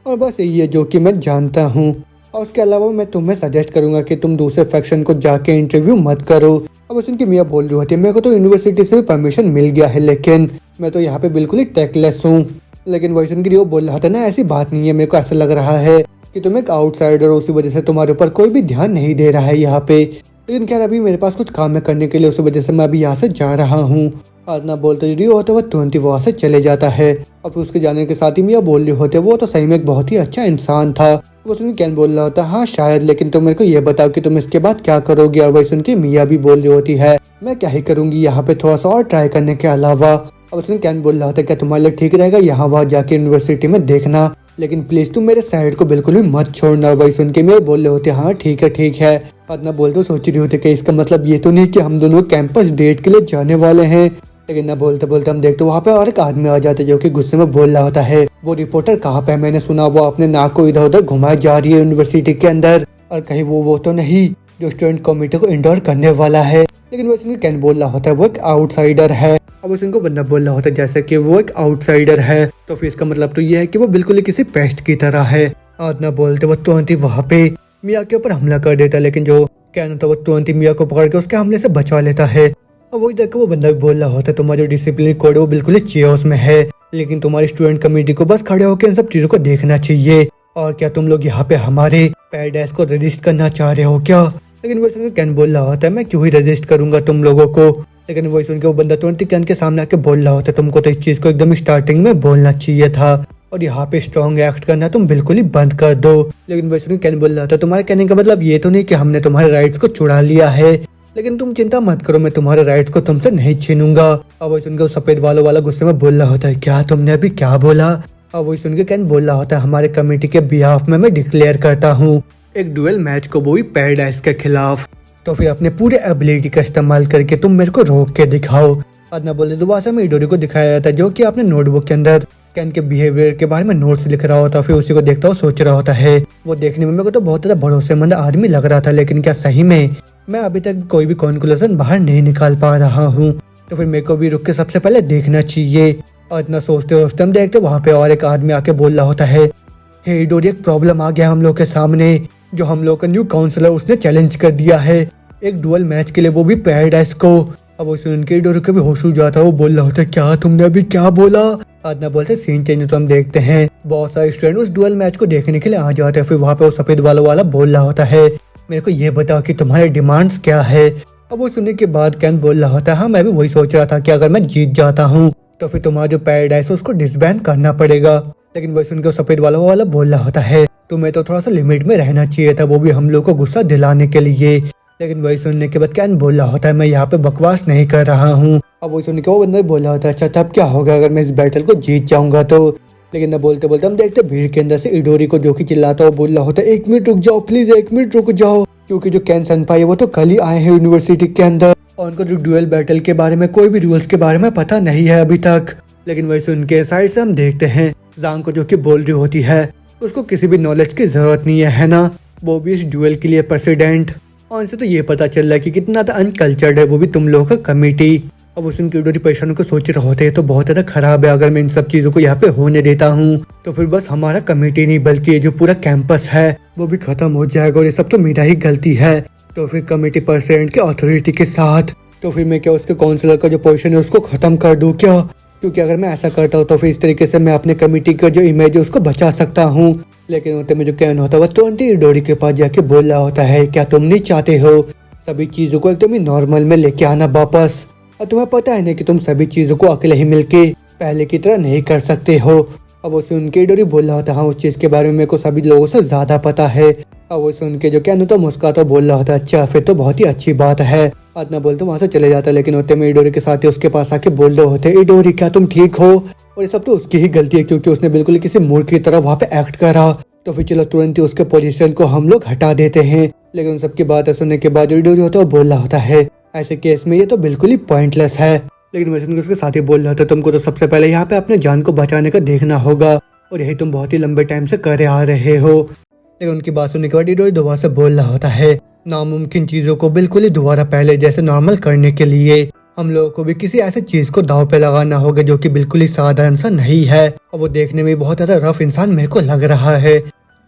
और बस यही है जो कि मैं जानता हूँ। और उसके अलावा मैं तुम्हें सजेस्ट करूंगा कि तुम दूसरे फैक्शन को जाके इंटरव्यू मत करो। अब उनकी मियाँ बोल रही होती है, मेरे को तो यूनिवर्सिटी से भी परमिशन मिल गया है, लेकिन मैं तो यहाँ पे बिल्कुल ही टेकलेस हूँ। लेकिन वही सुन के वो बोल रहा था, ना ऐसी बात नहीं है, मेरे को ऐसा लग रहा है कि तुम एक आउटसाइडर हो, उसी वजह से तुम्हारे ऊपर कोई भी ध्यान नहीं दे रहा है यहाँ पे। लेकिन खैर अभी मेरे पास कुछ काम है करने के लिए, उसी वजह से मैं अभी यहाँ से जा रहा हूँ। आज ना बोलते रियो होता है वो तुरंत ही वहाँ से चले जाता है। और फिर उसके जाने के साथ ही मियाँ बोल रहे होते वो तो सही में एक बहुत ही अच्छा इंसान था। वो सुन कैन बोल रहा होता हाँ शायद, लेकिन तुम मेरे को ये बताओ कि तुम इसके बाद क्या करोगी? और वही सुन के मियाँ भी बोल रही होती है, मैं क्या ही करूंगी यहाँ पे थोड़ा सा और ट्राई करने के अलावा। अब उसने कैन बोल रहा होता क्या तुम्हारे लिए ठीक रहेगा यहाँ वहाँ जाके यूनिवर्सिटी में देखना, लेकिन प्लीज तुम मेरे साइड को बिल्कुल भी मत छोड़ना। वही सुन के मेरे बोल रहे होते हाँ ठीक है ठीक है। ना बोलते सोच रही होती कि इसका मतलब ये तो नहीं कि हम दोनों कैंपस डेट के लिए जाने वाले हैं। लेकिन ना बोलते बोलते हम देखते वहाँ पे और एक आदमी आ जाता है जो कि गुस्से में बोल रहा होता है, वो रिपोर्टर कहाँ पे है? मैंने सुना वो अपने नाक को इधर उधर घुमाई जा रही है यूनिवर्सिटी के अंदर, और कहीं वो तो नहीं जो स्टूडेंट कमेटी को इंडोर करने वाला है। लेकिन वो उसमें कैन बोल रहा होता है वो एक आउटसाइडर है। अब उसको बंदा बोल रहा होता है जैसे कि वो एक आउटसाइडर है तो फिर इसका मतलब तो ये है कि वो बिल्कुल ही किसी पेस्ट की तरह है। आज ना बोलते वो तुरंत ही वहाँ पे मियाँ के ऊपर हमला कर देता है, लेकिन जो कैन होता है वो तुरंत ही मियाँ को पकड़ के उसके हमले से बचा लेता है। और वही देख के वो बंदा भी बोल रहा होता है तुम्हारा जो डिसिप्लिन कोड है वो बिल्कुल ही चेयर्स में है, लेकिन तुम्हारी स्टूडेंट कमेटी को बस खड़े होकर इन सब चीजों को देखना चाहिए। और क्या तुम लोग यहाँ पे हमारे पैराडाइज को रजिस्ट करना चाह रहे हो क्या? लेकिन वो सुनकर कैन बोल रहा होता है मैं क्यों ही रजिस्ट करूंगा तुम लोगों को। लेकिन वही सुनकर वो बंदा तुरंत कैन के सामने आके बोल रहा होता है तुमको तो इस चीज को एकदम स्टार्टिंग में बोलना चाहिए था। और यहाँ पे स्ट्रॉन्ग एक्ट करना तुम बिल्कुल ही बंद कर दो। लेकिन वैष्णो कैन बोल रहा था तुम्हारे कहने का मतलब ये तो नहीं कि हमने तुम्हारे राइट्स को चुरा लिया है, लेकिन तुम चिंता मत करो, मैं तुम्हारे राइट्स को तुमसे नहीं छीनूंगा। अब वही सुनकर सफेद बालों वाला गुस्से में बोल रहा होता है क्या तुमने अभी क्या बोला। अब वही सुनकर कैन बोल रहा होता है हमारे कमेटी के बिहाफ में मैं डिक्लेयर करता हूँ एक डुएल मैच को, वो भी पैराडाइज के खिलाफ। तो फिर अपने पूरे एबिलिटी का इस्तेमाल करके तुम मेरे को रोक के दिखाओ। आदना बोले दोबारा में इडोरी को दिखाया जाता है जो कि अपने नोटबुक के अंदर कैन के बिहेवियर के बारे में नोट्स लिख रहा होता है। फिर उसी को देखता हुआ सोच रहा होता है वो देखने में मेरे को तो बहुत ज्यादा भरोसेमंद आदमी लग रहा था, लेकिन क्या सही में मैं अभी तक कोई भी कंक्लूजन बाहर नहीं निकाल पा रहा हूँ, तो फिर मेरे को भी रुक के सबसे पहले देखना चाहिए। और इतना सोचते सोचते हम देखते वहाँ पे और एक आदमी आके बोल रहा होता है हे इडोरी एक प्रॉब्लम आ गया हम लोग के सामने, जो हम लोग का न्यू काउंसलर उसने चैलेंज कर दिया है एक डुअल मैच के लिए, वो भी पैराडाइज को। अब वो सुन के इडोरी को भी होश उड़ जाता है, वो बोल रहा होता है क्या तुमने अभी क्या बोला। आदना बोलते सीन चेंज तो हम देखते हैं बहुत सारे स्टूडेंट उस डुअल मैच को देखने के लिए आ जाते हैं। फिर वहाँ पे वो सफेद बालों वाला बोल रहा होता है मेरे को ये बता कि तुम्हारे डिमांड्स क्या है। अब वो सुनने के बाद कैन बोल रहा होता है हाँ मैं भी वही सोच रहा था कि अगर मैं जीत जाता हूँ तो फिर तुम्हारा जो पैराडाइज है उसको डिसबैन करना पड़ेगा। लेकिन वही सुनकर सफेद वाला बोल रहा होता है तुम्हें तो थोड़ा सा लिमिट में रहना चाहिए था, वो भी हम लोग को गुस्सा दिलाने के लिए। लेकिन वही सुनने के बाद कैन बोल रहा होता है मैं यहाँ पे बकवास नहीं कर रहा हूँ। अब वही सुन के वो बंदा बोल रहा होता है अच्छा तब क्या होगा अगर मैं इस बैटल को जीत जाऊंगा तो। लेकिन न बोलते बोलते हम देखते भीड़ के अंदर से इडोरी को जो कि चिल्लाता है बोल रहा होता है 1 मिनट रुक जाओ प्लीज, 1 मिनट रुक जाओ, क्योंकि जो कैन सनपाई है वो तो कल ही आए हैं यूनिवर्सिटी के अंदर और उनको जो डुएल बैटल के बारे में कोई भी रूल्स के बारे में पता नहीं है अभी तक। लेकिन वही सुन के साइड से हम देखते हैं जांग को जो कि बोल रही होती है उसको किसी भी नॉलेज की जरूरत नहीं है ना, वो भी इस डुएल के लिए प्रेसिडेंट। और इनसे तो ये पता चल रहा है कि कितना अनकल्चर्ड है वो भी तुम लोगों का कमेटी। अब उस उनकी इडोरी परेशानों को सोच रहे होते हैं तो बहुत ज्यादा खराब है, अगर मैं इन सब चीजों को यहाँ पे होने देता हूँ तो फिर बस हमारा कमेटी नहीं बल्कि ये जो पूरा कैंपस है वो भी खत्म हो जाएगा और ये सब तो मेरा ही गलती है। तो फिर कमेटी प्रेसिडेंट के अथॉरिटी के साथ तो फिर मैं क्या उसके काउंसिलर का जो पोजीशन है उसको खत्म कर दूं क्या, क्योंकि अगर मैं ऐसा करता हूँ तो फिर इस तरीके से मैं अपने कमेटी का जो इमेज है उसको बचा सकता हूँ। लेकिन होते में जो कैन होता है वो तुरंत ही इडोरी के पास जाके बोल रहा होता है क्या तुम नहीं चाहते हो सभी चीजों को एकदम ही नॉर्मल में लेके आना वापस, और तुम्हें पता है ना कि तुम सभी चीजों को अकेले ही मिलके पहले की तरह नहीं कर सकते हो। अब वो सुन के इडोरी बोल रहा होता हाँ उस चीज के बारे में मेरे को सभी लोगों से ज्यादा पता है। अब वो सुन के जो कैन होता मुस्कुराता बोल रहा होता अच्छा फिर तो बहुत ही अच्छी बात है। इतना बोलते वहां से चले जाता, लेकिन होते में इडोरी के साथ उसके पास आके बोल रहे होते इडोरी क्या तुम ठीक हो, और ये सब तो उसकी ही गलती है क्योंकि उसने बिल्कुल किसी मूर्ख की तरह वहाँ पे एक्ट करा। तो फिर चलो तुरंत ही उसके पोजीशन को हम लोग हटा देते हैं। लेकिन उन सबकी बातें सुनने के बाद इडोरी होता है बोल रहा होता है ऐसे केस में ये तो बिल्कुल ही पॉइंटलेस है। लेकिन वैसे उसके साथ ही बोल रहा था तुमको तो सबसे पहले यहाँ पे अपने जान को बचाने का देखना होगा और यही तुम बहुत ही लंबे टाइम से कर आ रहे हो। लेकिन उनकी बात सुनने के बाद इडोरी दोबारा से बोल रहा होता है नामुमकिन चीजों को बिल्कुल ही दोबारा पहले जैसे नॉर्मल करने के लिए हम लोगों को भी किसी ऐसे चीज को दाव पे लगाना होगा जो कि बिल्कुल ही साधारण सा नहीं है और वो देखने में बहुत ज्यादा रफ इंसान मेरे को लग रहा है।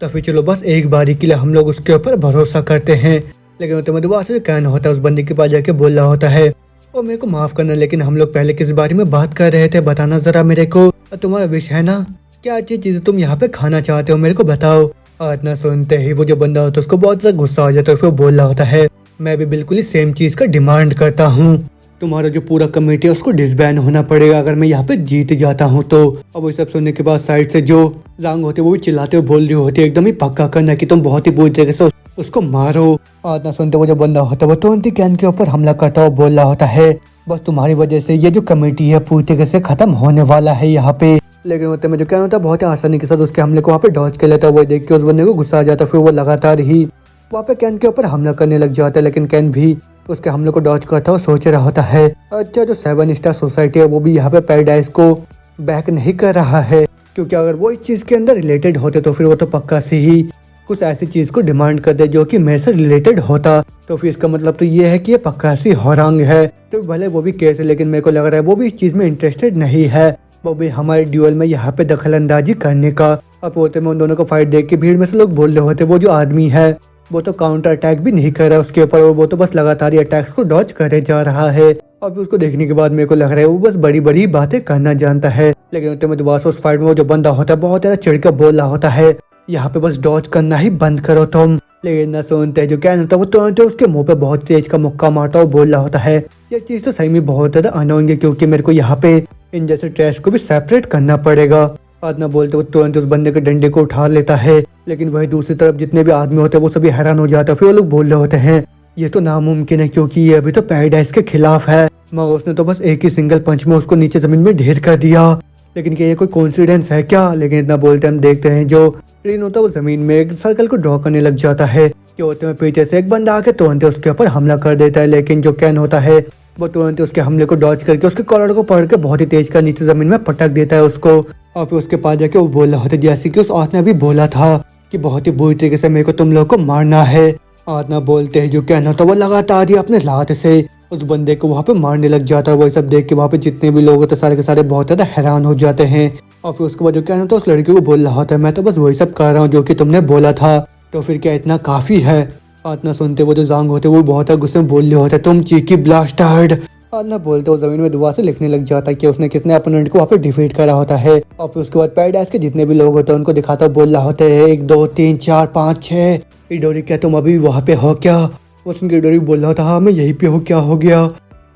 तो फिर चलो बस एक बारी के लिए हम लोग उसके ऊपर भरोसा करते हैं। लेकिन तुम्हें दोबारा से कहना होता है उस बंदे के पास जाके बोल रहा होता है और मेरे को माफ करना, लेकिन हम लोग पहले किस बारे में बात कर रहे थे बताना जरा मेरे को, और तुम्हारा विश है ना क्या अच्छी चीज तुम यहाँ पे खाना चाहते हो मेरे को बताओ। और इतना सुनते ही वो जो बंदा होता है उसको बहुत ज्यादा गुस्सा आ जाता है, फिर बोल रहा होता है मैं भी बिल्कुल ही सेम चीज का डिमांड करता हूँ, तुम्हारा जो पूरा कमेटी है उसको डिसबैन होना पड़ेगा अगर मैं यहाँ पे जीत जाता हूँ तो। अब वो सब सुनने के बाद साइड से जो जांग होते वो भी चिल्लाते हुए बोल रही होती है एकदम ही पक्का करना कि तुम बहुत ही बुरी तरीके से उसको मारो। और इतना सुनते वो जो बंदा होता है वो तुरंत ही कैन के ऊपर हमला करता हुआ बोल रहा होता है बस तुम्हारी वजह से ये जो कमेटी है पूरी तरीके से खत्म होने वाला है यहाँ पे। लेकिन होते में जो क्या होता है बहुत ही आसानी के साथ उसके हमले को वहाँ पे डॉज कर लेता है। वो देख के उस बंदे को गुस्सा आ जाता है, फिर वो लगातार ही वहाँ पे कैन के ऊपर हमला करने लग जाता है। लेकिन कैन भी उसके हमले को डॉज करता हुआ सोच रहा होता है अच्छा जो 7 स्टार सोसाइटी है वो भी यहाँ पे पैराडाइज को बैक नहीं कर रहा है, क्योंकि अगर वो इस चीज के अंदर रिलेटेड होते तो फिर वो तो पक्का से ही कुछ ऐसी चीज को डिमांड कर दे जो कि मेरे से रिलेटेड होता, तो फिर इसका मतलब तो ये है कि ये पक्का सी हौरंग है। तो भले वो भी केस है लेकिन मेरे को लग रहा है वो भी इस चीज में इंटरेस्टेड नहीं है, वो भी हमारे ड्यूअल में यहाँ पे दखल अंदाजी करने का। अब होते में उन दोनों को फाइट देख के भीड़ में से लोग बोल रहे होते वो जो आदमी है वो तो काउंटर अटैक भी नहीं कर रहा है उसके ऊपर, और वो तो बस लगातार अटैक्स को डॉज करे जा रहा है। अब उसको देखने के बाद मेरे को लग रहा है वो बस बड़ी बड़ी बातें करना जानता है। लेकिन होते में दोबारा उस फाइट में वो जो बंदा होता है बहुत ज्यादा चिढ़ कर बोल रहा होता है यहाँ पे बस डॉज करना ही बंद करो तुम। लेकिन न सुनते जो क्या होता है वो तुरंत उसके मुंह पे बहुत तेज का मुक्का मारता और बोल रहा होता है ये चीज तो सही में बहुत ज्यादा अनोइंग है, क्योंकि मेरे को यहाँ पे इन जैसे ट्रैश को भी सेपरेट करना पड़ेगा। आदना बोलते वो तुरंत उस बंदे के डंडे को उठा लेता है, लेकिन वही दूसरी तरफ जितने भी आदमी होते हैं वो सभी हैरान हो जाते हैं। फिर वो लोग बोल रहे होते हैं ये तो नामुमकिन है क्योंकि ये अभी तो पैराडाइज के खिलाफ है, मगर उसने तो बस एक ही सिंगल पंच में उसको नीचे जमीन में ढेर कर दिया। लेकिन क्या ये कोई कोइंसिडेंस है क्या? लेकिन इतना बोलते हम देखते हैं जो रिन होता है वो जमीन में एक सर्कल को ड्रॉ करने लग जाता है कि होते में पीछे से एक बंदा आके तुरंत उसके ऊपर हमला कर देता है। लेकिन जो कैन होता है वो तुरंत उसके हमले को डॉज करके उसके कॉलर को पकड़ के बहुत ही तेज कर नीचे जमीन में पटक देता है उसको। और फिर उसके पास जाके वो बोल रहा होता है जैसे कि उस औरत ने अभी बोला था कि बहुत ही बुरी तरीके से मेरे को तुम लोग को मारना है। आदना बोलते हैं जो कहना था वो लगातार ही अपने लात से उस बंदे को वहाँ पे मारने लग जाता है। वही सब देख के वहाँ पे जितने भी लोग होते सारे के सारे बहुत ज्यादा हैरान हो जाते हैं। और फिर उसके बाद जो कहना था उस लड़की को बोल रहा होता है मैं तो बस वही सब कर रहा हूँ जो कि तुमने बोला था, तो फिर क्या इतना काफी है? आदना सुनते वो जो जांग होते वो बहुत गुस्से में बोल रहे होते तुम चीकी ब्लास्टर्ड। आदना बोलते वो जमीन में दुआ से लिखने लग जाता है कि उसने कितने अपोनेंट को वहाँ पे डिफीट करा होता है। और फिर उसके बाद पैराडाइज के जितने भी लोग होते हैं उनको दिखाता बोल रहा होता है 1 2 3 4 5 6 इडोरी क्या तुम अभी वहाँ पे हो क्या? वो सुन के इडोरी बोल रहा था हाँ मैं यहीं पे हूँ, क्या हो गया?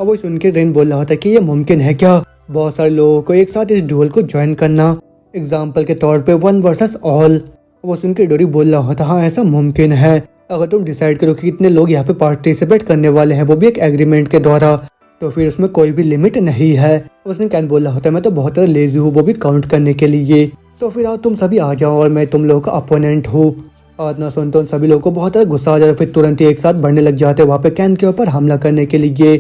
अब वो सुन के रेन बोल रहा था कि ये मुमकिन है क्या बहुत सारे लोगों को एक साथ इस ड्यूल को ज्वाइन करना, एग्जाम्पल के तौर पे 1 वर्सेस ऑल। वो सुन के इडोरी बोल रहा था हाँ ऐसा मुमकिन है अगर तुम डिसाइड करो कि कितने लोग यहाँ पे पार्टिसिपेट करने वाले हैं वो भी एक एग्रीमेंट के द्वारा, तो फिर उसमें कोई भी लिमिट नहीं है। उसने कैन बोला होता है मैं तो बहुत ज़्यादा लेजी हूँ वो भी काउंट करने के लिए, तो फिर आओ तुम सभी आ जाओ और मैं तुम लोगों का अपोनेंट हूँ। आदना सुनते उन सभी लोगों को बहुत ज़्यादा गुस्सा आ जाता है, फिर तुरंत ही एक साथ बढ़ने लग जाते हैं वहाँ पे कैन के ऊपर हमला करने के लिए।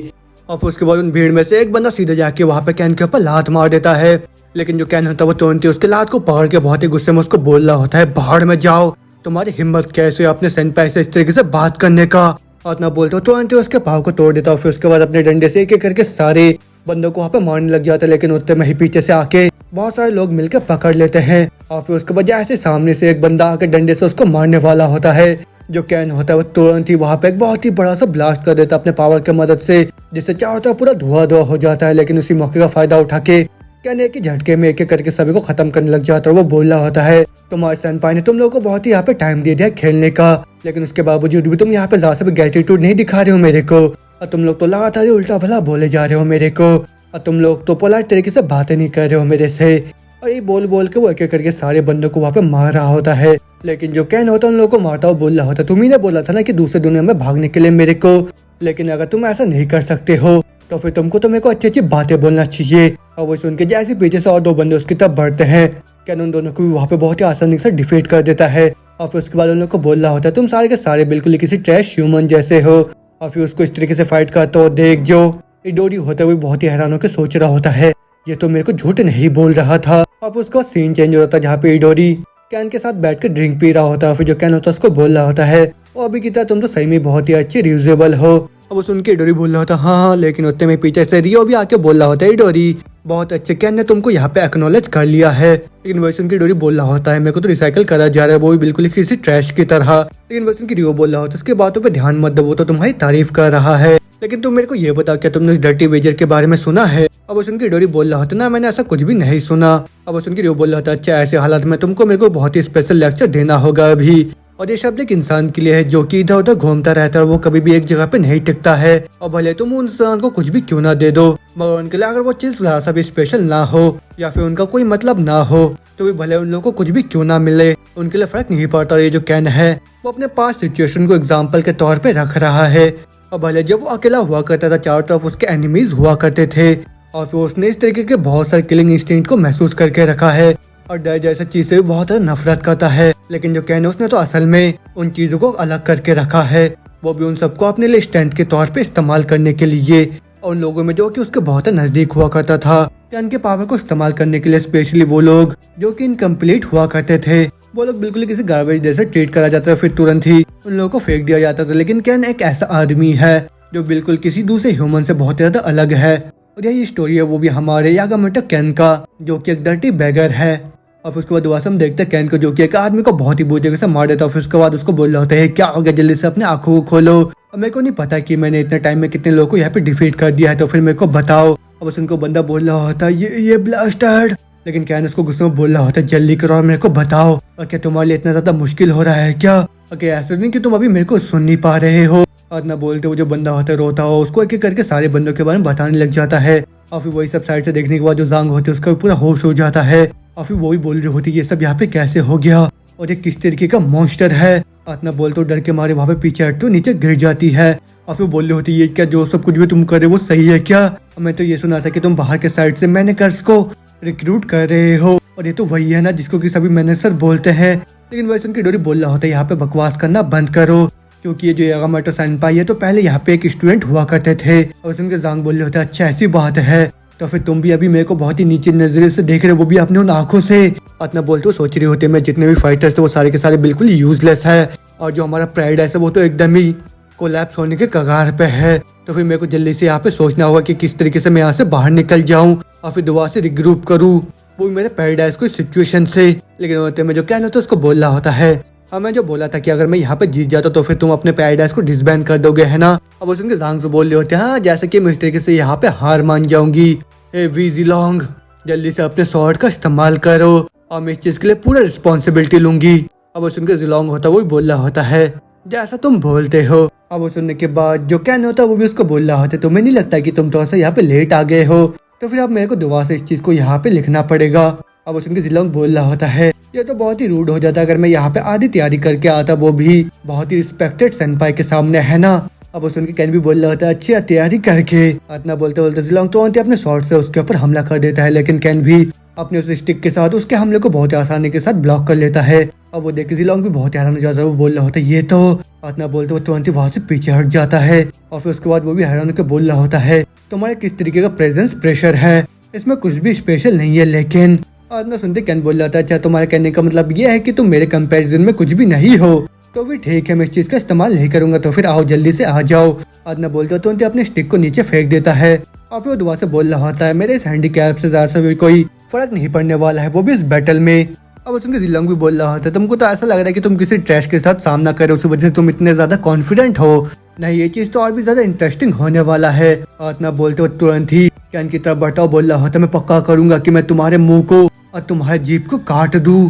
और फिर उसके बाद उन भीड़ में से एक बंदा सीधे जाके वहाँ पे कैन के ऊपर लात मार देता है। लेकिन जो कैन होता है वो तुरंत ही उसके लात को पकड़ के बहुत ही गुस्से में उसको बोल रहा होता है बाहर में जाओ, तुम्हारी हिम्मत कैसे अपने सेनपाई से इस तरीके से बात करने का? आदना बोलते हो तुरंत ही उसके पाँव को तोड़ देता है। फिर उसके बाद अपने डंडे से एक एक करके सारे बंदों को वहाँ पे मारने लग जाता है। लेकिन उतने में ही पीछे से आके बहुत सारे लोग मिलकर पकड़ लेते हैं। और फिर उसके बाद जैसे सामने से एक बंदा आके डंडे से उसको मारने वाला होता है, जो कैन होता है वो तुरंत ही वहाँ पे एक बहुत ही बड़ा सा ब्लास्ट कर देता है अपने पावर की मदद से, जिससे चारों तरफ पूरा धुआं धुआं हो जाता है। लेकिन उसी मौके का फायदा उठा के कैन एक ही झटके में एक एक करके सभी को खत्म करने लग जाता है। वो बोल रहा होता है तुम्हारे सेनपाई ने तुम लोगों को बहुत ही यहाँ पे टाइम दे दिया खेलने का, लेकिन उसके बावजूद भी तुम यहाँ पे ज्यादा ग्रेटिट्यूड नहीं दिखा रहे हो मेरे को, और तुम लोग तो लगातार ही उल्टा भला बोले जा रहे हो मेरे को, और तुम लोग तो पोलाइट तरीके से बातें नहीं कर रहे हो मेरे से। और ये बोल बोल के वो एक एक करके सारे बंदों को वहाँ पे मार रहा होता है। लेकिन जो कैन होता है उन लोगों को मारता हुआ बोल रहा होता है तुम ही ने बोला था ना कि दूसरी दुनिया में भागने के लिए मेरे को, लेकिन अगर तुम ऐसा नहीं कर सकते हो तो फिर तुमको तो मेरे को अच्छी अच्छी बातें बोलना चाहिए। और वो सुन के जैसे पीछे से और 2 बंदे उसकी तरफ बढ़ते हैं, कैन उन दोनों को भी वहाँ पे बहुत ही आसानी से डिफीट कर देता है। और फिर उसके बाद उन लोग को बोल रहा होता है तुम सारे के सारे बिल्कुल ही किसी ट्रैश ह्यूमन जैसे हो। और फिर उसको इस तरीके से फाइट करता हो देख जो इडोरी होता है वो बहुत ही हैरान होकर सोच रहा होता है ये तो मेरे को झूठ नहीं बोल रहा था। अब उसका सीन चेंज हो जाता है जहाँ पे इडोरी कैन के साथ बैठ कर ड्रिंक पी रहा होता है। फिर जो कैन होता है उसको बोल रहा होता है वो अभी की तरह तुम तो सही में बहुत ही अच्छी रीजनेबल हो। अब सुन के इडोरी बोल रहा होता हाँ, लेकिन उतने में पीछे से रियो भी आके बोल रहा होता है इडोरी बहुत अच्छे कैन ने तुमको यहाँ पे एक्नॉलेज कर लिया है। लेकिन वही सुन के इडोरी बोल रहा होता है मेरे को तो रिसाइकल करा जा रहा है वो भी बिल्कुल किसी ट्रैश की तरह। लेकिन वही सुन के रियो बोल रहा होता है उसके बातों पे ध्यान मत दो, वो तो तुम्हारी तारीफ कर रहा है, लेकिन तुम मेरे को ये बता क्या तुमने डर्टी वेजर के बारे में सुना है? अब सुन के इडोरी बोल रहा होता ना मैंने ऐसा कुछ भी नहीं सुना। अब सुन के रियो बोल रहा था अच्छा ऐसे हालात में तुमको मेरे को बहुत ही स्पेशल लेक्चर देना होगा अभी, और ये शब्द एक इंसान के लिए है जो कि इधर उधर घूमता रहता है और वो कभी भी एक जगह पे नहीं टिकता है। और भले तुम उन इंसान को कुछ भी क्यों ना दे दो, मगर उनके लिए अगर वो चीज जरा सा भी स्पेशल ना हो या फिर उनका कोई मतलब ना हो तो भी भले उन लोगों को कुछ भी क्यों ना मिले उनके लिए फर्क नहीं पड़ता। और ये जो कैन है वो अपने पास सिचुएशन को एग्जाम्पल के तौर पे रख रहा है। और भले जब वो अकेला हुआ करता था चारों तरफ उसके एनिमीज हुआ करते थे, और फिर उसने इस तरीके के बहुत सारे किलिंग इंस्टिंक्ट को महसूस करके रखा है और डर जैसे चीज से भी बहुत नफरत करता है। लेकिन जो कैन है उसने तो असल में उन चीजों को अलग करके रखा है, वो भी उन सबको अपने लिए स्टैंड के तौर पे इस्तेमाल करने के लिए। और उन लोगों में जो कि उसके बहुत नजदीक हुआ करता था कैन के पावर को इस्तेमाल करने के लिए, स्पेशली वो लोग जो कि इनकम्प्लीट हुआ करते थे, वो लोग बिल्कुल किसी गार्बेज जैसे ट्रीट करा जाता था, फिर तुरंत ही उन लोगों को फेंक दिया जाता था। लेकिन कैन एक ऐसा आदमी है जो बिल्कुल किसी दूसरे ह्यूमन से बहुत ज्यादा अलग है। और यही स्टोरी है वो भी हमारे यागामोटो कैन का, जो कि एक डर्टी बैगर है। और फिर उसके बाद दोबारा हम देखते हैं कैन को जो कि एक आदमी को बहुत ही बुरी जगह से मार देता है। फिर उसके बाद उसको बोल रहा होता है क्या हो गया, जल्दी से अपने आंखों को खोलो, अब मेरे को नहीं पता कि मैंने इतने टाइम में कितने लोगों को यहाँ पे डिफीट कर दिया है, तो फिर मेरे को बताओ। अब उनको बंदा बोल रहा होता है ये ब्लास्टर्ड। लेकिन कैन उसको गुस्से में बोल रहा होता है जल्दी करो और मेरे को बताओ, और क्या तुम्हारे लिए इतना ज्यादा मुश्किल हो रहा है क्या? ओके ऐसा नहीं कि तुम अभी मेरे को सुन नहीं पा रहे हो। और ना बोलते वो जो बंदा होता है रोता हो उसको एक एक करके सारे बंदों के बारे में बताने लग जाता है। और फिर वही सब साइड से देखने के बाद जो जांग होते हैं उसका पूरा होश हो जाता है और फिर वही बोल रही होती है ये सब यहाँ पे कैसे हो गया और ये किस तरीके का मॉन्स्टर है। आतना बोल तो डर के मारे वहाँ पे पीछे हट तो नीचे गिर जाती है और फिर बोल रही होती है ये क्या जो सब कुछ भी तुम कर रहे हो वो सही है क्या? मैं तो ये सुना था कि तुम बाहर के साइड से मैनेजर्स को रिक्रूट कर रहे हो और ये तो वही है ना जिसको कि सभी मैनेजर बोलते हैं। लेकिन वैसे उनकी डोरी बोल रहा होता है यहाँ पे बकवास करना बंद करो क्योंकि ये जो यागामाटो सेनपाई है तो पहले यहाँ पे एक स्टूडेंट हुआ करते थे। और उनके जांग बोल रहे होते हैं अच्छा ऐसी बात है तो फिर तुम भी अभी मेरे को बहुत ही नीचे नजरिए से देख रहे हो वो भी अपने उन आंखों से। इतना बोलते सोच रहे होते मैं जितने भी फाइटर्स थे वो सारे के सारे बिल्कुल यूजलेस है और जो हमारा प्राइड है वो तो एकदम ही कोलैप्स होने के कगार पे है। तो फिर मेरे को जल्दी से यहाँ पे सोचना होगा कि किस तरीके से मैं यहाँ से बाहर निकल जाऊँ और फिर दोबारा से रिग्रुप करूँ वो मेरे पैराडाइज को सिचुएशन से। लेकिन होते में जो कहना होता है उसको बोल रहा होता है मैं जो बोला था कि अगर मैं यहाँ पे जीत जाता तो फिर तुम अपने पैराडाइज को डिसबैंड कर दोगे है ना। अब उनके जांग से बोल रहे होते हैं हाँ जैसे कि मैं इस तरीके से यहाँ पे हार मान जाऊंगी। वी जिलोंग जल्दी से अपने स्वॉर्ड का इस्तेमाल करो और मैं इस चीज के लिए पूरा रिस्पॉन्सिबिलिटी लूंगी। अब वो सुन के जिलोंग होता वो भी बोल रहा होता है जैसा तुम बोलते हो। अब वो सुनने के बाद जो कैन होता है वो भी उसको बोल रहा होता है तुम्हें नहीं लगता कि तुम थोड़ा सा यहाँ पे लेट आ गए हो तो फिर अब मेरे को दोबारा से इस चीज को यहाँ पे लिखना पड़ेगा। अब वो सुन के जिलोंग बोल रहा होता है ये तो बहुत ही रूड हो जाता अगर मैं यहाँ पे आधी तैयारी करके आता वो भी बहुत ही रिस्पेक्टेड सेनपाई के सामने है ना। अब वो सुन के कैन भी बोल रहा होता है अच्छी तैयारी करके। इतना बोलते बोलते जिलोंग तो अपने शॉर्ट से उसके ऊपर हमला कर देता है लेकिन कैन भी अपने उस स्टिक के साथ उसके हमले को बहुत आसानी के साथ ब्लॉक कर लेता है। अब वो देख के जिलोंग भी बहुत हैरान हो जाता है वो बोल रहा होता है ये तो। इतना बोलते वो तुरंत वहाँ से पीछे हट जाता है और फिर उसके बाद वो भी हैरान होकर बोल रहा होता है तुम्हारे किस तरीके का प्रेजेंस प्रेशर है इसमें कुछ भी स्पेशल नहीं है। लेकिन इतना सुनते कैन बोल रहा था अच्छा तुम्हारे कहने का मतलब ये है कि तुम मेरे कंपैरिजन में कुछ भी नहीं हो तो भी ठीक है मैं इस चीज का इस्तेमाल नहीं करूंगा तो फिर आओ जल्दी से आ जाओ। आदना बोलते हो तो अपने स्टिक को नीचे फेंक देता है और फिर वो दोबारा से बोल रहा होता है मेरे इस हैंडीकैप से ज्यादा से कोई फर्क नहीं पड़ने वाला है वो भी इस बैटल में। अब उसके जिलोंग भी बोल रहा होता है तुमको तो ऐसा लग रहा है कि तुम किसी ट्रैश के साथ सामना करे उस वजह से तुम इतने ज्यादा कॉन्फिडेंट हो। नहीं ये चीज तो और भी ज्यादा इंटरेस्टिंग होने वाला है। इतना बोलते हो तुरंत ही कैन की तरफ बढ़ता बोल रहा होता मैं पक्का करूंगा कि मैं तुम्हारे मुंह को और तुम्हारे जीप को काट दूं।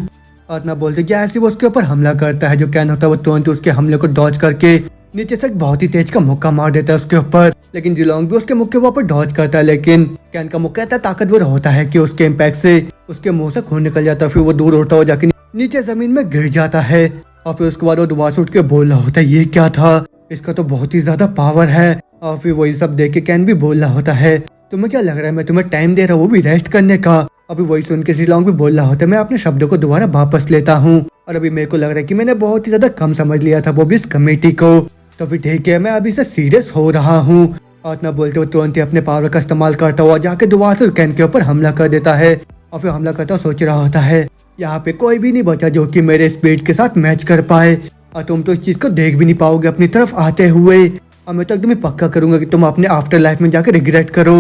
इतना बोलते जैसे वो उसके ऊपर हमला करता है जो कैन होता है वो तुरंत उसके हमले को डॉज करके नीचे से बहुत ही तेज का मुक्का मार देता है उसके ऊपर। लेकिन जिलोंग भी उसके मुक्के ऊपर डॉज करता है लेकिन कैन का मुक्का इतना ताकतवर होता है कि उसके इम्पैक्ट से उसके मुंह से खून निकल जाता है फिर वो दूर उड़ता हुआ जाके नीचे जमीन में गिर जाता है। और फिर उसके बाद वो दोबारा से उठ के बोल रहा होता है ये क्या था इसका तो बहुत ही ज्यादा पावर है। और फिर वही सब देख के कैन भी बोल रहा होता है तुम्हें क्या लग रहा है मैं तुम्हें टाइम दे रहा हूँ वो भी रेस्ट करने का। अभी वही सुन के जिलोंग भी बोल रहा होता है मैं अपने शब्दों को दोबारा वापस लेता हूँ और अभी मेरे को लग रहा है कि मैंने बहुत ही ज्यादा कम समझ लिया था वो भी इस कमेटी को तो फिर ठीक है मैं अभी से सीरियस हो रहा हूँ। और इतना बोलते हुए तुरंत ही अपने पावर का इस्तेमाल करता हुआ जाके दोबारा से कैन के ऊपर हमला कर देता है और फिर हमला करता हुआ सोच रहा होता है यहाँ पे कोई भी नहीं बचा जो कि मेरे स्पीड के साथ मैच कर पाए और तुम तो इस चीज को देख भी नहीं पाओगे अपनी तरफ आते हुए और मैं तो एकदम पक्का करूंगा कि तुम अपने आफ्टर लाइफ में जाकर रिग्रेट करो।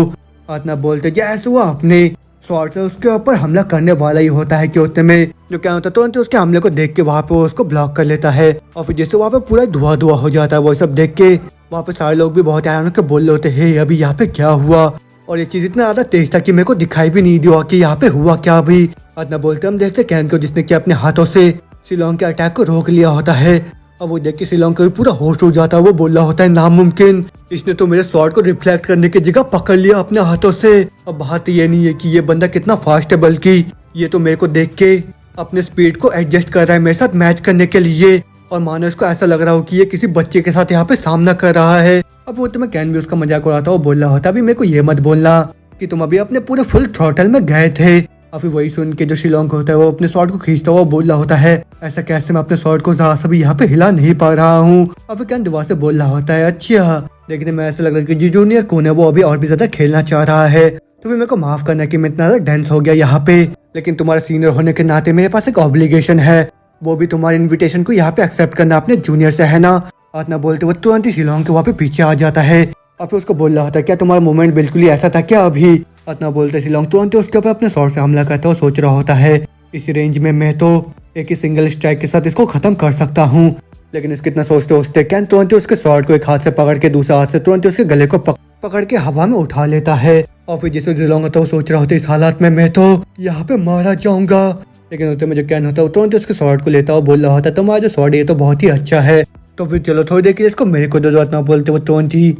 और इतना बोलते जैसे वो अपने शॉर्ट से उसके ऊपर हमला करने वाला ही होता है कि उतने में जो क्या होता है तुरंत उसके हमले को देख के वहाँ पे उसको ब्लॉक कर लेता है और फिर जैसे वहाँ पे पूरा धुआं धुआं हो जाता है वो सब देख के वहाँ पे सारे लोग भी बहुत हैरान होकर बोल रहे होते हैं अभी यहाँ पे क्या हुआ और ये चीज इतना ज्यादा तेज था कि मेरे को दिखाई भी नहीं दिया कि यहाँ पे हुआ क्या। अभी इतना बोलते हम देखते कैन को जिसने कि अपने हाथों से शिलोंग के अटैक को रोक लिया होता है और वो देख के शिलोंग का भी पूरा होश हो जाता है वो बोल रहा होता है नामुमकिन इसने तो मेरे शॉट को रिफ्लेक्ट करने की जगह पकड़ लिया अपने हाथों से। अब बात ये नहीं है कि ये बंदा कितना फास्ट है बल्कि ये तो मेरे को देख के अपने स्पीड को एडजस्ट कर रहा है मेरे साथ मैच करने के लिए और मानो इसको ऐसा लग रहा हो कि ये किसी बच्चे के साथ यहाँ पे सामना कर रहा है। अब वो तुम्हें कैन भी उसका मजाक उड़ाता वो बोल रहा होता अभी मेरे को ये मत बोलना कि तुम अभी अपने पूरे फुल थ्रॉटल में गए थे। और फिर वही सुन के जो शिलोंग होता है वो अपने शॉट को खींचता हुआ बोल रहा होता है ऐसा कैसे मैं अपने शॉट को ज्यादा सभी यहाँ पे हिला नहीं पा रहा हूँ। और फिर कैन दोबारा से बोल रहा होता है अच्छा देखने में ऐसा लग रहा है कि जो जूनियर कौन है वो अभी और भी ज्यादा खेलना चाह रहा है तो फिर मेरे को माफ करना कि मैं इतना ज्यादा डेंस हो गया यहाँ पे लेकिन तुम्हारा सीनियर होने के नाते मेरे पास एक ऑब्लिगेशन है वो भी तुम्हारे इन्विटेशन को यहाँ पे एक्सेप्ट करना अपने जूनियर से है ना। और ना बोलते वो तुरंत ही शिलोंग के वहाँ पे पीछे आ जाता है और फिर उसको बोल रहा होता है क्या तुम्हारा मूवमेंट बिल्कुल ही ऐसा था क्या अभी। इतना बोलते शिलोंग तुरंत उसके ऊपर अपने शॉट से हमला करता है सोच रहा होता है इस रेंज में मैं तो एक ही सिंगल स्ट्राइक के साथ इसको खत्म कर सकता हूँ। लेकिन इसके इतना सोचते सोचते कैन तुरंत उसके शॉट को एक हाथ से पकड़ के दूसरे हाथ से तुरंत उसके गले को पकड़ के हवा में उठा लेता है और फिर जिसे जिलोंग होता है वो सोच रहा होता है इस हालात में मैं तो यहाँ पे मारा जाऊंगा। लेकिन होते में जो कैन होता है तुरंत उसके शॉट को लेता है बोल रहा होता है तुम्हारा जो शॉट ये तो बहुत ही अच्छा है तो फिर चलो थोड़ी देर के लिए इसको मेरे को दो। इतना बोलते वो तुरंत ही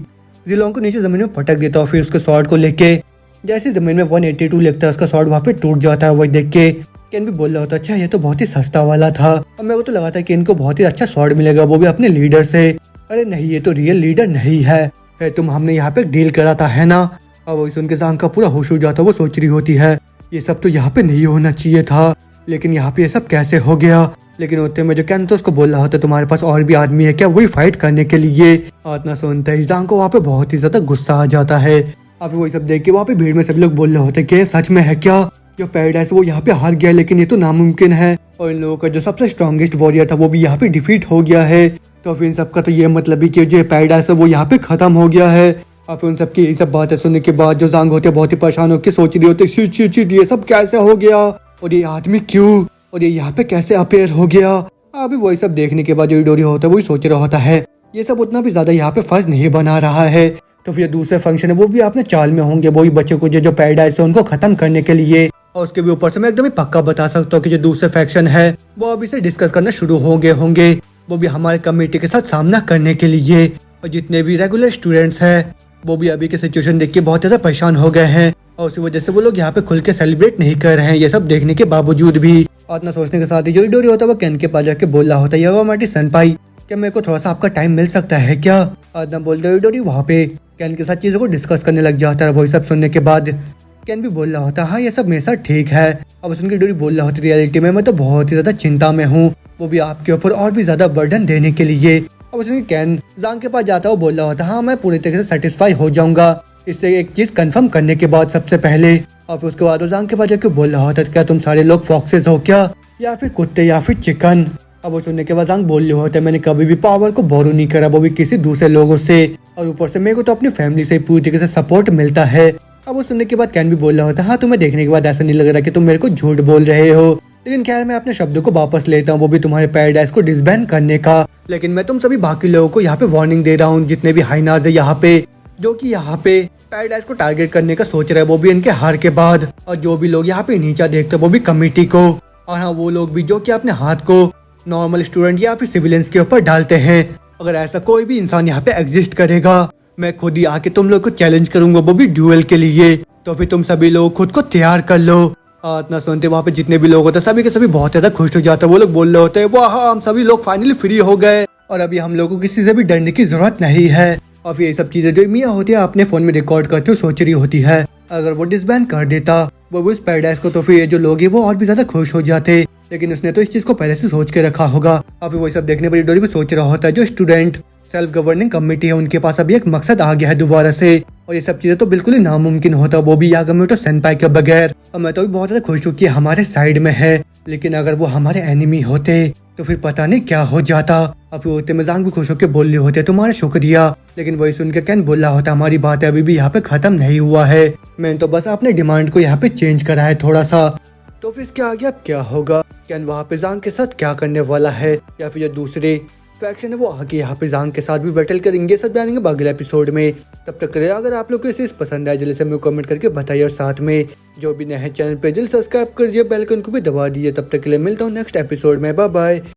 जिलोंग को नीचे जमीन में पटक देता और फिर उसके शॉट को लेके जैसे जमीन में 182 लिखता है उसका शॉर्ट वहाँ पे टूट जाता है। वही देख के केन भी बोल रहा होता अच्छा ये तो बहुत ही सस्ता वाला था और मेरे को तो लगा था कि इनको बहुत ही अच्छा शॉर्ट मिलेगा वो भी अपने लीडर से। अरे नहीं ये तो रियल लीडर नहीं है तुम हमने यहाँ पे डील करा था है ना। और वही सुन के जांग का पूरा होश हो जाता वो सोच रही होती है ये सब तो यहाँ पे नहीं होना चाहिए था लेकिन यहाँ पे ये सब कैसे हो गया। लेकिन उतने में जो कैन तो उसको बोल रहा होता तुम्हारे पास और भी आदमी है क्या वही फाइट करने के लिए। इतना सुनते ही जांग को वहाँ पे बहुत ही ज्यादा गुस्सा आ जाता है। अब वही सब देख के वहाँ पे भीड़ में सभी लोग बोल रहे होते कि सच में है क्या जो पैराडाइज वो यहाँ पे हार गया लेकिन ये तो नामुमकिन है और इन लोगों का जो सबसे स्ट्रॉन्गेस्ट वॉरियर था वो भी यहाँ पे डिफीट हो गया है। तो फिर इन सबका तो ये मतलब ही कि जो पैराडाइज है वो यहाँ पे खत्म हो गया है। अब उन सबकी ये सब बातें सुनने के बाद जो जांग होते बहुत ही परेशान होकर सोच रही होते शिट शिट शिट ये सब कैसे हो गया और ये आदमी क्यों और ये यहाँ पे कैसे अपेयर हो गया। अभी वही सब देखने के बाद जो इडोरी होता है वही सोच रहा होता है ये सब उतना भी ज्यादा यहाँ पे फर्ज नहीं बना रहा है। तो फिर दूसरे फंक्शन है वो भी अपने चाल में होंगे वही बच्चे को जो पैराडाइज है उनको खत्म करने के लिए। और उसके भी ऊपर से मैं एकदम ही पक्का बता सकता हूँ कि जो दूसरे फैक्शन है वो अभी से डिस्कस करना शुरू होंगे वो भी हमारे कमेटी के साथ सामना करने के लिए। और जितने भी रेगुलर स्टूडेंट्स हैं वो भी अभी के सिचुएशन देख के बहुत ज्यादा परेशान हो गए हैं और उसी वजह से वो लोग यहाँ पे खुल के सेलिब्रेट नहीं कर रहे हैं ये सब देखने के बावजूद भी। और इतना सोचने के साथ ही जो इडोरी होता है वो केन के पास जाके बोल रहा होता है यामाटी सेनपाई क्या मेरे को थोड़ा सा आपका टाइम मिल सकता है क्या। आदम बोल रहा है इडोरी वहाँ पे केन के साथ चीजों को डिस्कस करने लग जाता है। वही सब सुनने के बाद केन भी बोल रहा होता हाँ ये सब मेरे साथ ठीक है। अब सुन के इडोरी बोल रहा होता रियलिटी में मैं तो बहुत ही ज्यादा चिंता में हूँ वो भी आपके ऊपर और भी ज्यादा बर्डन देने के लिए। अब उसने कैन जांग के पास जाता है बोल रहा होता हाँ मैं पूरी तरीके से सेटिस्फाई हो जाऊंगा इससे एक चीज कंफर्म करने के बाद सबसे पहले। और फिर उसके बाद वो जांग के पास जाके बोल रहा होता क्या तुम सारे लोग फॉक्सेस हो क्या या फिर कुत्ते या फिर चिकन। अब वो सुनने के बाद जांग बोल रहे होता है मैंने कभी भी पावर को बोरो नहीं करा वो भी किसी दूसरे लोगों से और ऊपर से मेरे को तो अपनी फैमिली से पूरी तरीके से सपोर्ट मिलता है। अब वो सुनने के बाद कैन भी बोल रहा होता हाँ तुम्हें देखने के बाद ऐसा नहीं लग रहा कि तुम मेरे को झूठ बोल रहे हो लेकिन खैर मैं अपने शब्दों को वापस लेता हूँ वो भी तुम्हारे पैराडाइज को डिसबैन करने का। लेकिन मैं तुम सभी बाकी लोगों को यहाँ पे वार्निंग दे रहा हूँ जितने भी हाइनाज है यहाँ पे जो कि यहाँ पे पैराडाइज को टारगेट करने का सोच रहे हैं वो भी इनके हार के बाद। और जो भी लोग यहाँ पे नीचा देखते हैं वो भी कमेटी को और हाँ वो लोग भी जो कि अपने हाथ को नॉर्मल स्टूडेंट या फिर सिविलियंस के ऊपर डालते हैं। अगर ऐसा कोई भी इंसान यहाँ पे एग्जिस्ट करेगा मैं खुद ही आके तुम लोग को चैलेंज करूंगा वो भी ड्यूएल के लिए। तो फिर तुम सभी लोग खुद को तैयार कर लो। इतना सुनते वहाँ पे जितने भी लोग होते हैं सभी के सभी बहुत ज्यादा खुश हो जाते हैं। वो लोग बोल रहे होते हैं वाह हम सभी लोग फाइनली फ्री हो गए और अभी हम लोगों को किसी से भी डरने की जरूरत नहीं है। और फिर ये सब चीजें जो मियाँ होती है अपने फोन में रिकॉर्ड करते हुए सोच रही होती है अगर वो डिसबैन कर देता वो उस पैराडाइज को तो फिर ये जो लोग हैं वो और भी ज्यादा खुश हो जाते। लेकिन उसने तो इस चीज को पहले से सोच के रखा होगा। अभी वही सब देखने पर डोरी भी सोच रहा होता है जो स्टूडेंट सेल्फ गवर्निंग कमेटी है उनके पास अभी एक मकसद आ गया है दोबारा से और ये सब चीजें तो बिल्कुल ही नामुमकिन होता वो भी यागामोटो सेनपाई के बगैर। और मैं तो भी बहुत ज्यादा खुश हूँ कि हमारे साइड में है लेकिन अगर वो हमारे एनिमी होते तो फिर पता नहीं क्या हो जाता। अब होते में जांग भी खुश होकर बोल रहे होते तुम्हारा शुक्रिया। लेकिन वही सुन के कैन बोल रहा होता हमारी बात अभी भी यहाँ पे खत्म नहीं हुआ है मैंने तो बस अपने डिमांड को यहाँ पे चेंज करा है थोड़ा सा। तो फिर इसके आगे अब क्या होगा कैन वहाँ पे जांग के साथ क्या करने वाला है या फिर जो दूसरे फैक्शन है वो आगे यहाँ पे जांग के साथ भी बैटल करेंगे सब जानेंगे अगले एपिसोड में। तब तक करें अगर आप लोग को इसे पसंद आए जल्दी से हमें कमेंट करके बताइए और साथ में जो भी नए चैनल पे जल्द सब्सक्राइब करिए बेल आइकन को भी दबा दिए। तब तक के लिए मिलता हूँ नेक्स्ट एपिसोड में बाय बाय।